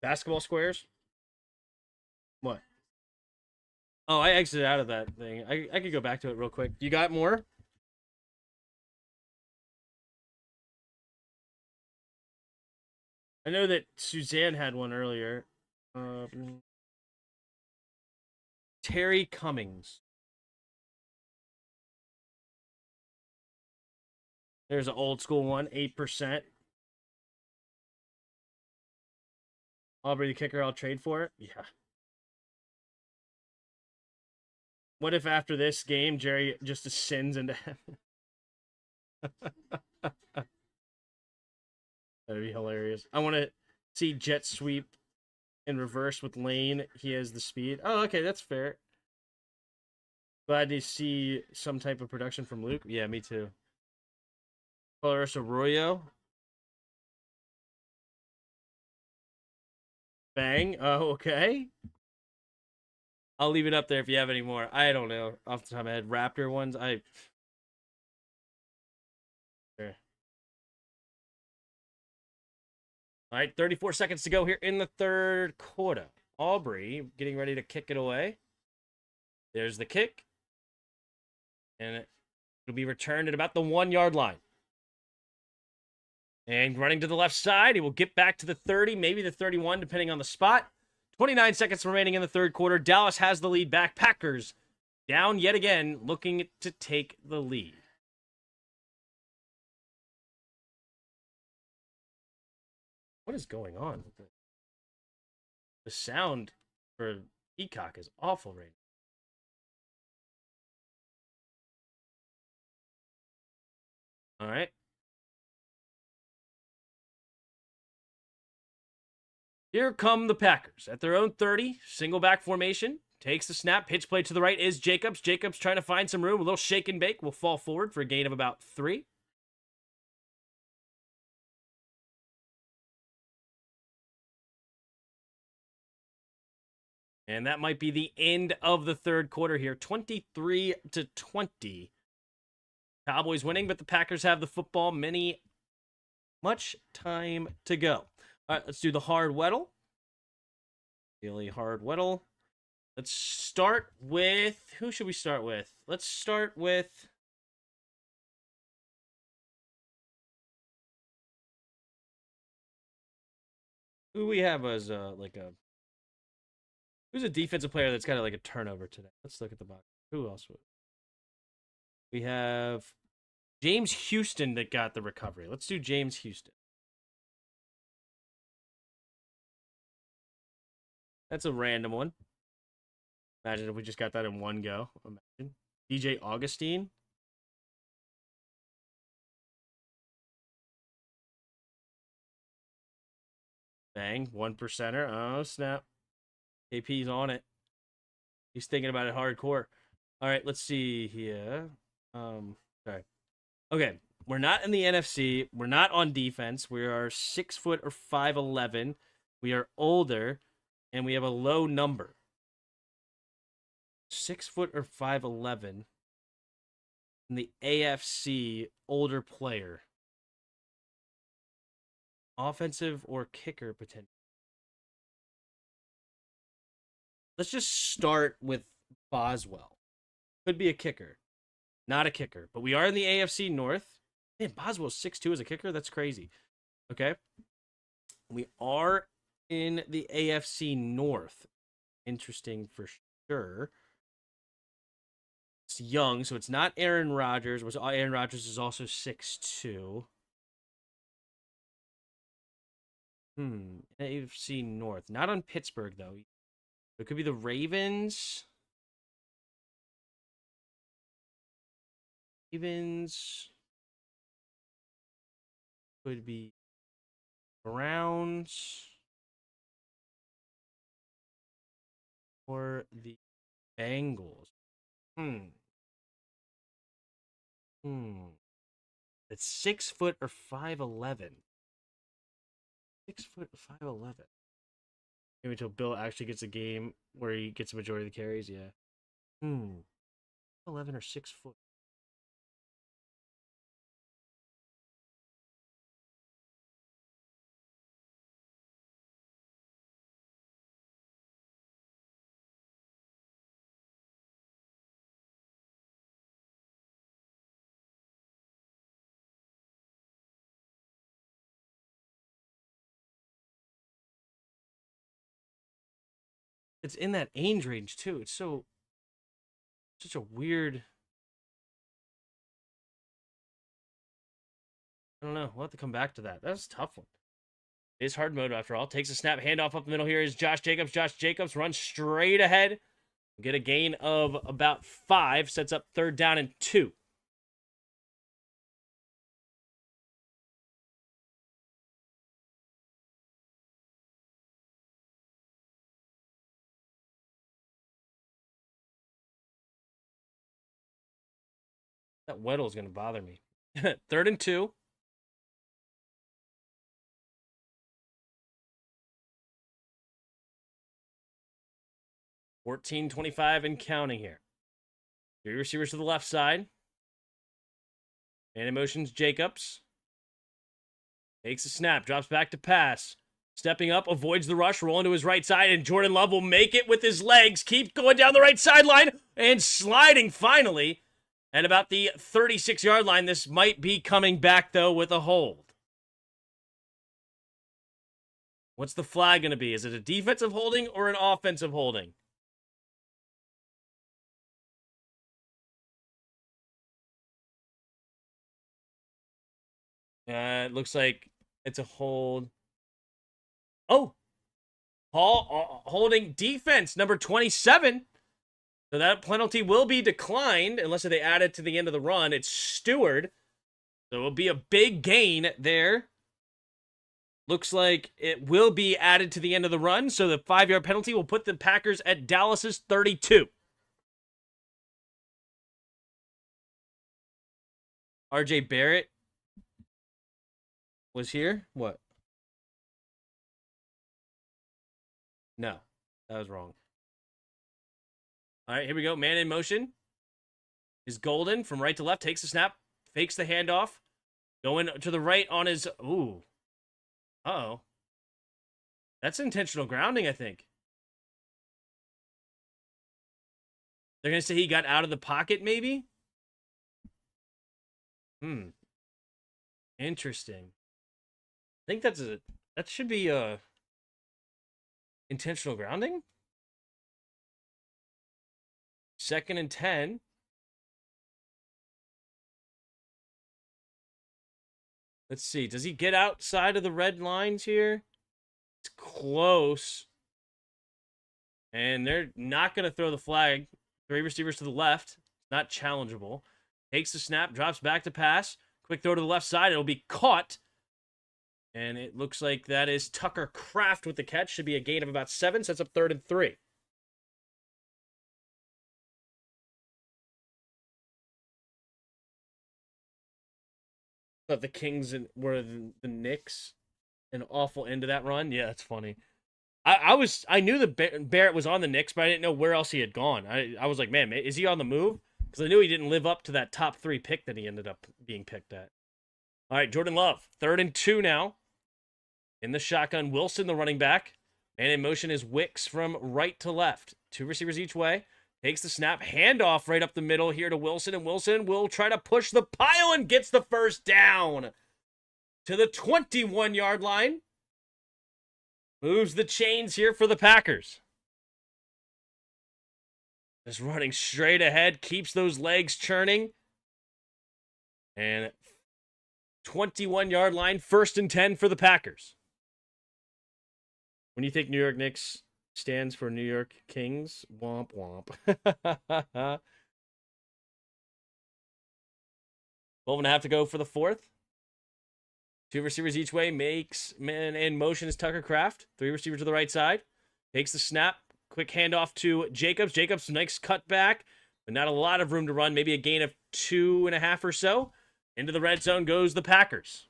Basketball squares? What? Oh, I exited out of that thing. I could go back to it real quick. You got more? I know that Suzanne had one earlier. Terry Cummings. There's an old school one, 8%. Aubrey the kicker, I'll trade for it. Yeah. What if after this game, Jerry just ascends into heaven? That'd be hilarious. I want to see jet sweep in reverse with Lane. He has the speed. Oh, okay, that's fair. Glad to see some type of production from Luke. Yeah, me too. Colores Arroyo. Bang. Oh, okay. I'll leave it up there if you have any more. I don't know off the top of my head. Raptor ones. Sure. All right, 34 seconds to go here in the third quarter. Aubrey getting ready to kick it away. There's the kick. And it'll be returned at about the 1 yard line. And running to the left side, he will get back to the 30, maybe the 31, depending on the spot. 29 seconds remaining in the third quarter. Dallas has the lead back. Packers down yet again, looking to take the lead. What is going on? The sound for Peacock is awful right now. All right. Here come the Packers at their own 30, single back formation. Takes the snap, pitch play to the right is Jacobs. Jacobs trying to find some room. A little shake and bake. Will fall forward for a gain of about 3. And that might be the end of the third quarter here. 23-20. Cowboys winning, but the Packers have the football. Much time to go. All right, let's do the hard Weddle. Really hard Weddle. Let's start with... Who should we start with? Let's start with... Who we have as like a... Who's a defensive player that's got like a turnover today? Let's look at the box. Who else would... We have James Houston that got the recovery. Let's do James Houston. That's a random one. Imagine if we just got that in one go. Imagine. DJ Augustine. Bang. 1%er. Oh, snap. KP's on it. He's thinking about it hardcore. All right, let's see here. Sorry. Okay, we're not in the NFC. We're not on defense. We are 6 foot or 5'11". We are older, and we have a low number. 6 foot or 5'11". In the AFC, older player. Offensive or kicker potential. Let's just start with Boswell. Could be a kicker. Not a kicker, but we are in the AFC North. Man, Boswell's 6'2" as a kicker? That's crazy. Okay. We are in the AFC North. Interesting for sure. It's young, so it's not Aaron Rodgers. Aaron Rodgers is also 6'2". AFC North. Not on Pittsburgh, though. It could be the Ravens. Ravens. Could be Browns. Or the Bengals. It's 6 foot or 5'11". 6 foot or 5'11". Maybe until Bill actually gets a game where he gets a majority of the carries, yeah. 11 or 6 foot. it's in that Ainge range too. It's such a weird. I don't know. We'll have to come back to that. That's a tough one. It's hard mode after all. Takes a snap, handoff up the middle here is Josh Jacobs. Josh Jacobs runs straight ahead. Get a gain of about 5. Sets up 3rd down and 2. That Weddle's going to bother me. 3rd and 2. $14.25 and counting here. 3 receivers to the left side. And in motions Jacobs. Takes a snap, drops back to pass. Stepping up, avoids the rush, rolling to his right side, and Jordan Love will make it with his legs. Keep going down the right sideline, and sliding finally. At about the 36-yard line, this might be coming back, though, with a hold. What's the flag going to be? Is it a defensive holding or an offensive holding? It looks like it's a hold. Oh! Hall holding defense, number 27. So that penalty will be declined unless they add it to the end of the run. It's Stewart. So it'll be a big gain there. Looks like it will be added to the end of the run. So the 5-yard penalty will put the Packers at Dallas's 32. RJ Barrett was here? What? No, that was wrong. All right, here we go. Man in motion is Golden from right to left. Takes the snap, fakes the handoff. Going to the right on his... Ooh. Uh-oh. That's intentional grounding, I think. They're going to say he got out of the pocket, maybe? Interesting. I think that should be intentional grounding. 2nd and 10. Let's see. Does he get outside of the red lines here? It's close. And they're not going to throw the flag. 3 receivers to the left. Not challengeable. Takes the snap, drops back to pass. Quick throw to the left side. It'll be caught. And it looks like that is Tucker Kraft with the catch. Should be a gain of about 7. Sets up 3rd and 3. Thought the Kings were the Knicks. An awful end to that run. Yeah, that's funny. I knew that Barrett was on the Knicks, but I didn't know where else he had gone. I was like, man, is he on the move? Because I knew he didn't live up to that top 3 pick that he ended up being picked at. All right, Jordan Love. 3rd and 2 now. In the shotgun, Wilson, the running back. And in motion is Wicks from right to left. 2 receivers each way. Takes the snap. Handoff right up the middle here to Wilson. And Wilson will try to push the pile and gets the 1st down. To the 21-yard line. Moves the chains here for the Packers. Just running straight ahead. Keeps those legs churning. And 21-yard line. 1st and 10 for the Packers. When you think New York Knicks stands for New York Kings, womp womp. 12.5 to go for the 4th. 2 receivers each way. Makes man in motion is Tucker Kraft. 3 receivers to the right side. Takes the snap. Quick handoff to Jacobs. Jacobs, nice cutback, but not a lot of room to run. Maybe a gain of 2.5 or so. Into the red zone goes the Packers.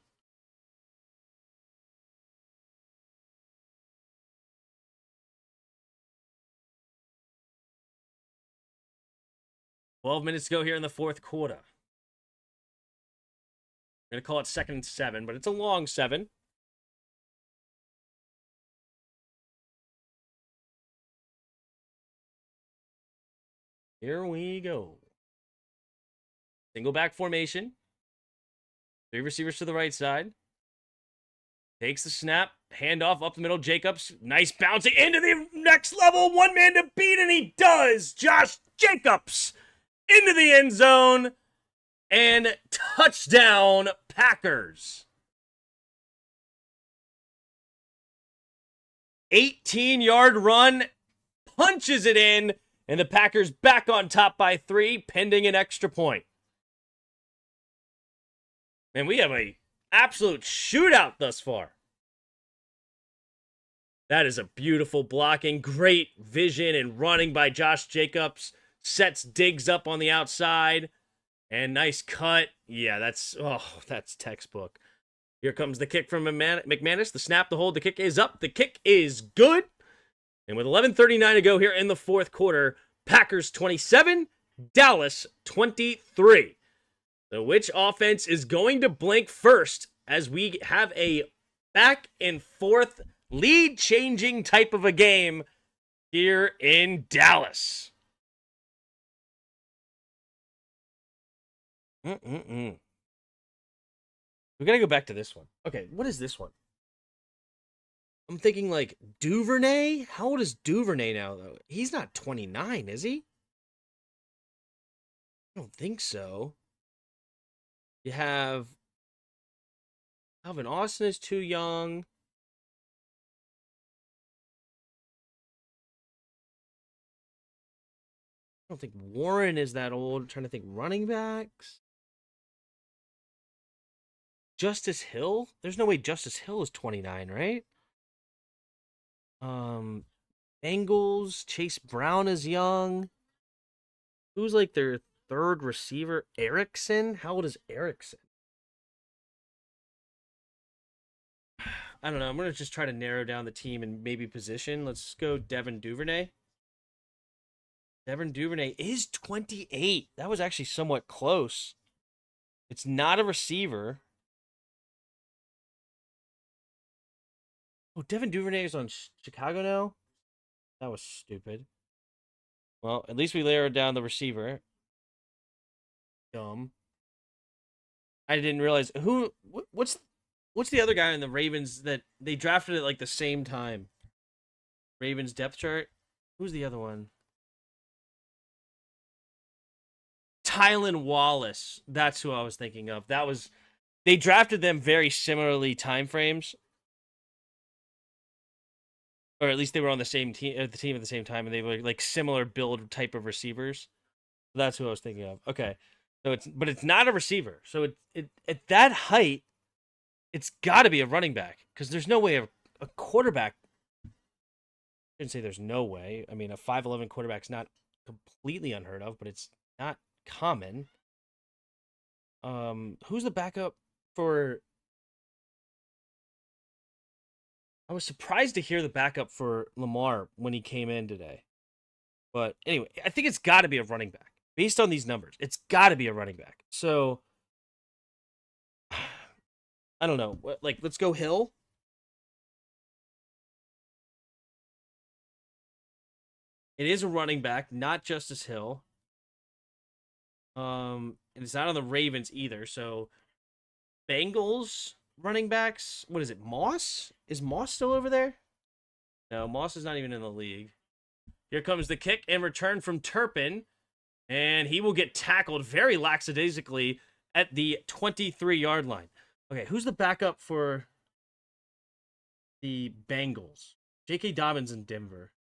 $12 minutes to go here in the 4th quarter. I'm going to call it 2nd and 7, but it's a long 7. Here we go. Single back formation. 3 receivers to the right side. Takes the snap. Handoff up the middle. Jacobs. Nice bouncing into the next level, one man to beat, and he does. Josh Jacobs into the end zone, and touchdown Packers. 18-yard run, punches it in, and the Packers back on top by 3, pending an extra point. Man, we have a absolute shootout thus far. That is a beautiful blocking, great vision and running by Josh Jacobs. Sets Diggs up on the outside, and nice cut. Yeah, that's textbook. Here comes the kick from McManus. The snap, the hold, the kick is up. The kick is good. And with 11:39 to go here in the fourth quarter, Packers 27, Dallas 23. So which offense is going to blink first as we have a back and forth lead-changing type of a game here in Dallas? We gotta go back to this one. Okay, what is this one? I'm thinking like Duvernay? How old is Duvernay now, though? He's not 29, is he? I don't think so. You have Alvin Austin is too young. I don't think Warren is that old. I'm trying to think running backs. Justice Hill? There's no way Justice Hill is 29, right? Bengals, Chase Brown is young. Who's like their third receiver? Erickson? How old is Erickson? I don't know. I'm going to just try to narrow down the team and maybe position. Let's go Devin Duvernay. Devin Duvernay is 28. That was actually somewhat close. It's not a receiver. Oh, Devin Duvernay is on Chicago now? That was stupid. Well, at least we narrowed down the receiver. Dumb. I didn't realize what's the other guy in the Ravens that they drafted at like the same time? Ravens depth chart. Who's the other one? Tylan Wallace. That's who I was thinking of. They drafted them very similarly time frames. Or at least they were on the same team, the team at the same time, and they were like similar build type of receivers. That's who I was thinking of. Okay, so it's not a receiver. So it at that height, it's got to be a running back because there's no way a quarterback. I shouldn't say there's no way. I mean, a 5'11" quarterback's not completely unheard of, but it's not common. Who's the backup for? I was surprised to hear the backup for Lamar when he came in today. But anyway, I think it's got to be a running back. Based on these numbers, it's got to be a running back. So, I don't know. Like, let's go Hill. It is a running back, not Justice Hill. And it's not on the Ravens either. So, Bengals running backs. What is it? Moss? Is Moss still over there? No, Moss is not even in the league. Here comes the kick and return from Turpin. And he will get tackled very lackadaisically at the 23-yard line. Okay, who's the backup for the Bengals? J.K. Dobbins in Denver.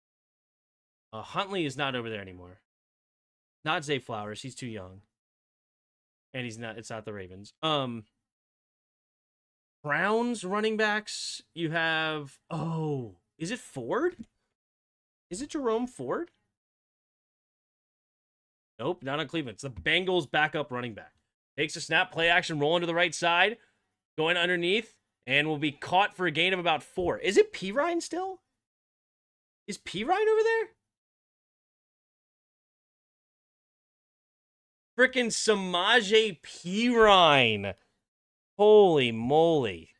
Huntley is not over there anymore. Not Zay Flowers. He's too young. And it's not the Ravens. Browns running backs, you have... Oh, is it Ford? Is it Jerome Ford? Nope, not on Cleveland. It's the Bengals backup running back. Takes a snap, play action, rolling to the right side, going underneath, and will be caught for a gain of about 4. Is it Pirine still? Is Pirine over there? Frickin' Samaje Pirine. Holy moly.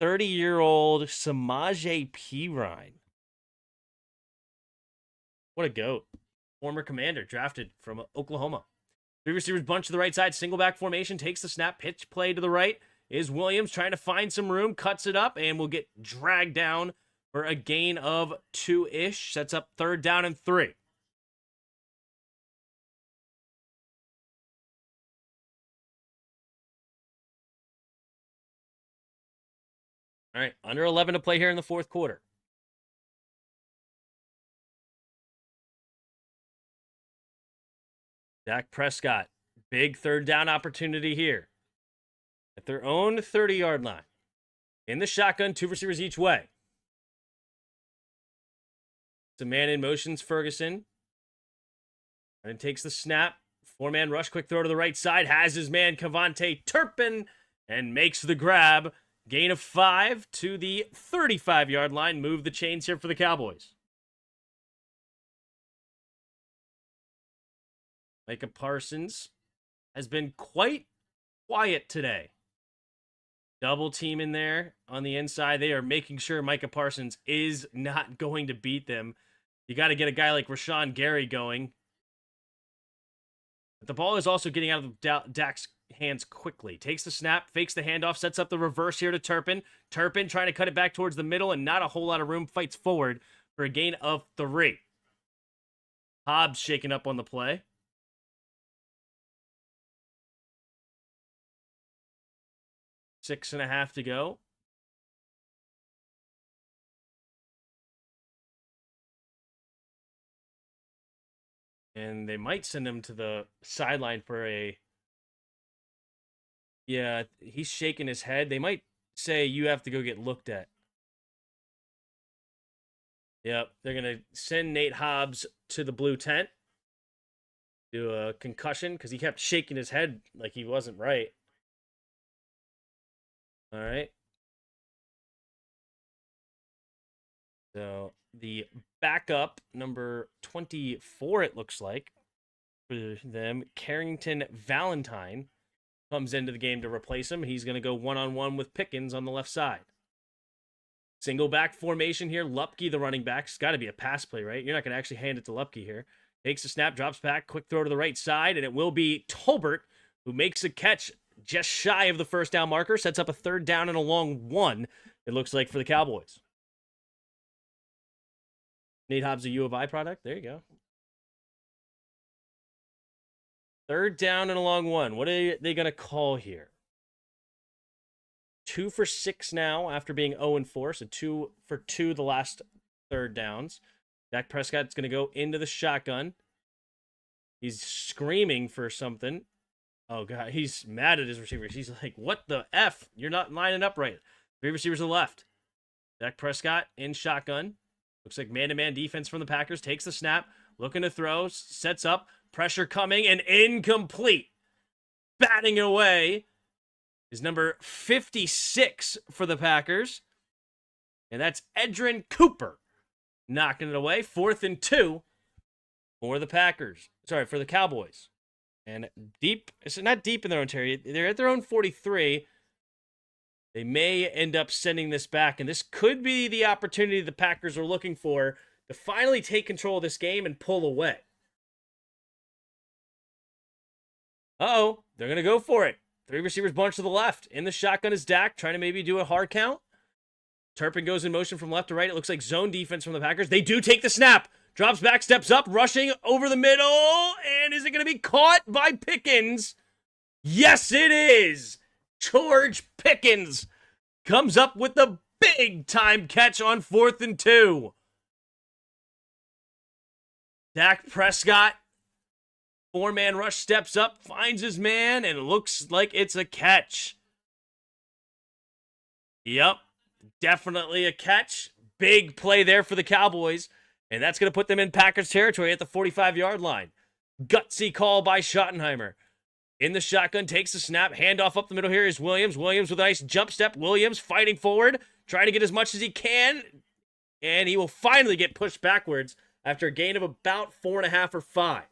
30-year-old Samaje Pirine. What a goat. Former commander, drafted from Oklahoma. 3 receivers bunch to the right side, single back formation, takes the snap, pitch play to the right. Is Williams trying to find some room, cuts it up, and will get dragged down for a gain of 2-ish. Sets up 3rd down and 3. All right, under 11 to play here in the 4th quarter. Dak Prescott, big 3rd down opportunity here. At their own 30-yard line. In the shotgun, 2 receivers each way. It's a man in motions, Ferguson. And takes the snap. 4-man rush, quick throw to the right side. Has his man, Kevontae Turpin, and makes the grab. Gain of 5 to the 35-yard line. Move the chains here for the Cowboys. Micah Parsons has been quite quiet today. Double team in there on the inside. They are making sure Micah Parsons is not going to beat them. You got to get a guy like Rashawn Gary going. But the ball is also getting out of Dak's hands quickly. Takes the snap, fakes the handoff, sets up the reverse here to Turpin. Turpin trying to cut it back towards the middle and not a whole lot of room. Fights forward for a gain of 3. Hobbs shaking up on the play. Six and a half to go. And they might send him to the sideline for a... Yeah, he's shaking his head. They might say you have to go get looked at. Yep, they're going to send Nate Hobbs to the blue tent. Do a concussion because he kept shaking his head like he wasn't right. All right. So the backup, number 24, it looks like, for them, Carrington Valentine, comes into the game to replace him. He's going to go one-on-one with Pickens on the left side. Single back formation here. Lupke, the running back. It's got to be a pass play, right? You're not going to actually hand it to Lupke here. Takes the snap, drops back, quick throw to the right side, and it will be Tolbert who makes a catch just shy of the 1st down marker. Sets up a 3rd down and a long 1, it looks like, for the Cowboys. Nate Hobbs, a U of I product. There you go. 3rd down and a long 1. What are they going to call here? 2 for 6 now after being 0-4. So 2 for 2 the last 3rd downs. Dak Prescott's going to go into the shotgun. He's screaming for something. Oh, God. He's mad at his receivers. He's like, what the F? You're not lining up right. 3 receivers to the left. Dak Prescott in shotgun. Looks like man-to-man defense from the Packers. Takes the snap. Looking to throw. Sets up. Pressure coming and incomplete. Batting away is number 56 for the Packers. And that's Edrin Cooper. Knocking it away. 4th and 2 for the Packers. Sorry, for the Cowboys. And deep, it's not deep in their own territory. They're at their own 43. They may end up sending this back. And this could be the opportunity the Packers are looking for to finally take control of this game and pull away. Uh-oh, they're going to go for it. 3 receivers bunch to the left. In the shotgun is Dak, trying to maybe do a hard count. Turpin goes in motion from left to right. It looks like zone defense from the Packers. They do take the snap. Drops back, steps up, rushing over the middle. And is it going to be caught by Pickens? Yes, it is. George Pickens comes up with the big-time catch on 4th and 2. Dak Prescott, 4-man rush, steps up, finds his man, and it looks like it's a catch. Yep. Definitely a catch. Big play there for the Cowboys. And that's going to put them in Packers territory at the 45-yard line. Gutsy call by Schottenheimer. In the shotgun, takes the snap. Handoff up the middle here is Williams. Williams with a nice jump step. Williams fighting forward. Trying to get as much as he can. And he will finally get pushed backwards after a gain of about 4.5 or 5.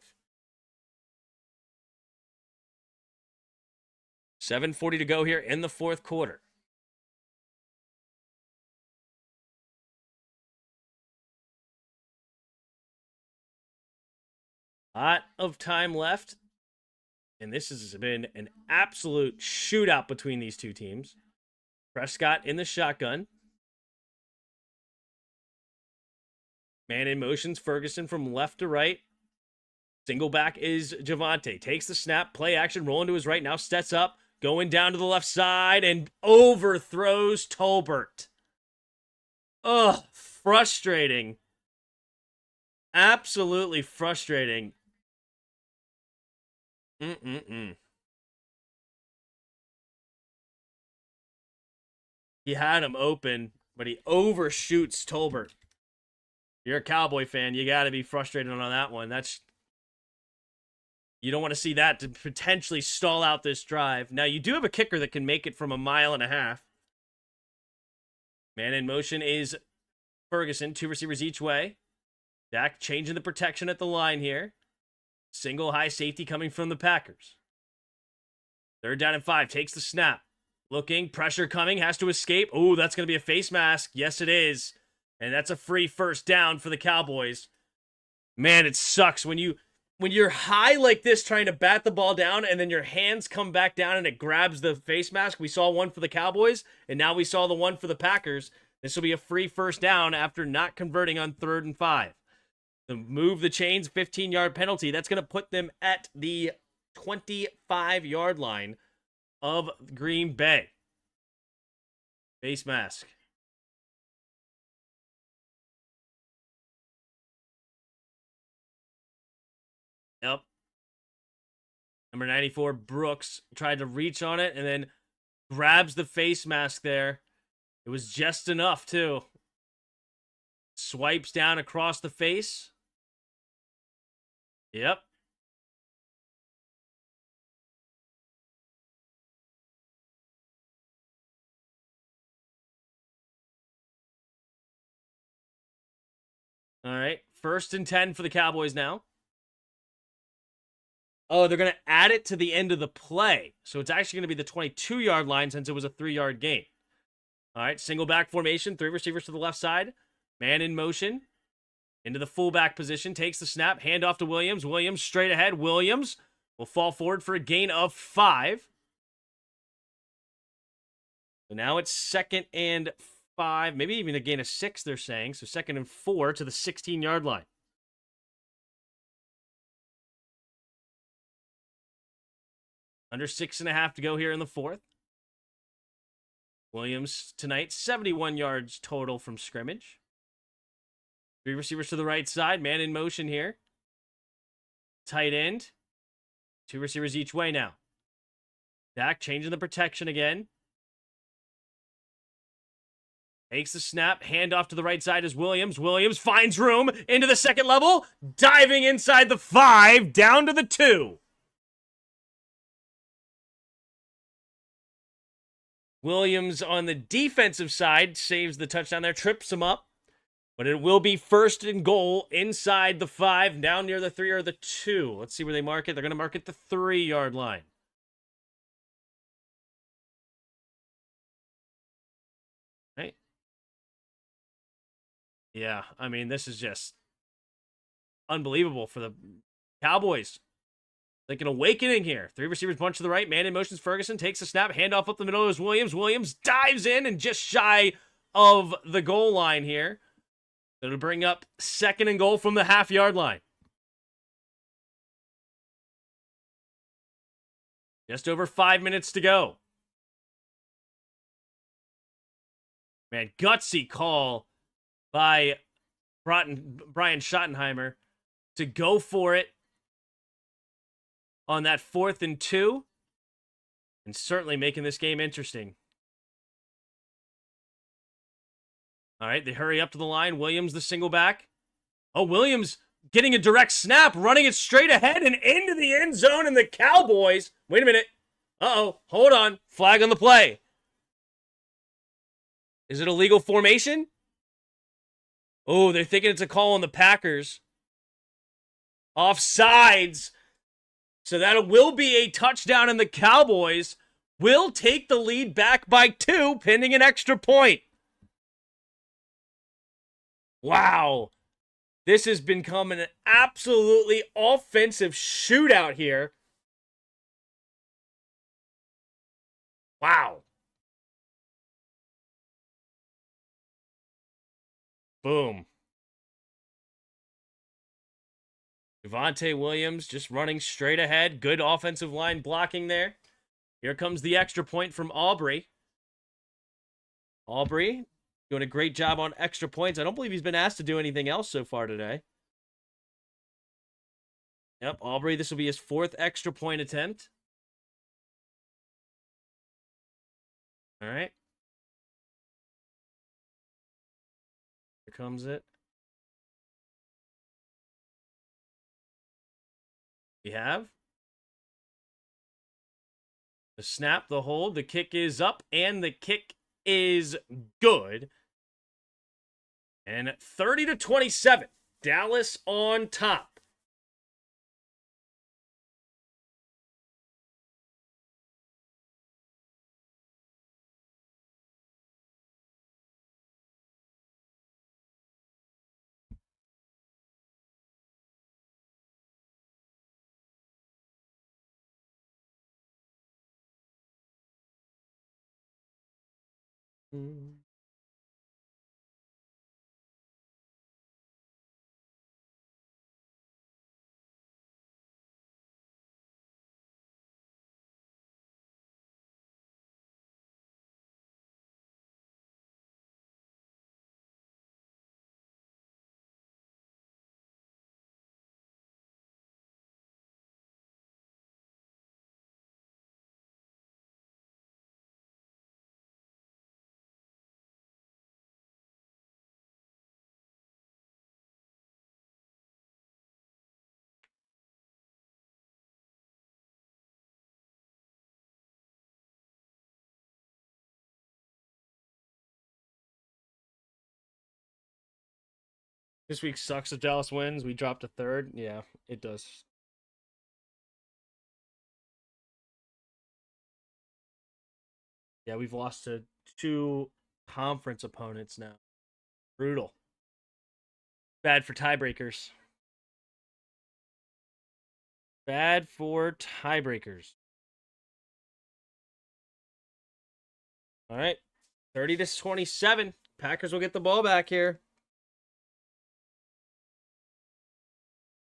7:40 to go here in the 4th quarter. Lot of time left. And this has been an absolute shootout between these two teams. Prescott in the shotgun. Man in motions, Ferguson from left to right. Single back is Javante. Takes the snap, play action, rolling to his right. Now steps up, going down to the left side, and overthrows Tolbert. Ugh, frustrating. Absolutely frustrating. He had him open, but he overshoots Tolbert. You're a Cowboy fan. You got to be frustrated on that one. You don't want to see that to potentially stall out this drive. Now, you do have a kicker that can make it from 1.5 miles. Man in motion is Ferguson. 2 receivers each way. Dak changing the protection at the line here. Single high safety coming from the Packers. 3rd down and 5. Takes the snap. Looking. Pressure coming. Has to escape. Oh, that's going to be a face mask. Yes, it is. And that's a free 1st down for the Cowboys. Man, it sucks when you're high like this trying to bat the ball down and then your hands come back down and it grabs the face mask. We saw one for the Cowboys and now we saw the one for the Packers. This will be a free 1st down after not converting on 3rd and 5. The move the chains, 15-yard penalty. That's going to put them at the 25-yard line of Green Bay. Face mask. Yep. Number 94, Brooks, tried to reach on it and then grabs the face mask there. It was just enough, too. Swipes down across the face. Yep. All right. 1st and 10 for the Cowboys now. Oh, they're going to add it to the end of the play. So it's actually going to be the 22-yard line since it was a 3-yard gain. All right, single back formation, 3 receivers to the left side. Man in motion. Into the fullback position, takes the snap, handoff to Williams. Williams straight ahead. Williams will fall forward for a gain of 5. So now it's 2nd and 5, maybe even a gain of 6, they're saying. So 2nd and 4 to the 16-yard line. Under 6.5 to go here in the 4th. Williams tonight, 71 yards total from scrimmage. 3 receivers to the right side. Man in motion here. Tight end. 2 receivers each way now. Dak changing the protection again. Takes the snap. Handoff to the right side is Williams. Williams finds room into the 2nd level. Diving inside the 5. Down to the 2. Williams on the defensive side saves the touchdown there, trips him up. But it will be 1st and goal inside the 5, down near the 3 or the 2. Let's see where they mark it. They're going to mark it the 3-yard line. Right? Yeah, I mean, this is just unbelievable for the Cowboys. Like an awakening here. 3 receivers bunch to the right. Man in motions. Ferguson takes a snap. Handoff up the middle is Williams. Williams dives in and just shy of the goal line here. It'll bring up 2nd and goal from the half-yard line. Just over 5 minutes to go. Man, gutsy call by Brian Schottenheimer to go for it on that 4th and 2, and certainly making this game interesting. All right, they hurry up to the line. Williams, the single back. Oh, Williams getting a direct snap, running it straight ahead and into the end zone, and the Cowboys. Wait a minute. Uh-oh, hold on. Flag on the play. Is it a legal formation? Oh, they're thinking it's a call on the Packers. Offsides. So that will be a touchdown, and the Cowboys will take the lead back by 2, pending an extra point. Wow. This has become an absolutely offensive shootout here. Wow. Boom. Javonte Williams just running straight ahead. Good offensive line blocking there. Here comes the extra point from Aubrey. Aubrey doing a great job on extra points. I don't believe he's been asked to do anything else so far today. Yep, Aubrey, this will be his 4th extra point attempt. All right. Here comes it. We have the snap, the hold, the kick is up, and the kick is good. And 30-27, Dallas on top. This week sucks if Dallas wins. We dropped a 3rd. Yeah, it does. Yeah, we've lost to 2 conference opponents now. Brutal. Bad for tiebreakers. Bad for tiebreakers. All right. 30-27. Packers will get the ball back here.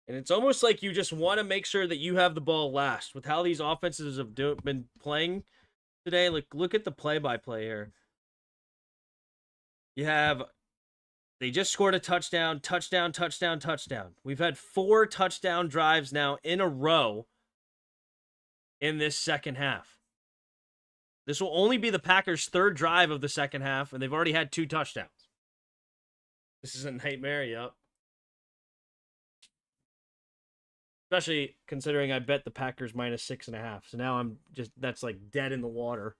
And it's almost like you just want to make sure that you have the ball last. With how these offenses have been playing today, look at the play-by-play here. You have, they just scored a touchdown, touchdown, touchdown, touchdown. We've had 4 touchdown drives now in a row in this second half. This will only be the Packers' 3rd drive of the second half, and they've already had 2 touchdowns. This is a nightmare, yep. Especially considering I bet the Packers minus 6.5. So now I'm just, that's like dead in the water.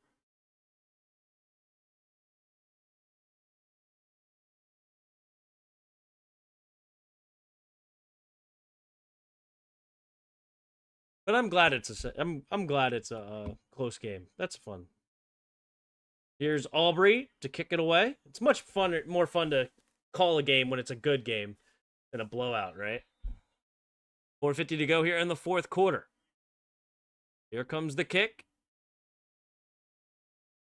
But I'm glad it's I'm glad it's a close game. That's fun. Here's Aubrey to kick it away. It's much more fun to call a game when it's a good game than a blowout, right? 4:50 to go here in the 4th quarter. Here comes the kick.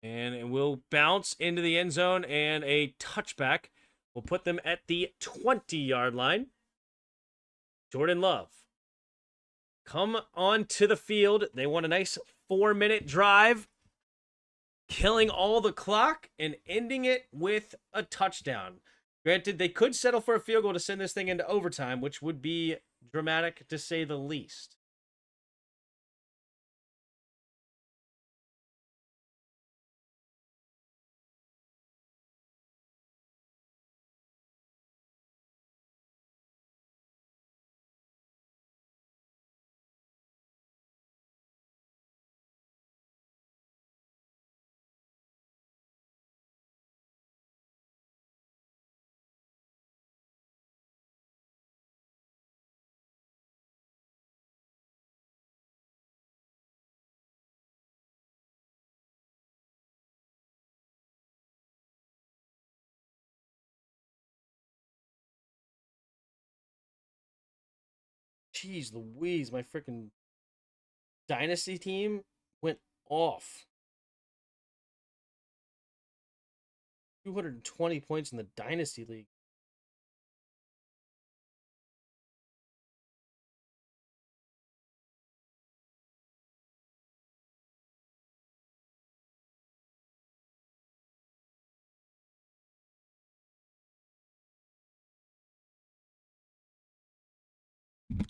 And it will bounce into the end zone, and a touchback will put them at the 20-yard line. Jordan Love. Come onto the field. They want a nice 4-minute drive, killing all the clock and ending it with a touchdown. Granted, they could settle for a field goal to send this thing into overtime, which would be dramatic to say the least. Jeez Louise, my freaking dynasty team went off. 220 points in the dynasty league.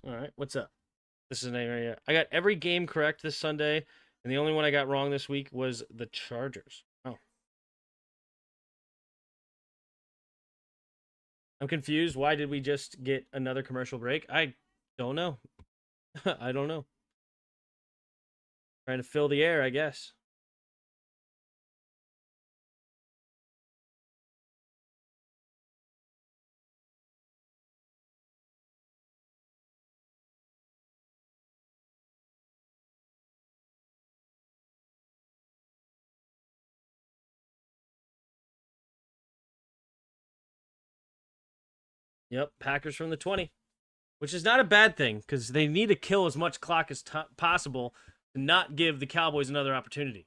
All right, what's up? This is an area. I got every game correct this Sunday, and the only one I got wrong this week was the Chargers. Oh. I'm confused. Why did we just get another commercial break? I don't know. I don't know. Trying to fill the air, I guess. Yep, Packers from the 20, which is not a bad thing because they need to kill as much clock as possible to not give the Cowboys another opportunity.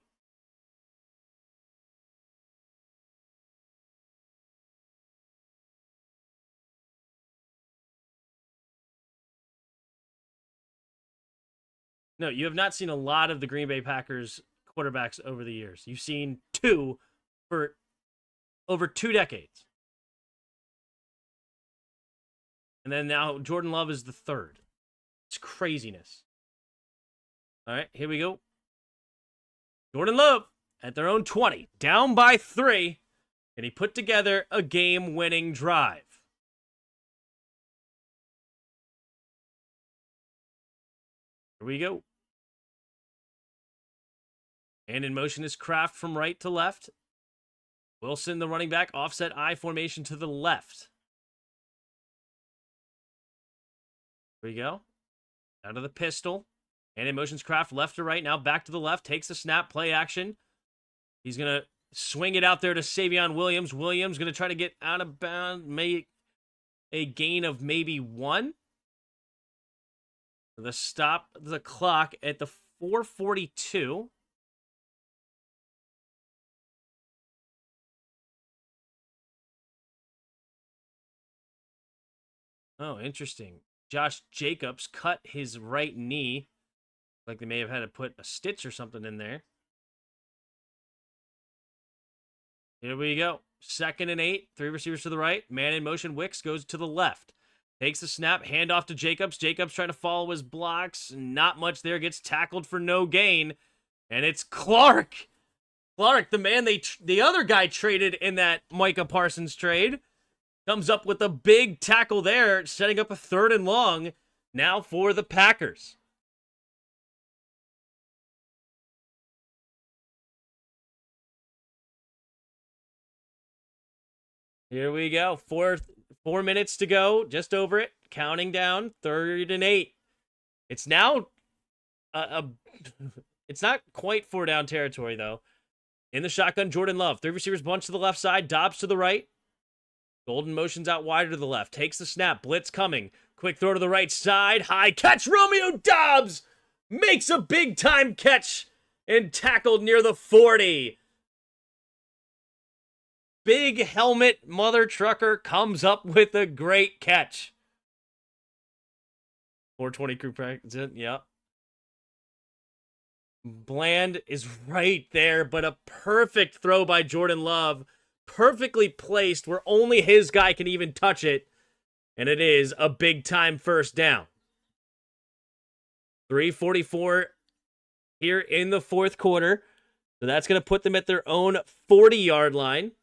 No, you have not seen a lot of the Green Bay Packers quarterbacks over the years. You've seen two for over 2 decades. And then now Jordan Love is the third. It's craziness. All right, here we go. Jordan Love at their own 20, down by 3, and he put together a game-winning drive. Here we go. And in motion is Kraft from right to left. Wilson, the running back, offset I formation to the left. Here we go. Out of the pistol. And in motion's Kraft left to right. Now back to the left. Takes the snap. Play action. He's going to swing it out there to Savion Williams. Williams going to try to get out of bounds. Make a gain of maybe 1. The stop the clock at the 4:42. Oh, interesting. Josh Jacobs cut his right knee. Like they may have had to put a stitch or something in there. Here we go. 2nd and 8. 3 receivers to the right. Man in motion. Wicks goes to the left. Takes the snap. Handoff to Jacobs. Jacobs trying to follow his blocks. Not much there. Gets tackled for no gain. And it's Clark. Clark, the man the other guy traded in that Micah Parsons trade. Comes up with a big tackle there, setting up a 3rd and long now for the Packers. Here we go. 4 minutes to go, just over it. Counting down, 3rd and 8. It's now it's not quite 4 down territory though. In the shotgun, Jordan Love. 3 receivers bunch to the left side, Dobbs to the right. Golden motions out wider to the left. Takes the snap. Blitz coming. Quick throw to the right side. High catch. Romeo Dobbs makes a big time catch and tackled near the 40. Big helmet mother trucker comes up with a great catch. 420 crew practice. Yep. Bland is right there, but a perfect throw by Jordan Love. Perfectly placed where only his guy can even touch it. And it is a big time 1st down. 3:44 here in the 4th quarter. So that's going to put them at their own 40-yard line.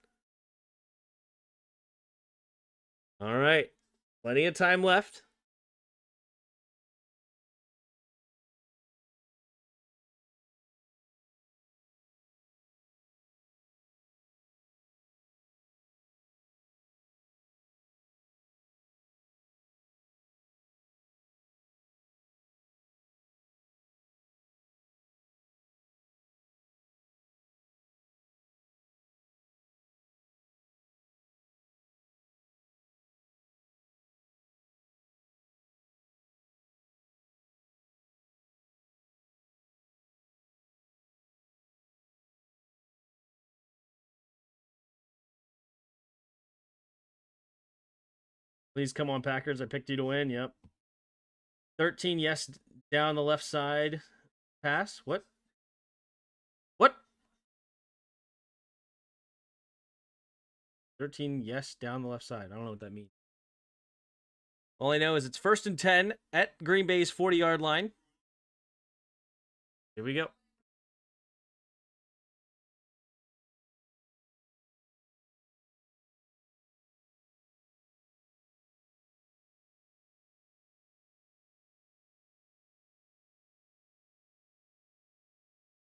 All right. Plenty of time left. Please come on, Packers. I picked you to win. Yep. 13, yes, down the left side. Pass. What? What? 13, yes, down the left side. I don't know what that means. All I know is it's 1st and 10 at Green Bay's 40-yard line. Here we go.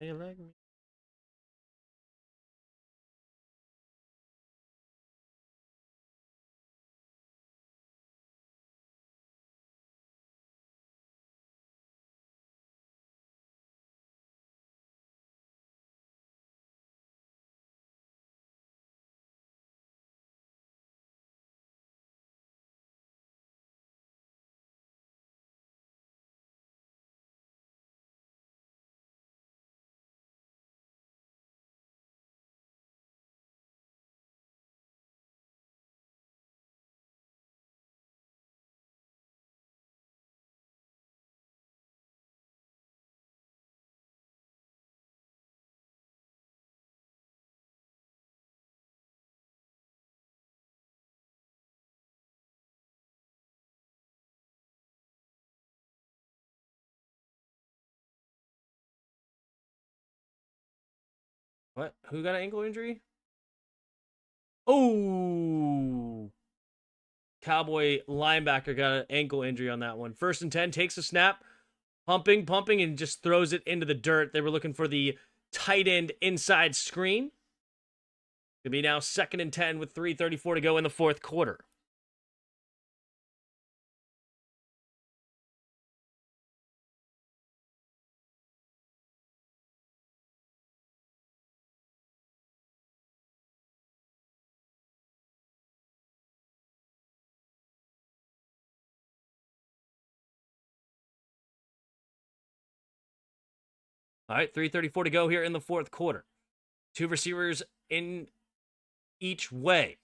They like me. What? Who got an ankle injury? Oh! Cowboy linebacker got an ankle injury on that one. 1st and 10, takes a snap, pumping, and just throws it into the dirt. They were looking for the tight end inside screen. It'll be now 2nd and 10 with 3:34 to go in the 4th quarter. All right, 3:34 to go here in the 4th quarter. 2 receivers in each way.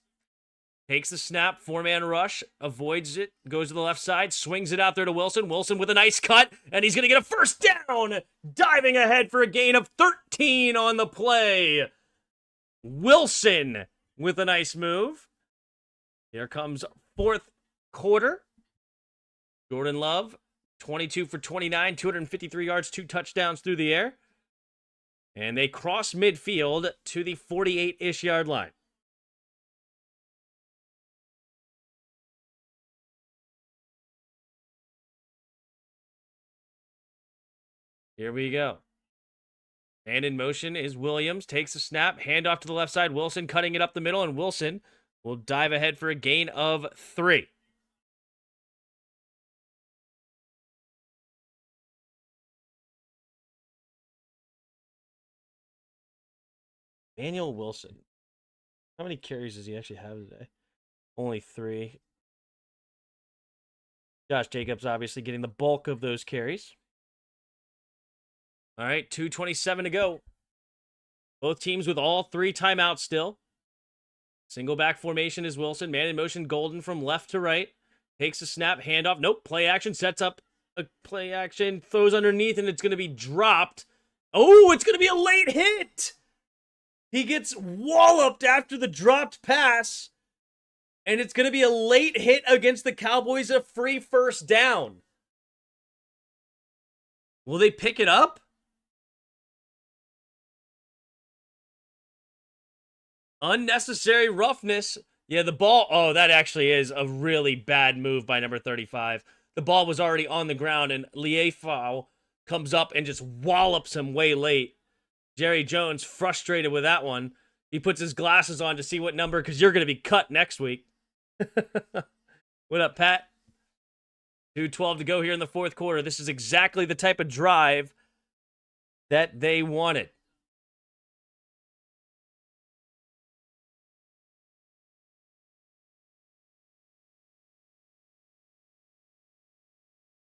Takes the snap, 4-man rush, avoids it, goes to the left side, swings it out there to Wilson. Wilson with a nice cut, and he's going to get a 1st down, diving ahead for a gain of 13 on the play. Wilson with a nice move. Here comes 4th quarter. Jordan Love, 22 for 29, 253 yards, 2 touchdowns through the air. And they cross midfield to the 48-ish yard line. Here we go. And in motion is Williams. Takes a snap. Handoff to the left side. Wilson cutting it up the middle. And Wilson will dive ahead for a gain of 3. Manuel Wilson. How many carries does he actually have today? Only 3. Josh Jacobs obviously getting the bulk of those carries. All right, 2:27 to go. Both teams with all 3 timeouts still. Single back formation is Wilson. Man in motion, Golden from left to right. Takes a snap, handoff. Nope, play action, sets up a play action, throws underneath, and it's going to be dropped. Oh, it's going to be a late hit. He gets walloped after the dropped pass, and it's going to be a late hit against the Cowboys, a free 1st down. Will they pick it up? Unnecessary roughness. Yeah, the ball. Oh, that actually is a really bad move by number 35. The ball was already on the ground, and Liefau comes up and just wallops him way late. Jerry Jones frustrated with that one. He puts his glasses on to see what number, because you're going to be cut next week. What up, Pat? 2:12 to go here in the 4th quarter. This is exactly the type of drive that they wanted.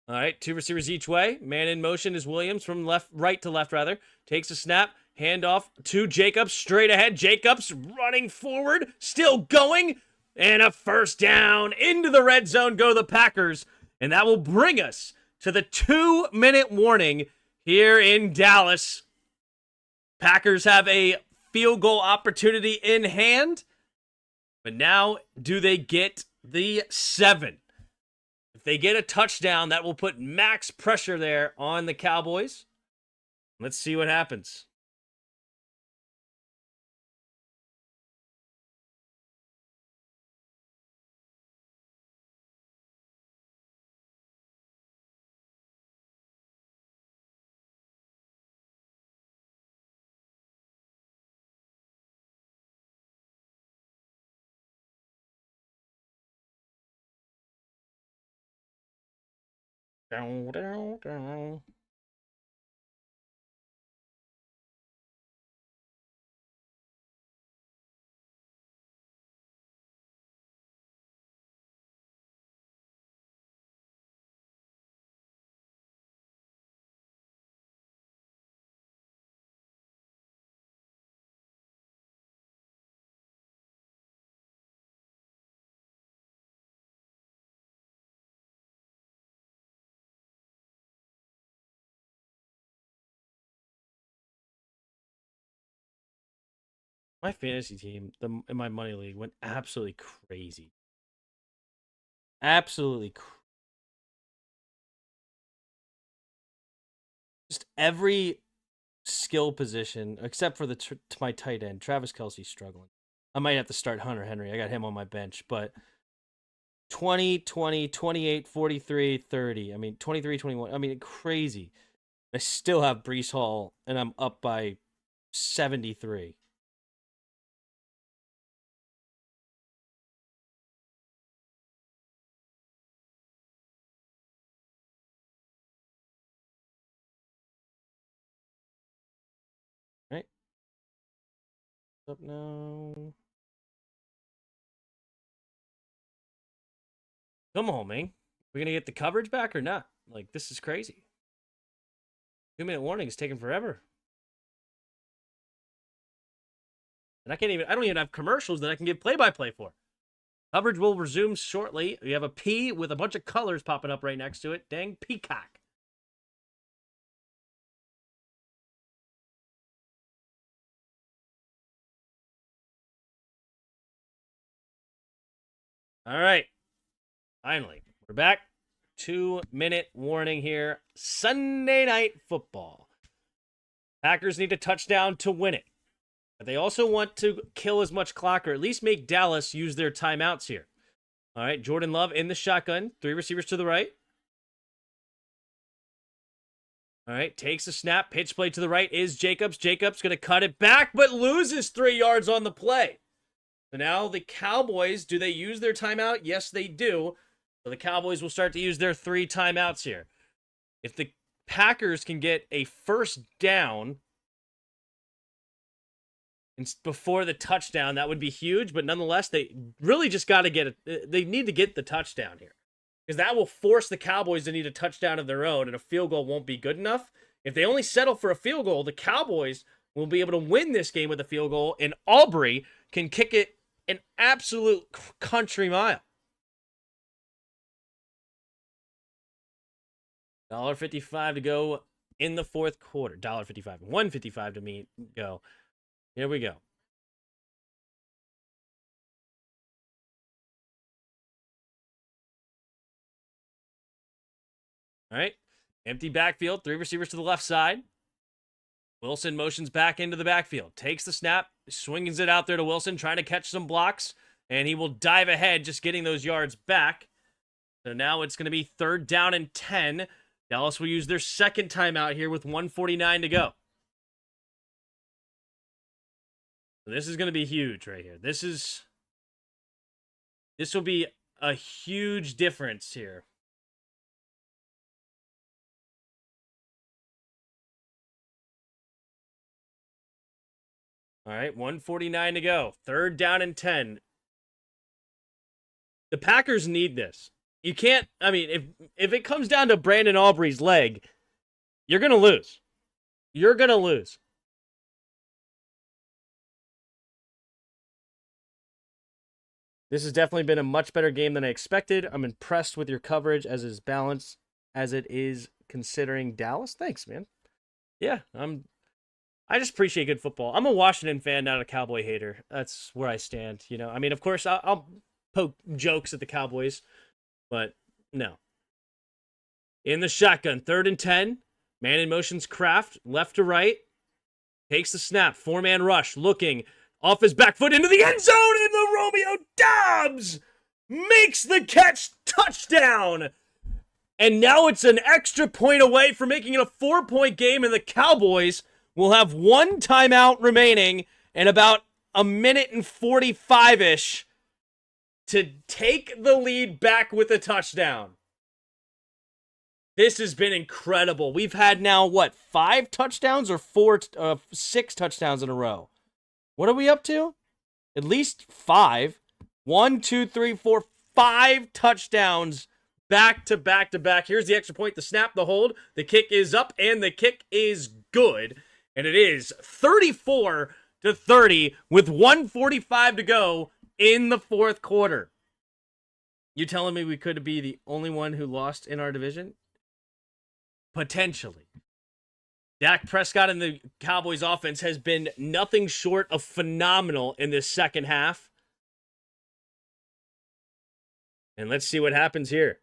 All right, 2 receivers each way. Man in motion is Williams from right to left, rather. Takes a snap, handoff to Jacobs, straight ahead. Jacobs running forward, still going, and a 1st down. Into the red zone go the Packers, and that will bring us to the 2-minute warning here in Dallas. Packers have a field goal opportunity in hand, but now do they get the 7? If If they get a touchdown, that will put max pressure there on the Cowboys. Let's see what happens. Down, down, down. My fantasy team in my money league went absolutely crazy. Absolutely just every skill position except for my tight end. Travis Kelce's struggling. I might have to start Hunter Henry. I got him on my bench, but 20, 20, 28, 43, 30. I mean, 23, 21. I mean, crazy. I still have Breece Hall, and I'm up by 73. Right? Up now. Come on, man. We're going to get the coverage back or not? Like, this is crazy. 2-minute warning is taking forever. And I don't even have commercials that I can give play-by-play for. Coverage will resume shortly. We have a P with a bunch of colors popping up right next to it. Dang peacock. All right. Finally, we're back. 2-minute warning here. Sunday Night Football. Packers need a touchdown to win it. But they also want to kill as much clock or at least make Dallas use their timeouts here. All right, Jordan Love in the shotgun. 3 receivers to the right. All right, takes a snap. Pitch play to the right is Jacobs. Jacobs going to cut it back, but loses 3 yards on the play. So now the Cowboys, do they use their timeout? Yes, they do. So the Cowboys will start to use their 3 timeouts here. If the Packers can get a first down before the touchdown, that would be huge. But nonetheless, they really just got to get it. They need to get the touchdown here, because that will force the Cowboys to need a touchdown of their own, and a field goal won't be good enough. If they only settle for a field goal, the Cowboys will be able to win this game with a field goal, and Aubrey can kick it an absolute country mile. $1.55 to go in the fourth quarter. $1.55. $1.55 to go. Here we go. All right. Empty backfield. 3 receivers to the left side. Wilson motions back into the backfield. Takes the snap. Swings it out there to Wilson, trying to catch some blocks. And he will dive ahead, just getting those yards back. So now it's going to be 3rd down and 10. Dallas will use their second timeout here with 1:49 to go. So this is going to be huge right here. This will be a huge difference here. All right, 1:49 to go. 3rd down and 10. The Packers need this. You can't, I mean, if it comes down to Brandon Aubrey's leg, you're going to lose. You're going to lose. This has definitely been a much better game than I expected. I'm impressed with your coverage as is balanced as it is considering Dallas. Thanks, man. Yeah, I just appreciate good football. I'm a Washington fan, not a Cowboy hater. That's where I stand. You know, I mean, of course, I'll poke jokes at the Cowboys, but no, In the shotgun, 3rd and 10. Man in motion's Kraft, left to right. Takes the snap, 4-man rush, looking off his back foot into the end zone, and the Romeo Doubs makes the catch, touchdown. And now it's an extra point away from making it a 4-point game, and the Cowboys will have 1 timeout remaining and about a minute and 45-ish to take the lead back with a touchdown. This has been incredible. We've had now, 5 touchdowns or 6 touchdowns in a row? What are we up to? At least 5. 1, 2, 3, 4, 5 touchdowns back to back to back. Here's the extra point, the snap, the hold. The kick is up, and the kick is good. And it is 34-30 with 1:45 to go in the 4th quarter. You telling me we could be the only one who lost in our division? Potentially. Dak Prescott and the Cowboys offense has been nothing short of phenomenal in this second half. And let's see what happens here.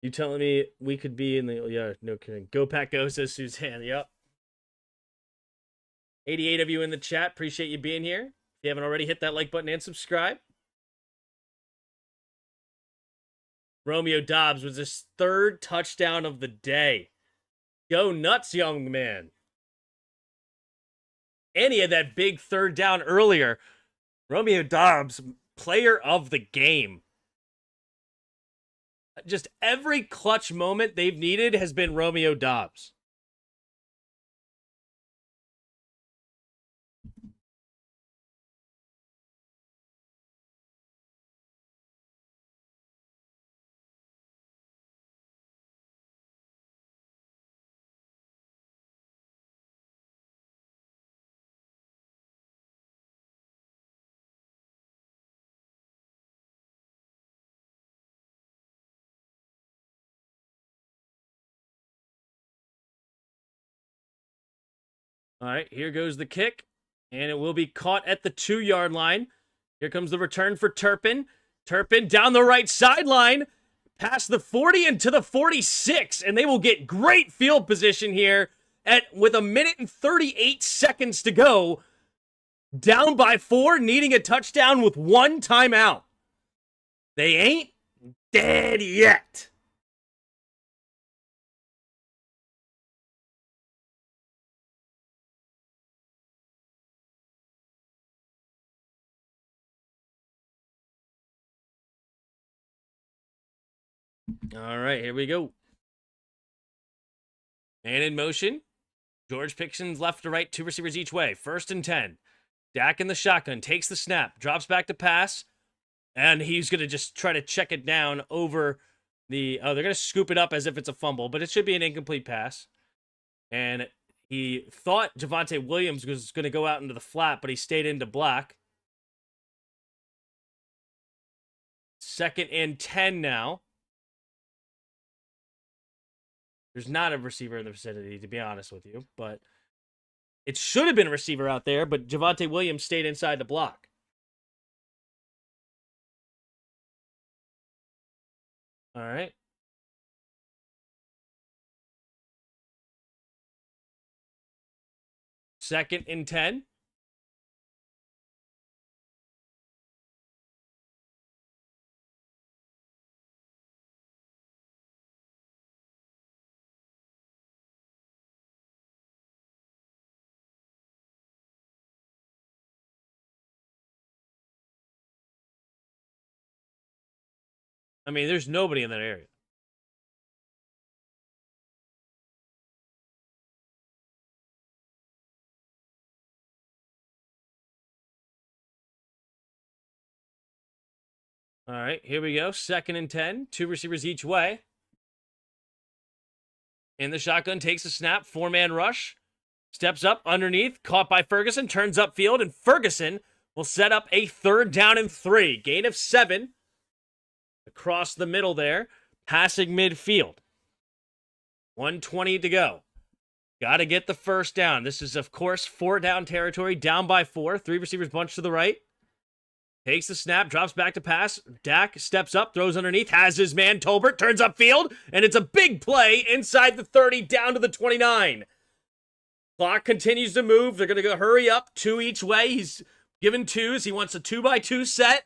You telling me we could be in the... Yeah, no kidding. Go Pack Go, says Suzanne. Yep. 88 of you in the chat. Appreciate you being here. If you haven't already, hit that like button and subscribe. Romeo Doubs was his 3rd touchdown of the day. Go nuts, young man. And he had that big 3rd down earlier. Romeo Doubs, player of the game. Just every clutch moment they've needed has been Romeo Doubs. All right, here goes the kick, and it will be caught at the 2-yard line. Here comes the return for Turpin. Turpin down the right sideline, past the 40 and to the 46, and they will get great field position here with 1 minute and 38 seconds to go. Down by 4, needing a touchdown with 1 timeout. They ain't dead yet. All right, here we go. Man in motion. George Pickens left to right, 2 receivers each way. 1st and 10. Dak in the shotgun, takes the snap, drops back to pass, and he's going to just try to check it down over the... they're going to scoop it up as if it's a fumble, but it should be an incomplete pass. And he thought Javonte Williams was going to go out into the flat, but he stayed into block. 2nd and 10 now. There's not a receiver in the vicinity, to be honest with you, but it should have been a receiver out there, but Javonte Williams stayed inside the block. All right. Second and 10. I mean, there's nobody in that area. All right, here we go. 2nd and 10. 2 receivers each way. In the shotgun, takes a snap. 4-man rush. Steps up underneath. Caught by Ferguson. Turns upfield, and Ferguson will set up a 3rd down and 3. Gain of 7. Across the middle there. Passing midfield. 1:20 to go. Got to get the 1st down. This is, of course, 4 down territory. Down by 4. 3 receivers bunched to the right. Takes the snap, drops back to pass. Dak steps up, throws underneath, has his man Tolbert, turns upfield, and it's a big play inside the 30 down to the 29. Clock continues to move. They're going to go hurry up, 2 each way. He's given 2s. He wants a 2x2 set.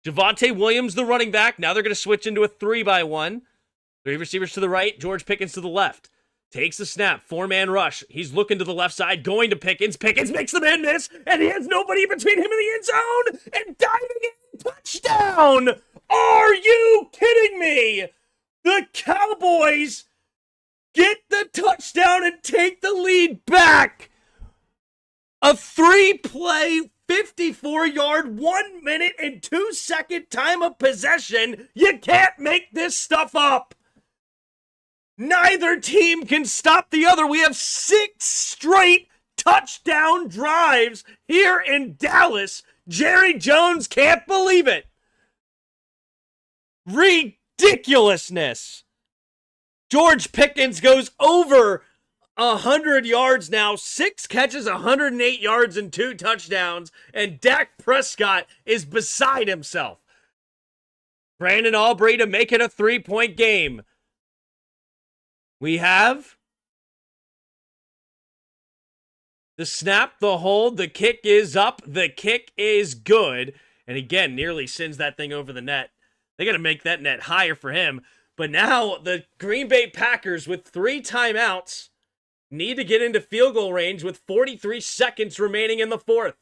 Javonte Williams, the running back. Now they're going to switch into a 3x1. 3 receivers to the right, George Pickens to the left. Takes the snap, 4-man rush. He's looking to the left side, going to Pickens. Pickens makes the man miss, and he has nobody between him and the end zone. And diving in, touchdown! Are you kidding me? The Cowboys get the touchdown and take the lead back. A 3-play, 54-yard, 1 minute and 2-second time of possession. You can't make this stuff up. Neither team can stop the other. We have 6 straight touchdown drives here in Dallas. Jerry Jones can't believe it. Ridiculousness. George Pickens goes over 100 yards now, 6 catches, 108 yards, and 2 touchdowns, and Dak Prescott is beside himself. Brandon Aubrey to make it a 3-point game. We have the snap, the hold, the kick is up, the kick is good. And again, nearly sends that thing over the net. They got to make that net higher for him. But now the Green Bay Packers with 3 timeouts need to get into field goal range with 43 seconds remaining in the 4th.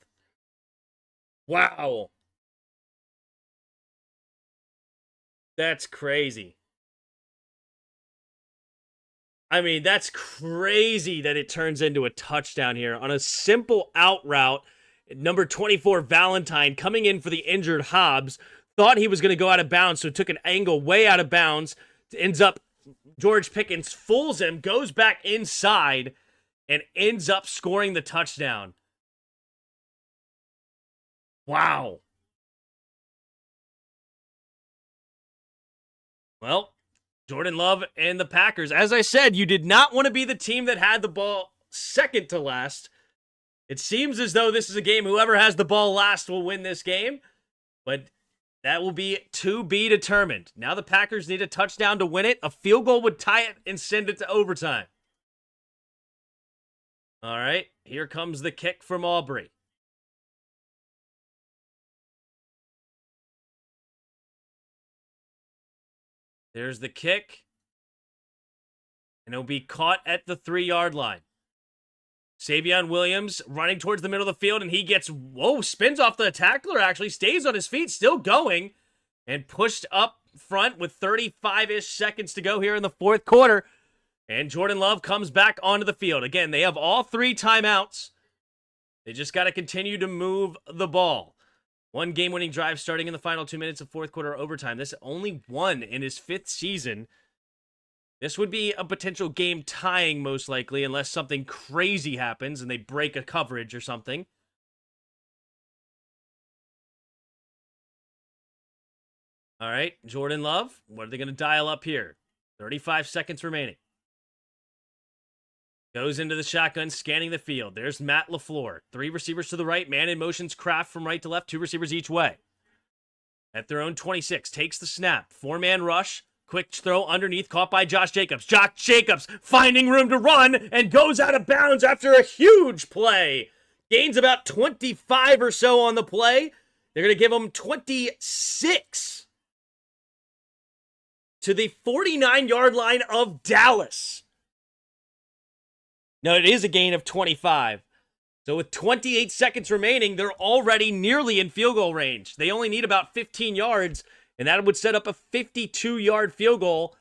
Wow. That's crazy. I mean, that's crazy that it turns into a touchdown here on a simple out route. Number 24, Valentine, coming in for the injured Hobbs, thought he was going to go out of bounds, so took an angle way out of bounds. Ends up, George Pickens fools him, goes back inside, and ends up scoring the touchdown. Wow. Well, Jordan Love and the Packers. As I said, you did not want to be the team that had the ball second to last. It seems as though this is a game, whoever has the ball last will win this game. But that will be to be determined. Now the Packers need a touchdown to win it. A field goal would tie it and send it to overtime. All right, here comes the kick from Aubrey. There's the kick. And it'll be caught at the 3-yard line. Savion Williams running towards the middle of the field, and he gets, spins off the tackler, actually, stays on his feet, still going, and pushed up front with 35-ish seconds to go here in the 4th quarter. And Jordan Love comes back onto the field. Again, they have all 3 timeouts. They just got to continue to move the ball. 1 game-winning drive starting in the final 2 minutes of 4th quarter overtime. This only 1 in his 5th season. This would be a potential game tying, most likely, unless something crazy happens and they break a coverage or something. All right, Jordan Love, what are they going to dial up here? 35 seconds remaining. Goes into the shotgun, scanning the field. There's Matt LaFleur. 3 receivers to the right. Man in motions, Kraft from right to left. 2 receivers each way. At their own 26, takes the snap. 4-man rush. Quick throw underneath, caught by Josh Jacobs. Josh Jacobs finding room to run and goes out of bounds after a huge play. Gains about 25 or so on the play. They're going to give him 26 to the 49-yard line of Dallas. No, it is a gain of 25. So with 28 seconds remaining, they're already nearly in field goal range. They only need about 15 yards, and that would set up a 52-yard field goal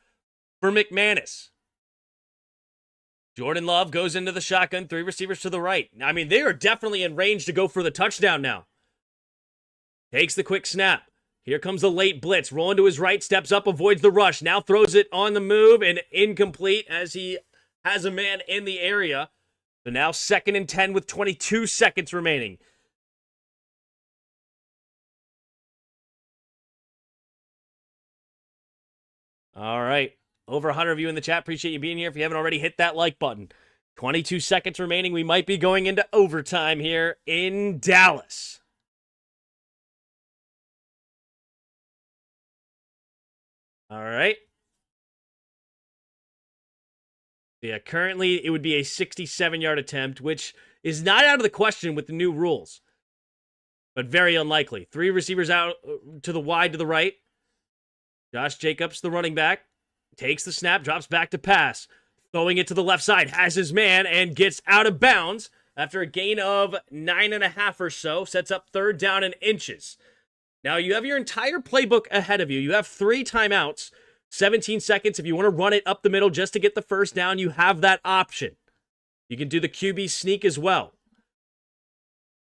for McManus. Jordan Love goes into the shotgun, 3 receivers to the right. I mean, they are definitely in range to go for the touchdown now. Takes the quick snap. Here comes the late blitz. Rolling to his right, steps up, avoids the rush. Now throws it on the move and incomplete as he has a man in the area. So now 2nd and 10 with 22 seconds remaining. All right. Over 100 of you in the chat. Appreciate you being here. If you haven't already, hit that like button. 22 seconds remaining. We might be going into overtime here in Dallas. All right. Yeah, currently it would be a 67-yard attempt, which is not out of the question with the new rules, but very unlikely. 3 receivers out to the wide to the right. Josh Jacobs, the running back, takes the snap, drops back to pass. Throwing it to the left side, has his man, and gets out of bounds after a gain of 9.5 or so. Sets up 3rd down and inches. Now, you have your entire playbook ahead of you. You have 3 timeouts, 17 seconds. If you want to run it up the middle just to get the first down, you have that option. You can do the QB sneak as well.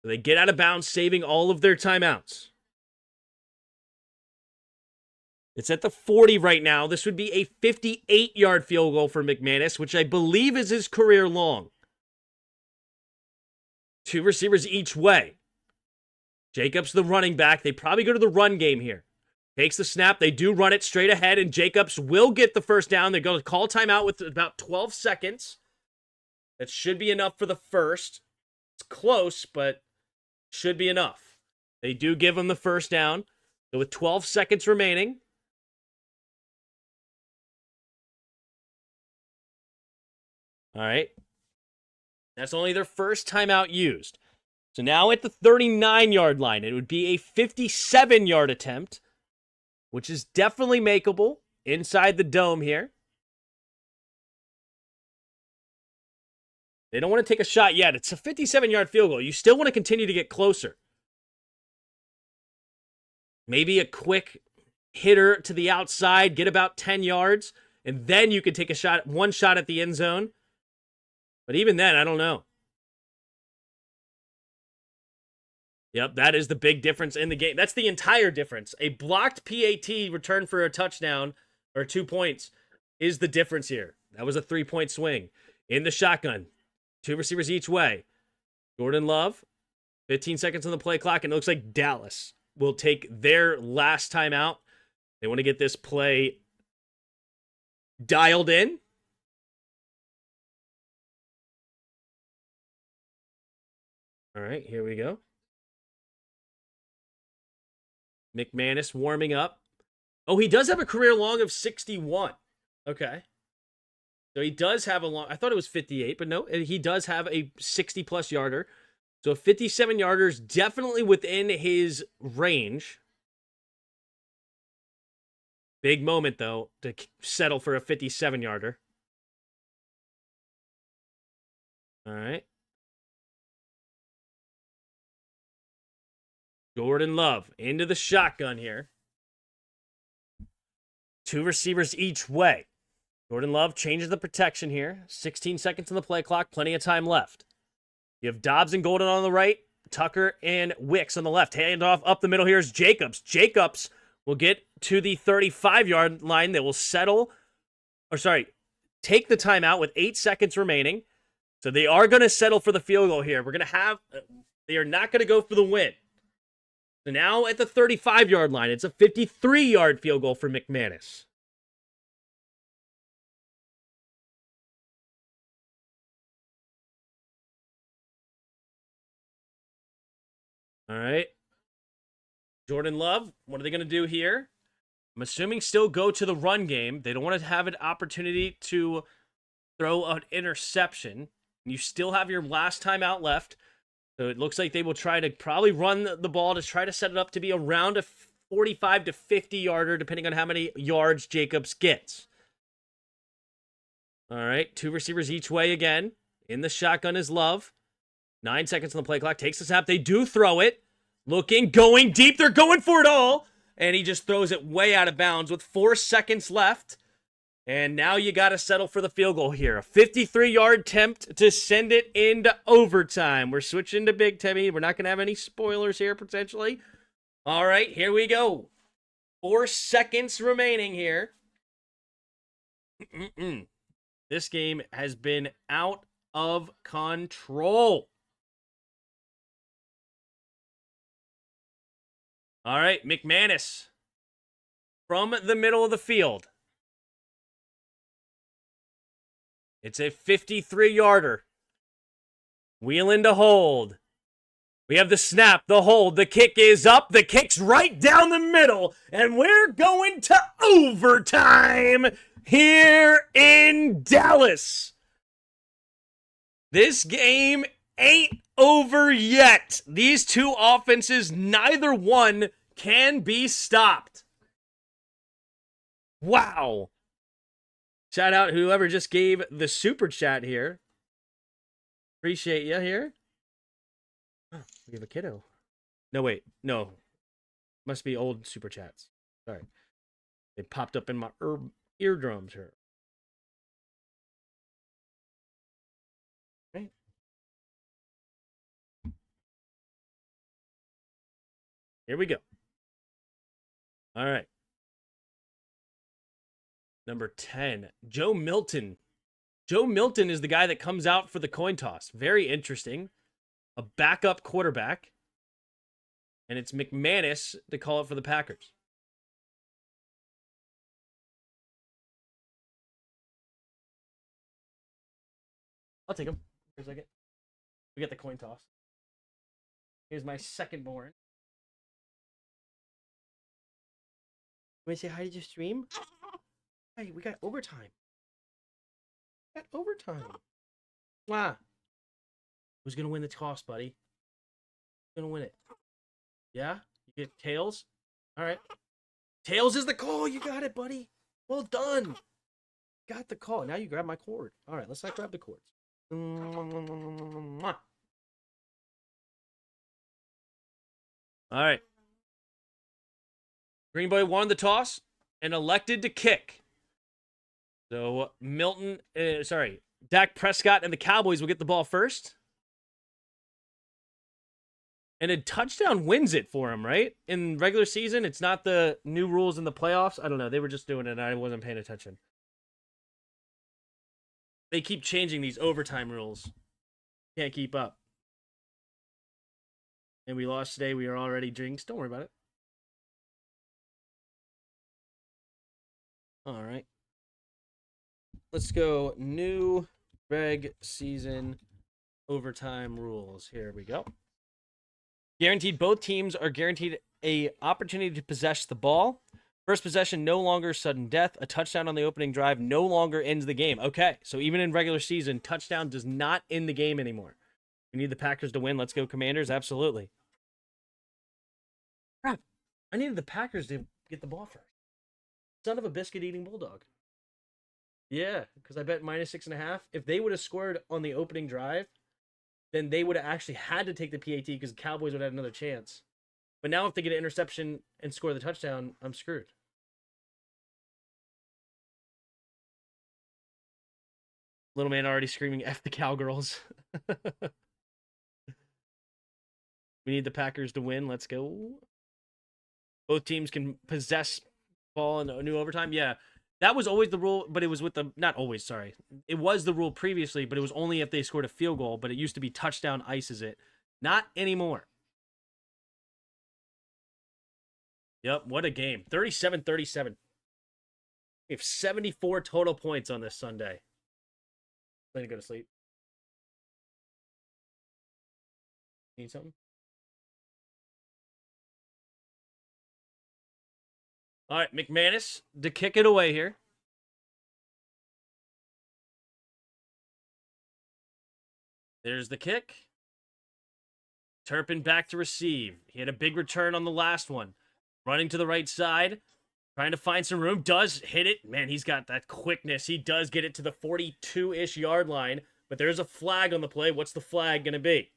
So they get out of bounds, saving all of their timeouts. It's at the 40 right now. This would be a 58-yard field goal for McManus, which I believe is his career long. 2 receivers each way. Jacobs, the running back. They probably go to the run game here. Takes the snap. They do run it straight ahead, and Jacobs will get the first down. They're going to call timeout with about 12 seconds. That should be enough for the first. It's close, but should be enough. They do give him the first down. So with 12 seconds remaining, all right. That's only their first timeout used. So now at the 39-yard line, it would be a 57-yard attempt, which is definitely makeable inside the dome here. They don't want to take a shot yet. It's a 57-yard field goal. You still want to continue to get closer. Maybe a quick hitter to the outside, get about 10 yards, and then you could take a shot, one shot at the end zone. But even then, I don't know. Yep, that is the big difference in the game. That's the entire difference. A blocked PAT return for a touchdown or 2 points is the difference here. That was a 3-point swing. In the shotgun, 2 receivers each way. Jordan Love, 15 seconds on the play clock, and it looks like Dallas will take their last time out. They want to get this play dialed in. All right, here we go. McManus warming up. Oh, he does have a career long of 61. Okay. So he does have a long, I thought it was 58, but no, he does have a 60-plus yarder. So 57 yarders, definitely within his range. Big moment, though, to settle for a 57-yarder. All right. Jordan Love into the shotgun here. 2 receivers each way. Jordan Love changes the protection here. 16 seconds on the play clock. Plenty of time left. You have Dobbs and Golden on the right. Tucker and Wicks on the left. Handoff up the middle here is Jacobs. Jacobs will get to the 35-yard line. They will take the timeout with 8 seconds remaining. So they are going to settle for the field goal here. They are not going to go for the win. So now at the 35-yard line, it's a 53-yard field goal for McManus. All right. Jordan Love, what are they going to do here? I'm assuming still go to the run game. They don't want to have an opportunity to throw an interception. You still have your last timeout left. So it looks like they will try to probably run the ball to try to set it up to be around a 45 to 50-yarder, depending on how many yards Jacobs gets. All right, 2 receivers each way again. In the shotgun is Love. 9 seconds on the play clock. Takes the snap. They do throw it. Looking, going deep. They're going for it all. And he just throws it way out of bounds with 4 seconds left. And now you got to settle for the field goal here. A 53-yard attempt to send it into overtime. We're switching to Big Timmy. We're not going to have any spoilers here, potentially. All right, here we go. 4 seconds remaining here. This game has been out of control. All right, McManus from the middle of the field. It's a 53-yarder. Wheeling to hold. We have the snap, the hold, the kick is up, the kick's right down the middle, and we're going to overtime here in Dallas. This game ain't over yet. These two offenses, neither one can be stopped. Wow. Shout out whoever just gave the super chat here. Appreciate you here. Oh, we have a kiddo. No, wait. No. Must be old super chats. Sorry. They popped up in my eardrums here. Right. Here we go. All right. Number 10, Joe Milton. Joe Milton is the guy that comes out for the coin toss. Very interesting. A backup quarterback. And it's McManus to call it for the Packers. I'll take him for a second. We get the coin toss. Here's my second born. Want to say hi to your stream? Hey, we got overtime. We got overtime. Wow. Who's going to win the toss, buddy? Who's going to win it? Yeah? You get Tails? All right. Tails is the call. You got it, buddy. Well done. Got the call. Now you grab my cord. All right, let's not grab the cords. All right. Green Bay won the toss and elected to kick. So Dak Prescott and the Cowboys will get the ball first. And a touchdown wins it for him, right? In regular season, it's not the new rules in the playoffs. I don't know. They were just doing it and I wasn't paying attention. They keep changing these overtime rules. Can't keep up. And we lost today. We are already drinks. Don't worry about it. All right. Let's go new reg season overtime rules. Here we go. Guaranteed, both teams are guaranteed a opportunity to possess the ball. First possession, no longer sudden death. A touchdown on the opening drive no longer ends the game. Okay, so even in regular season, touchdown does not end the game anymore. We need the Packers to win. Let's go, Commanders. Absolutely. Crap. I needed the Packers to get the ball first. Son of a biscuit-eating bulldog. Yeah, because I bet -6.5. If they would have scored on the opening drive, then they would have actually had to take the PAT because the Cowboys would have another chance. But now if they get an interception and score the touchdown, I'm screwed. Little man already screaming F the Cowgirls. We need the Packers to win. Let's go. Both teams can possess ball in a new overtime. Yeah, that was always the rule, but it was with the... Not always, sorry. It was the rule previously, but it was only if they scored a field goal, but it used to be touchdown ices it. Not anymore. Yep, what a game. 37-37. We have 74 total points on this Sunday. Let me go to sleep. Need something? All right, McManus to kick it away here. There's the kick. Turpin back to receive. He had a big return on the last one. Running to the right side. Trying to find some room. Does hit it. Man, he's got that quickness. He does get it to the 42-ish yard line. But there's a flag on the play. What's the flag going to be?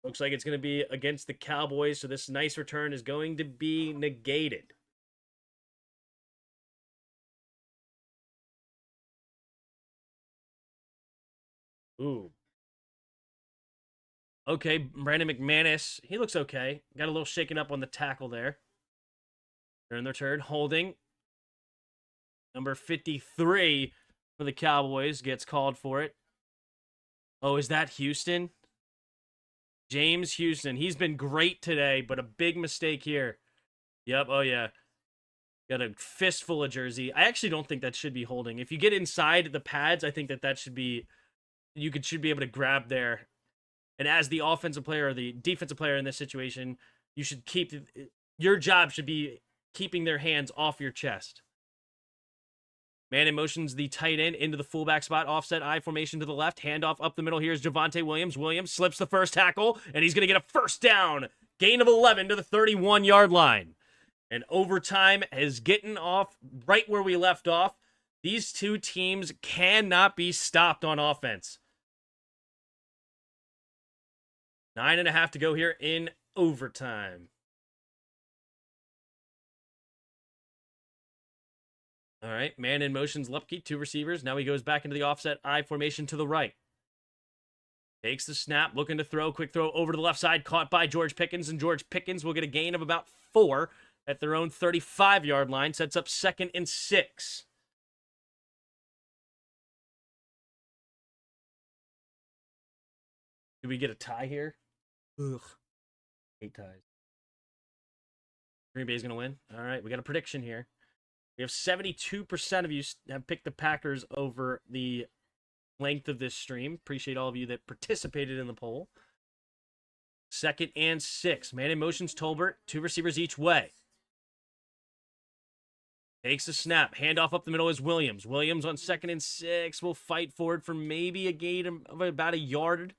Looks like it's going to be against the Cowboys. So this nice return is going to be negated. Ooh. Okay, Brandon McManus. He looks okay. Got a little shaken up on the tackle there. Turn their turn. Holding. Number 53 for the Cowboys gets called for it. Oh, is that Houston? James Houston. He's been great today, but a big mistake here. Yep, oh yeah. Got a fistful of jersey. I actually don't think that should be holding. If you get inside the pads, I think that should be should be able to grab there. And as the offensive player or the defensive player in this situation, you should your job should be keeping their hands off your chest. Man in motion's the tight end into the fullback spot. Offset I formation to the left. Handoff up the middle. Here's Javonte Williams. Williams slips the first tackle, and he's going to get a first down. Gain of 11 to the 31-yard line. And overtime is getting off right where we left off. These two teams cannot be stopped on offense. 9.5 to go here in overtime. All right, man in motion's Lepke, 2 receivers. Now he goes back into the offset I formation to the right. Takes the snap, looking to throw. Quick throw over to the left side, caught by George Pickens, and George Pickens will get a gain of about 4 at their own 35-yard line. Sets up 2nd and 6. Do we get a tie here? Ugh. 8 ties. Green Bay's going to win. All right, we got a prediction here. We have 72% of you have picked the Packers over the length of this stream. Appreciate all of you that participated in the poll. 2nd and 6. Man in motion's Tolbert. 2 receivers each way. Takes the snap. Handoff up the middle is Williams. Williams on 2nd and 6 will fight forward for maybe a gain of about a yard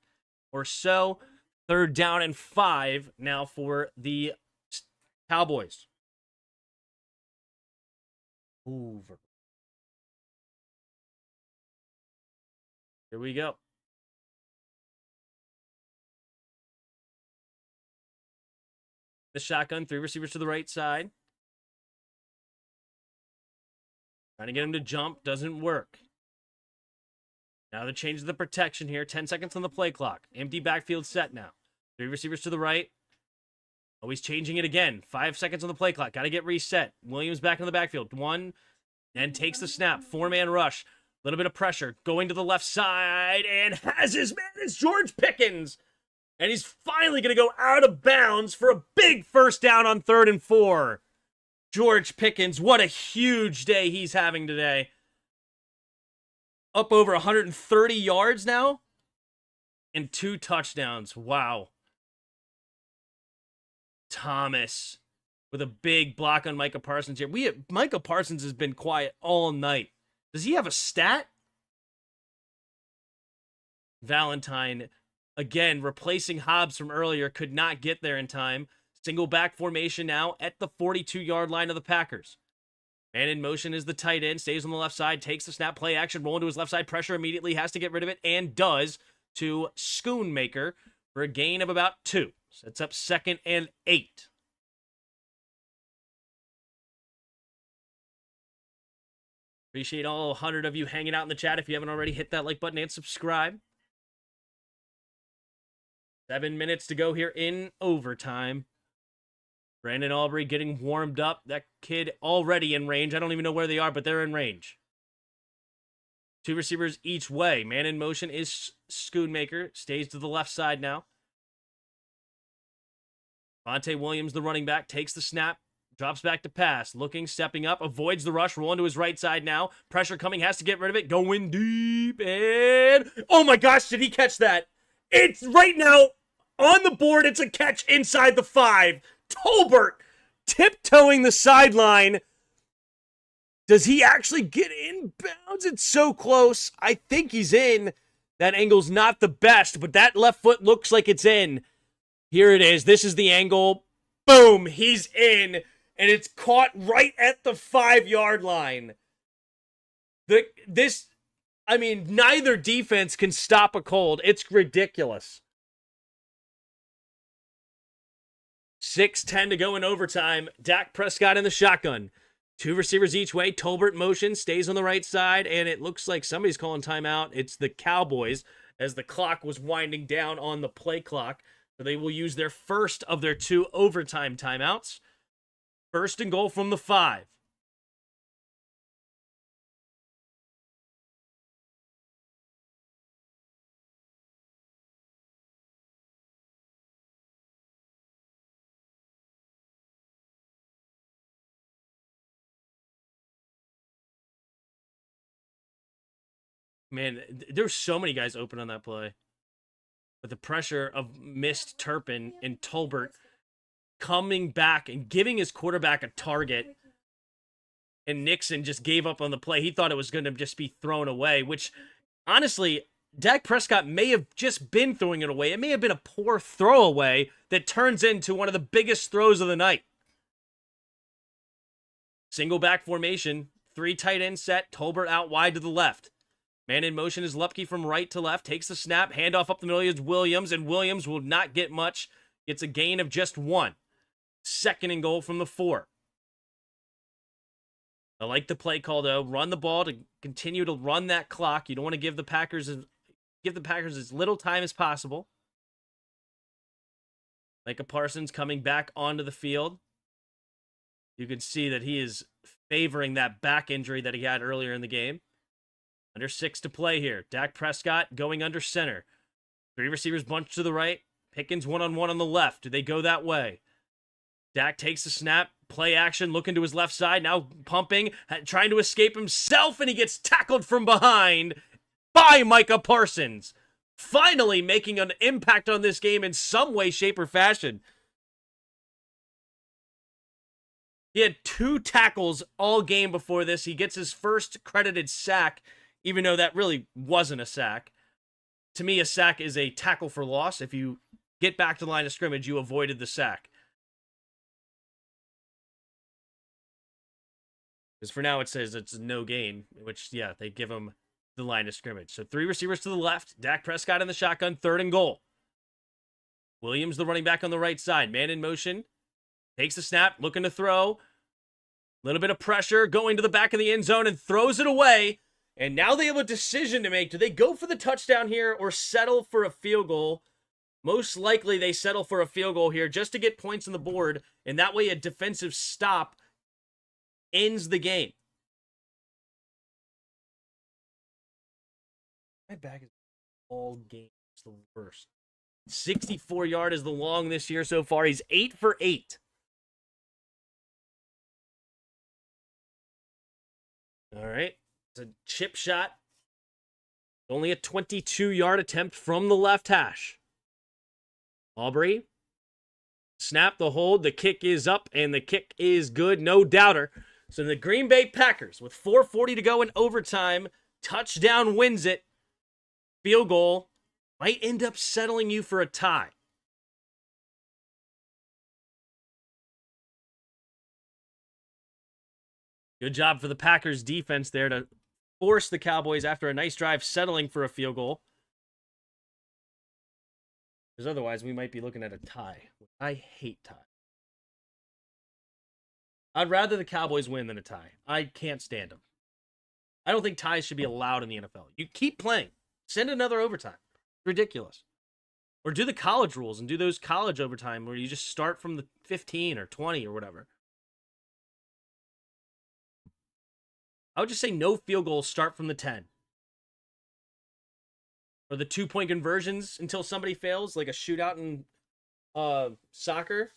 or so. 3rd down and 5 now for the Cowboys. Over. Here we go. The shotgun, 3 receivers to the right side. Trying to get him to jump, doesn't work. Now they're changing the protection here. 10 seconds on the play clock. Empty backfield set now. 3 receivers to the right. Oh, he's changing it again. 5 seconds on the play clock. Got to get reset. Williams back in the backfield. 1, and takes the snap. 4-man rush. A little bit of pressure. Going to the left side, and has his man. It's George Pickens. And he's finally going to go out of bounds for a big first down on 3rd and 4. George Pickens, what a huge day he's having today. Up over 130 yards now. And 2 touchdowns. Wow. Thomas with a big block on Micah Parsons here. Micah Parsons has been quiet all night. Does he have a stat? Valentine, again, replacing Hobbs from earlier, could not get there in time. Single back formation now at the 42-yard line of the Packers. Man in motion is the tight end, stays on the left side, takes the snap, play action, roll into his left side, pressure immediately, has to get rid of it, and does to Schoonmaker for a gain of about 2. Sets up 2nd and 8. Appreciate all 100 of you hanging out in the chat. If you haven't already, hit that like button and subscribe. 7 minutes to go here in overtime. Brandon Aubrey getting warmed up. That kid already in range. I don't even know where they are, but they're in range. 2 receivers each way. Man in motion is Schoonmaker. Stays to the left side now. Javonte Williams, the running back, takes the snap. Drops back to pass. Looking, stepping up. Avoids the rush. Rolling to his right side now. Pressure coming. Has to get rid of it. Going deep. And oh my gosh, did he catch that? It's right now on the board. It's a catch inside the 5. Tolbert tiptoeing the sideline. Does he actually get in bounds? It's so close. I think he's in. That angle's not the best, but that left foot looks like it's in. Here it is. This is the angle. Boom. He's in. And it's caught right at the 5-yard line. Neither defense can stop a cold. It's ridiculous. 6:10 to go in overtime. Dak Prescott in the shotgun. 2 receivers each way. Tolbert motion, stays on the right side, and it looks like somebody's calling timeout. It's the Cowboys as the clock was winding down on the play clock. So they will use their first of their 2 overtime timeouts. 1st and goal from the 5. Man, there's so many guys open on that play. With the pressure of missed Turpin and Tolbert coming back and giving his quarterback a target, and Nixon just gave up on the play. He thought it was going to just be thrown away, which, honestly, Dak Prescott may have just been throwing it away. It may have been a poor throwaway that turns into one of the biggest throws of the night. Single back formation, 3 tight end set, Tolbert out wide to the left. Man in motion is Lupke from right to left, takes the snap, handoff up the middle is Williams, and Williams will not get much. Gets a gain of just 1. 2nd and goal from the 4. I like the play call, though. Run the ball to continue to run that clock. You don't want to give the Packers as little time as possible. Micah Parsons coming back onto the field. You can see that he is favoring that back injury that he had earlier in the game. Under 6 to play here. Dak Prescott going under center. 3 receivers bunched to the right. Pickens one-on-one on the left. Do they go that way? Dak takes the snap. Play action. Looking to his left side. Now pumping. Trying to escape himself. And he gets tackled from behind by Micah Parsons. Finally making an impact on this game in some way, shape, or fashion. He had 2 tackles all game before this. He gets his first credited sack, even though that really wasn't a sack. To me, a sack is a tackle for loss. If you get back to the line of scrimmage, you avoided the sack. Because for now, it says it's no gain, which, yeah, they give him the line of scrimmage. So 3 receivers to the left. Dak Prescott in the shotgun, 3rd and goal. Williams, the running back on the right side. Man in motion. Takes the snap, looking to throw. Little bit of pressure, going to the back of the end zone and throws it away. And now they have a decision to make. Do they go for the touchdown here or settle for a field goal? Most likely they settle for a field goal here just to get points on the board. And that way a defensive stop ends the game. My back is all game. It's the worst. 64-yard is the long this year so far. He's 8 for 8. All right. It's a chip shot. Only a 22-yard attempt from the left hash. Aubrey. Snap the hold. The kick is up, and the kick is good. No doubter. So the Green Bay Packers, with 4:40 to go in overtime, touchdown wins it. Field goal might end up settling you for a tie. Good job for the Packers defense there to force the Cowboys after a nice drive settling for a field goal. Because otherwise we might be looking at a tie. I hate ties. I'd rather the Cowboys win than a tie. I can't stand them. I don't think ties should be allowed in the NFL. You keep playing. Send another overtime. Ridiculous. Or do the college rules and do those college overtime where you just start from the 15 or 20 or whatever. I would just say no field goals start from the 10. Or the 2-point conversions until somebody fails, like a shootout in soccer.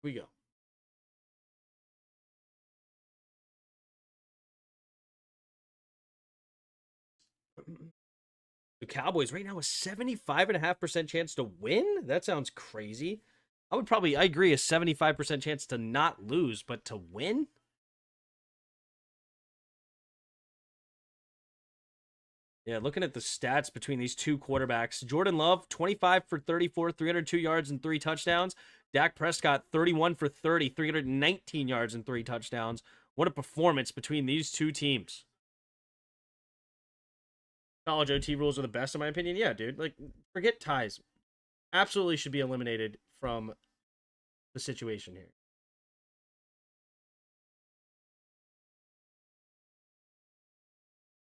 Here we go. The Cowboys right now a 75.5% chance to win? That sounds crazy. I agree, a 75% chance to not lose, but to win? Yeah, looking at the stats between these two quarterbacks, Jordan Love, 25 for 34, 302 yards and 3 touchdowns. Dak Prescott, 31 for 30, 319 yards and 3 touchdowns. What a performance between these two teams. College OT rules are the best, in my opinion. Yeah, dude. Like, forget ties. Absolutely should be eliminated from the situation here.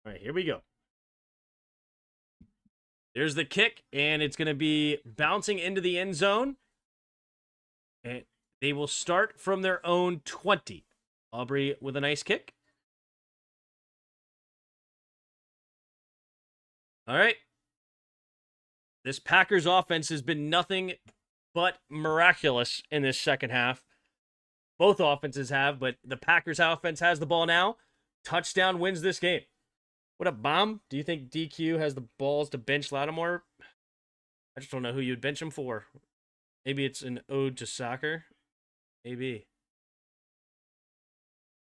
All right, here we go. There's the kick, and it's going to be bouncing into the end zone. And they will start from their own 20. Aubrey with a nice kick. All right. This Packers offense has been nothing but miraculous in this second half. Both offenses have, but the Packers offense has the ball now. Touchdown wins this game. What up, Bomb? Do you think DQ has the balls to bench Lattimore? I just don't know who you'd bench him for. Maybe it's an ode to soccer. Maybe.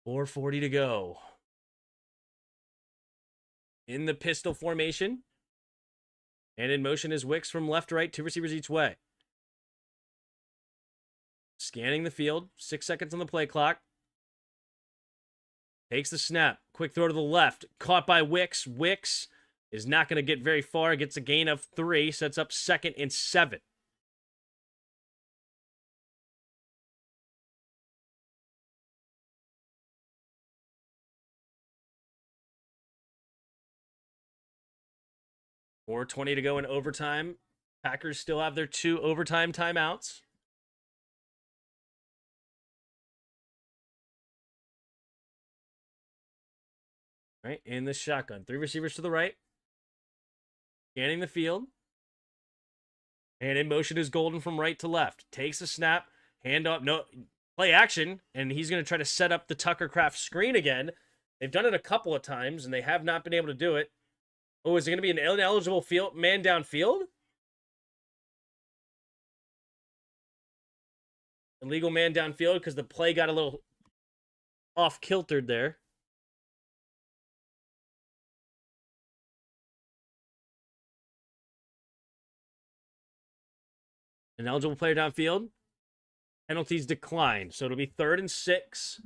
4:40 to go. In the pistol formation. And in motion is Wicks from left to right, 2 receivers each way. Scanning the field, 6 seconds on the play clock. Takes the snap. Quick throw to the left. Caught by Wicks. Wicks is not going to get very far. Gets a gain of 3. Sets up 2nd and 7. $4:20 to go in overtime. Packers still have their 2 overtime timeouts. Right, in the shotgun. 3 receivers to the right. Scanning the field. And in motion is Golden from right to left. Takes a snap. Hand off. No, play action. And he's going to try to set up the Tucker Kraft screen again. They've done it a couple of times, and they have not been able to do it. Oh, is it going to be an ineligible man downfield? Illegal man downfield because the play got a little off-kiltered there. An eligible player downfield. Penalties decline. So it'll be 3rd and 6.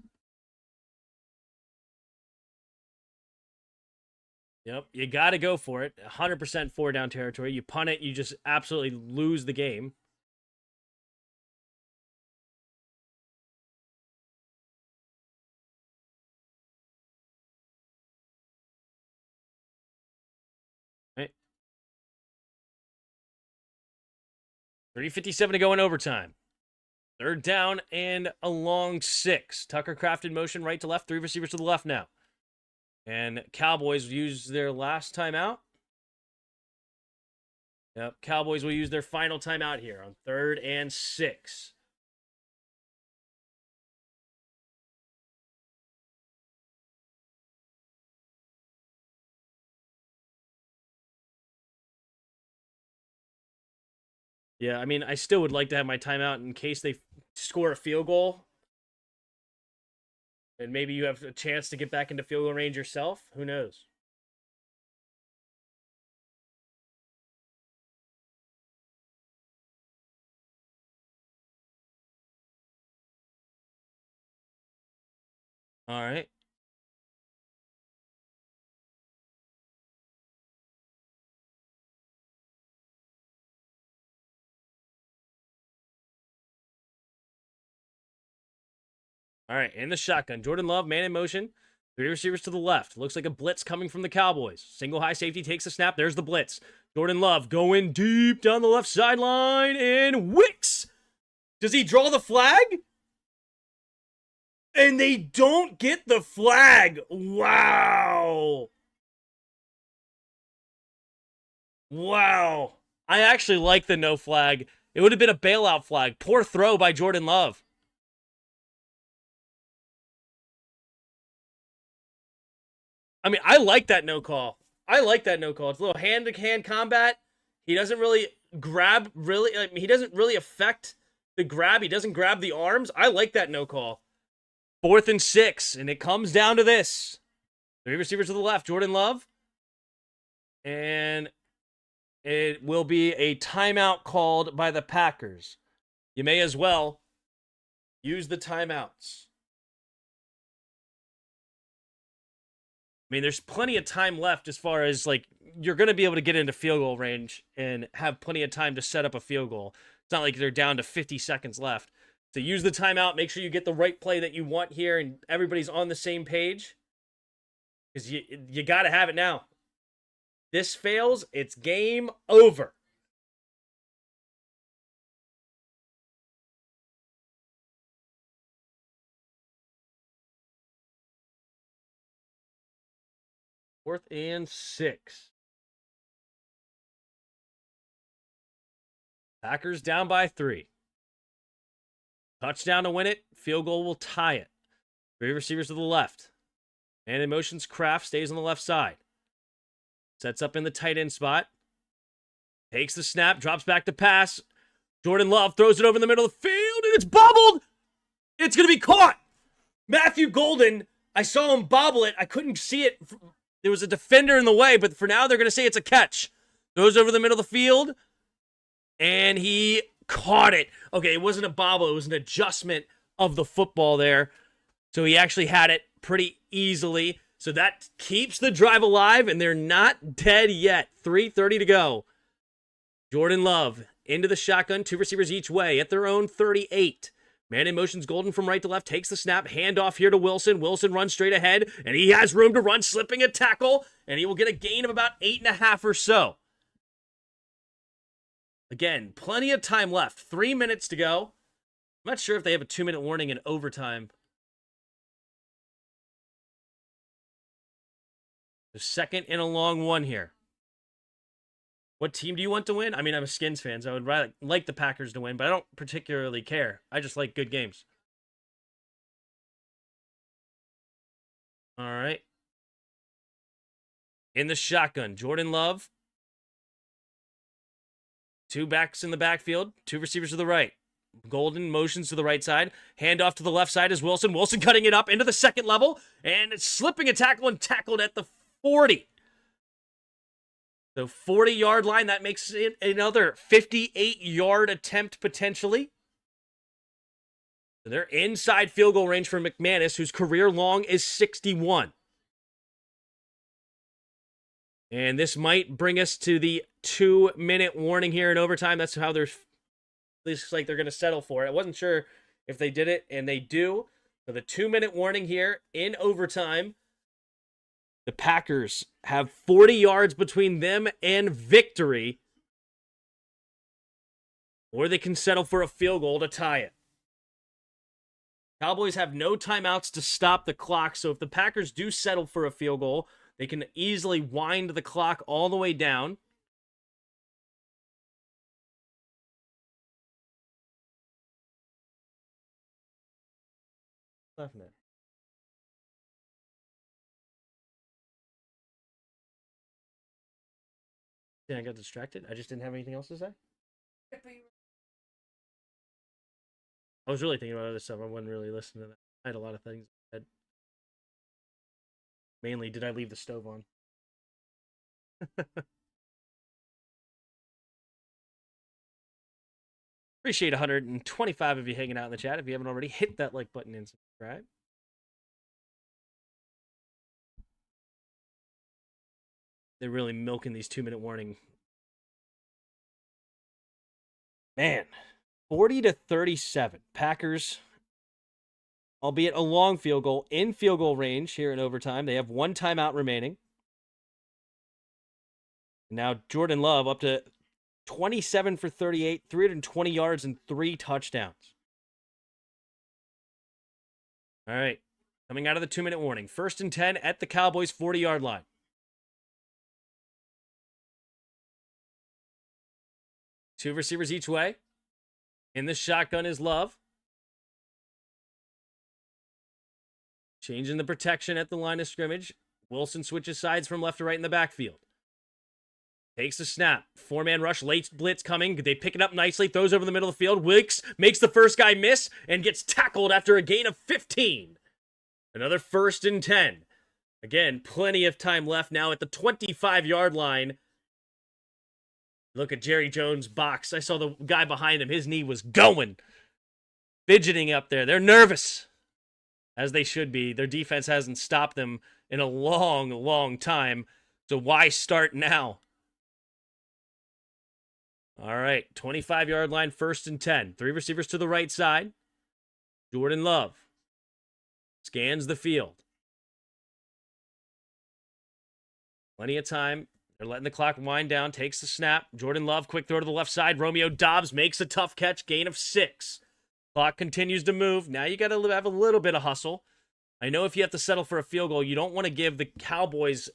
Yep, you got to go for it. 100% 4-down territory. You punt it, you just absolutely lose the game. Right. 3:57 to go in overtime. 3rd down and a long 6. Tucker Kraft in motion right to left. 3 receivers to the left now. And Cowboys use their last timeout. Yep, Cowboys will use their final timeout here on 3rd and 6. Yeah, I mean, I still would like to have my timeout in case they score a field goal. And maybe you have a chance to get back into field goal range yourself. Who knows? All right. All right, in the shotgun. Jordan Love, man in motion. 3 receivers to the left. Looks like a blitz coming from the Cowboys. Single high safety takes a snap. There's the blitz. Jordan Love going deep down the left sideline. And Wicks! Does he draw the flag? And they don't get the flag. Wow. Wow. I actually like the no flag. It would have been a bailout flag. Poor throw by Jordan Love. I mean, I like that no call. I like that no call. It's a little hand-to-hand combat. He doesn't really grab, really. He doesn't really affect the grab. He doesn't grab the arms. I like that no call. 4th and 6, and it comes down to this. 3 receivers to the left. Jordan Love. And it will be a timeout called by the Packers. You may as well use the timeouts. I mean, there's plenty of time left as far as, like, you're going to be able to get into field goal range and have plenty of time to set up a field goal. It's not like they're down to 50 seconds left. So use the timeout. Make sure you get the right play that you want here and everybody's on the same page. Because you got to have it now. This fails, it's game over. Fourth and 6. Packers down by 3. Touchdown to win it. Field goal will tie it. 3 receivers to the left. And in motions, Kraft stays on the left side. Sets up in the tight end spot. Takes the snap, drops back to pass. Jordan Love throws it over the middle of the field, and it's bobbled. It's going to be caught. Matthew Golden, I saw him bobble it. I couldn't see it. There was a defender in the way, but for now, they're going to say it's a catch. Throws over the middle of the field, and he caught it. Okay, it wasn't a bobble. It was an adjustment of the football there. So he actually had it pretty easily. So that keeps the drive alive, and they're not dead yet. 3:30 to go. Jordan Love into the shotgun, 2 receivers each way at their own 38. Man in motion's Golden from right to left, takes the snap, handoff here to Wilson. Wilson runs straight ahead, and he has room to run, slipping a tackle, and he will get a gain of about 8.5 or so. Again, plenty of time left. 3 minutes to go. I'm not sure if they have a 2-minute warning in overtime. The second and a long one here. What team do you want to win? I mean, I'm a Skins fan, so I would rather like the Packers to win, but I don't particularly care. I just like good games. All right. In the shotgun, Jordan Love. 2 backs in the backfield, 2 receivers to the right. Golden motions to the right side. Handoff to the left side is Wilson. Wilson cutting it up into the second level, and it's slipping a tackle and tackled at the 40. So 40-yard line, that makes it another 58-yard attempt potentially. So they're inside field goal range for McManus, whose career long is 61. And this might bring us to the 2-minute warning here in overtime. That's how they're, looks like they're going to settle for it. I wasn't sure if they did it, and they do. So the 2-minute warning here in overtime. The Packers have 40 yards between them and victory, or they can settle for a field goal to tie it. Cowboys have no timeouts to stop the clock, so if the Packers do settle for a field goal, they can easily wind the clock all the way down. Left net. I got distracted. I just didn't have anything else to say. I was really thinking about other stuff. I wasn't really listening to that. I had a lot of things in my head. Mainly, did I leave the stove on? Appreciate 125 of you hanging out in the chat. If you haven't already, hit that like button and subscribe. They're really milking these 2-minute warning. Man, 40-37. Packers, albeit a long field goal, in field goal range here in overtime. They have 1 timeout remaining. Now Jordan Love up to 27 for 38, 320 yards and 3 touchdowns. All right, coming out of the 2-minute warning. 1st and 10 at the Cowboys' 40-yard line. Two receivers each way. In the shotgun is Love. Changing the protection at the line of scrimmage. Wilson switches sides from left to right in the backfield. Takes the snap. 4-man rush. Late blitz coming. They pick it up nicely. Throws over the middle of the field. Wicks makes the first guy miss and gets tackled after a gain of 15. Another 1st and 10. Again, plenty of time left now at the 25-yard line. Look at Jerry Jones' box. I saw the guy behind him. His knee was going. Fidgeting up there. They're nervous. As they should be. Their defense hasn't stopped them in a long, long time. So why start now? All right. 25-yard line, 1st and 10. 3 receivers to the right side. Jordan Love scans the field. Plenty of time. They're letting the clock wind down. Takes the snap. Jordan Love, quick throw to the left side. Romeo Doubs makes a tough catch. Gain of 6. Clock continues to move. Now you got to have a little bit of hustle. I know if you have to settle for a field goal, you don't want to give the Cowboys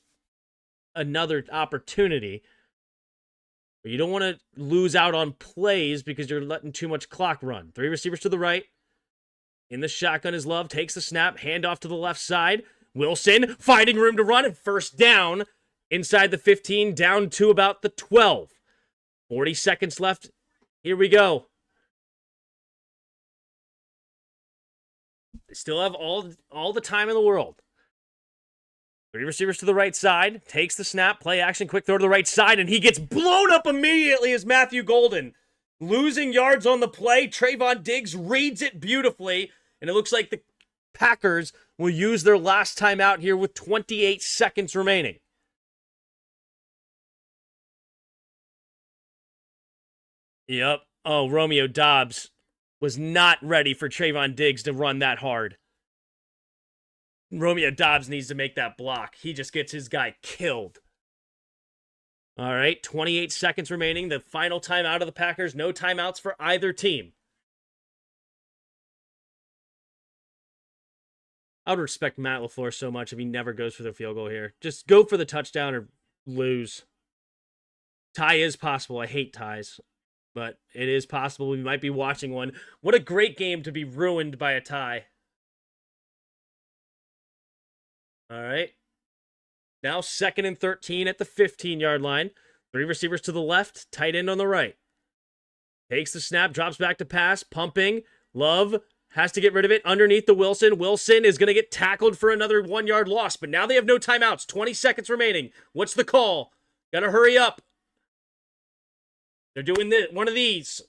another opportunity. But you don't want to lose out on plays because you're letting too much clock run. 3 receivers to the right. In the shotgun is Love. Takes the snap. Handoff to the left side. Wilson finding room to run and first down inside the 15, down to about the 12. 40 seconds left. Here we go. They still have all the time in the world. 3 receivers to the right side. Takes the snap. Play action. Quick throw to the right side. And he gets blown up immediately as Matthew Golden. Losing yards on the play. Trayvon Diggs reads it beautifully. And it looks like the Packers will use their last time out here with 28 seconds remaining. Yep. Oh, Romeo Doubs was not ready for Trayvon Diggs to run that hard. Romeo Doubs needs to make that block. He just gets his guy killed. All right, 28 seconds remaining. The final timeout of the Packers. No timeouts for either team. I would respect Matt LaFleur so much if he never goes for the field goal here. Just go for the touchdown or lose. Tie is possible. I hate ties, but it is possible. We might be watching one. What a great game to be ruined by a tie. All right. Now 2nd and 13 at the 15-yard line. 3 receivers to the left, tight end on the right. Takes the snap, drops back to pass, pumping. Love has to get rid of it underneath the Wilson. Wilson is going to get tackled for another 1-yard loss, but now they have no timeouts. 20 seconds remaining. What's the call? Got to hurry up. They're doing one of these.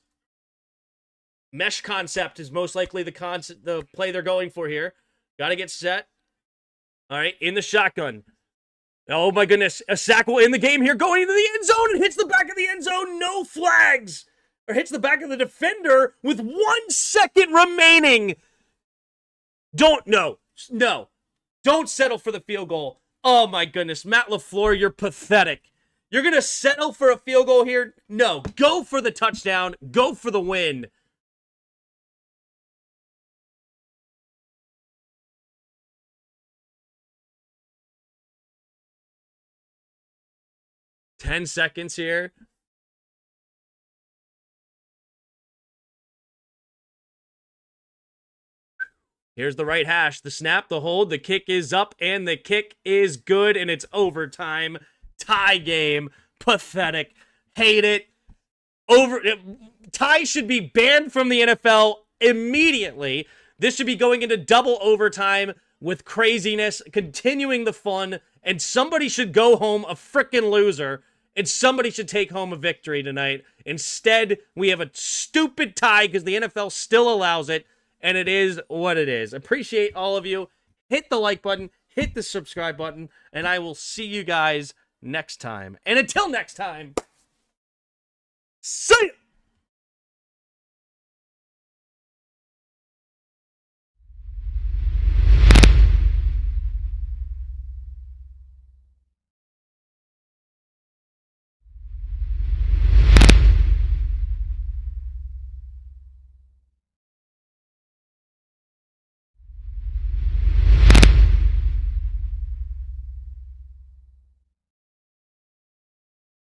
Mesh concept is most likely the play they're going for here. Got to get set. All right, in the shotgun. Oh my goodness, a sack will end the game here, going into the end zone and hits the back of the end zone. No flags. Or hits the back of the defender with 1 second remaining. No. Don't settle for the field goal. Oh my goodness, Matt LaFleur, you're pathetic. You're going to settle for a field goal here? No, go for the touchdown. Go for the win. Ten seconds here. Here's the right hash. The snap, the hold, the kick is up, and the kick is good, and it's overtime. Tie game. Pathetic. Hate it. Ties should be banned from the NFL immediately. This should be going into double overtime with craziness, continuing the fun, and somebody should go home a frickin' loser, and somebody should take home a victory tonight. Instead, we have a stupid tie because the NFL still allows it, and it is what it is. Appreciate all of you. Hit the like button, hit the subscribe button, and I will see you guys next time. And until next time, see ya!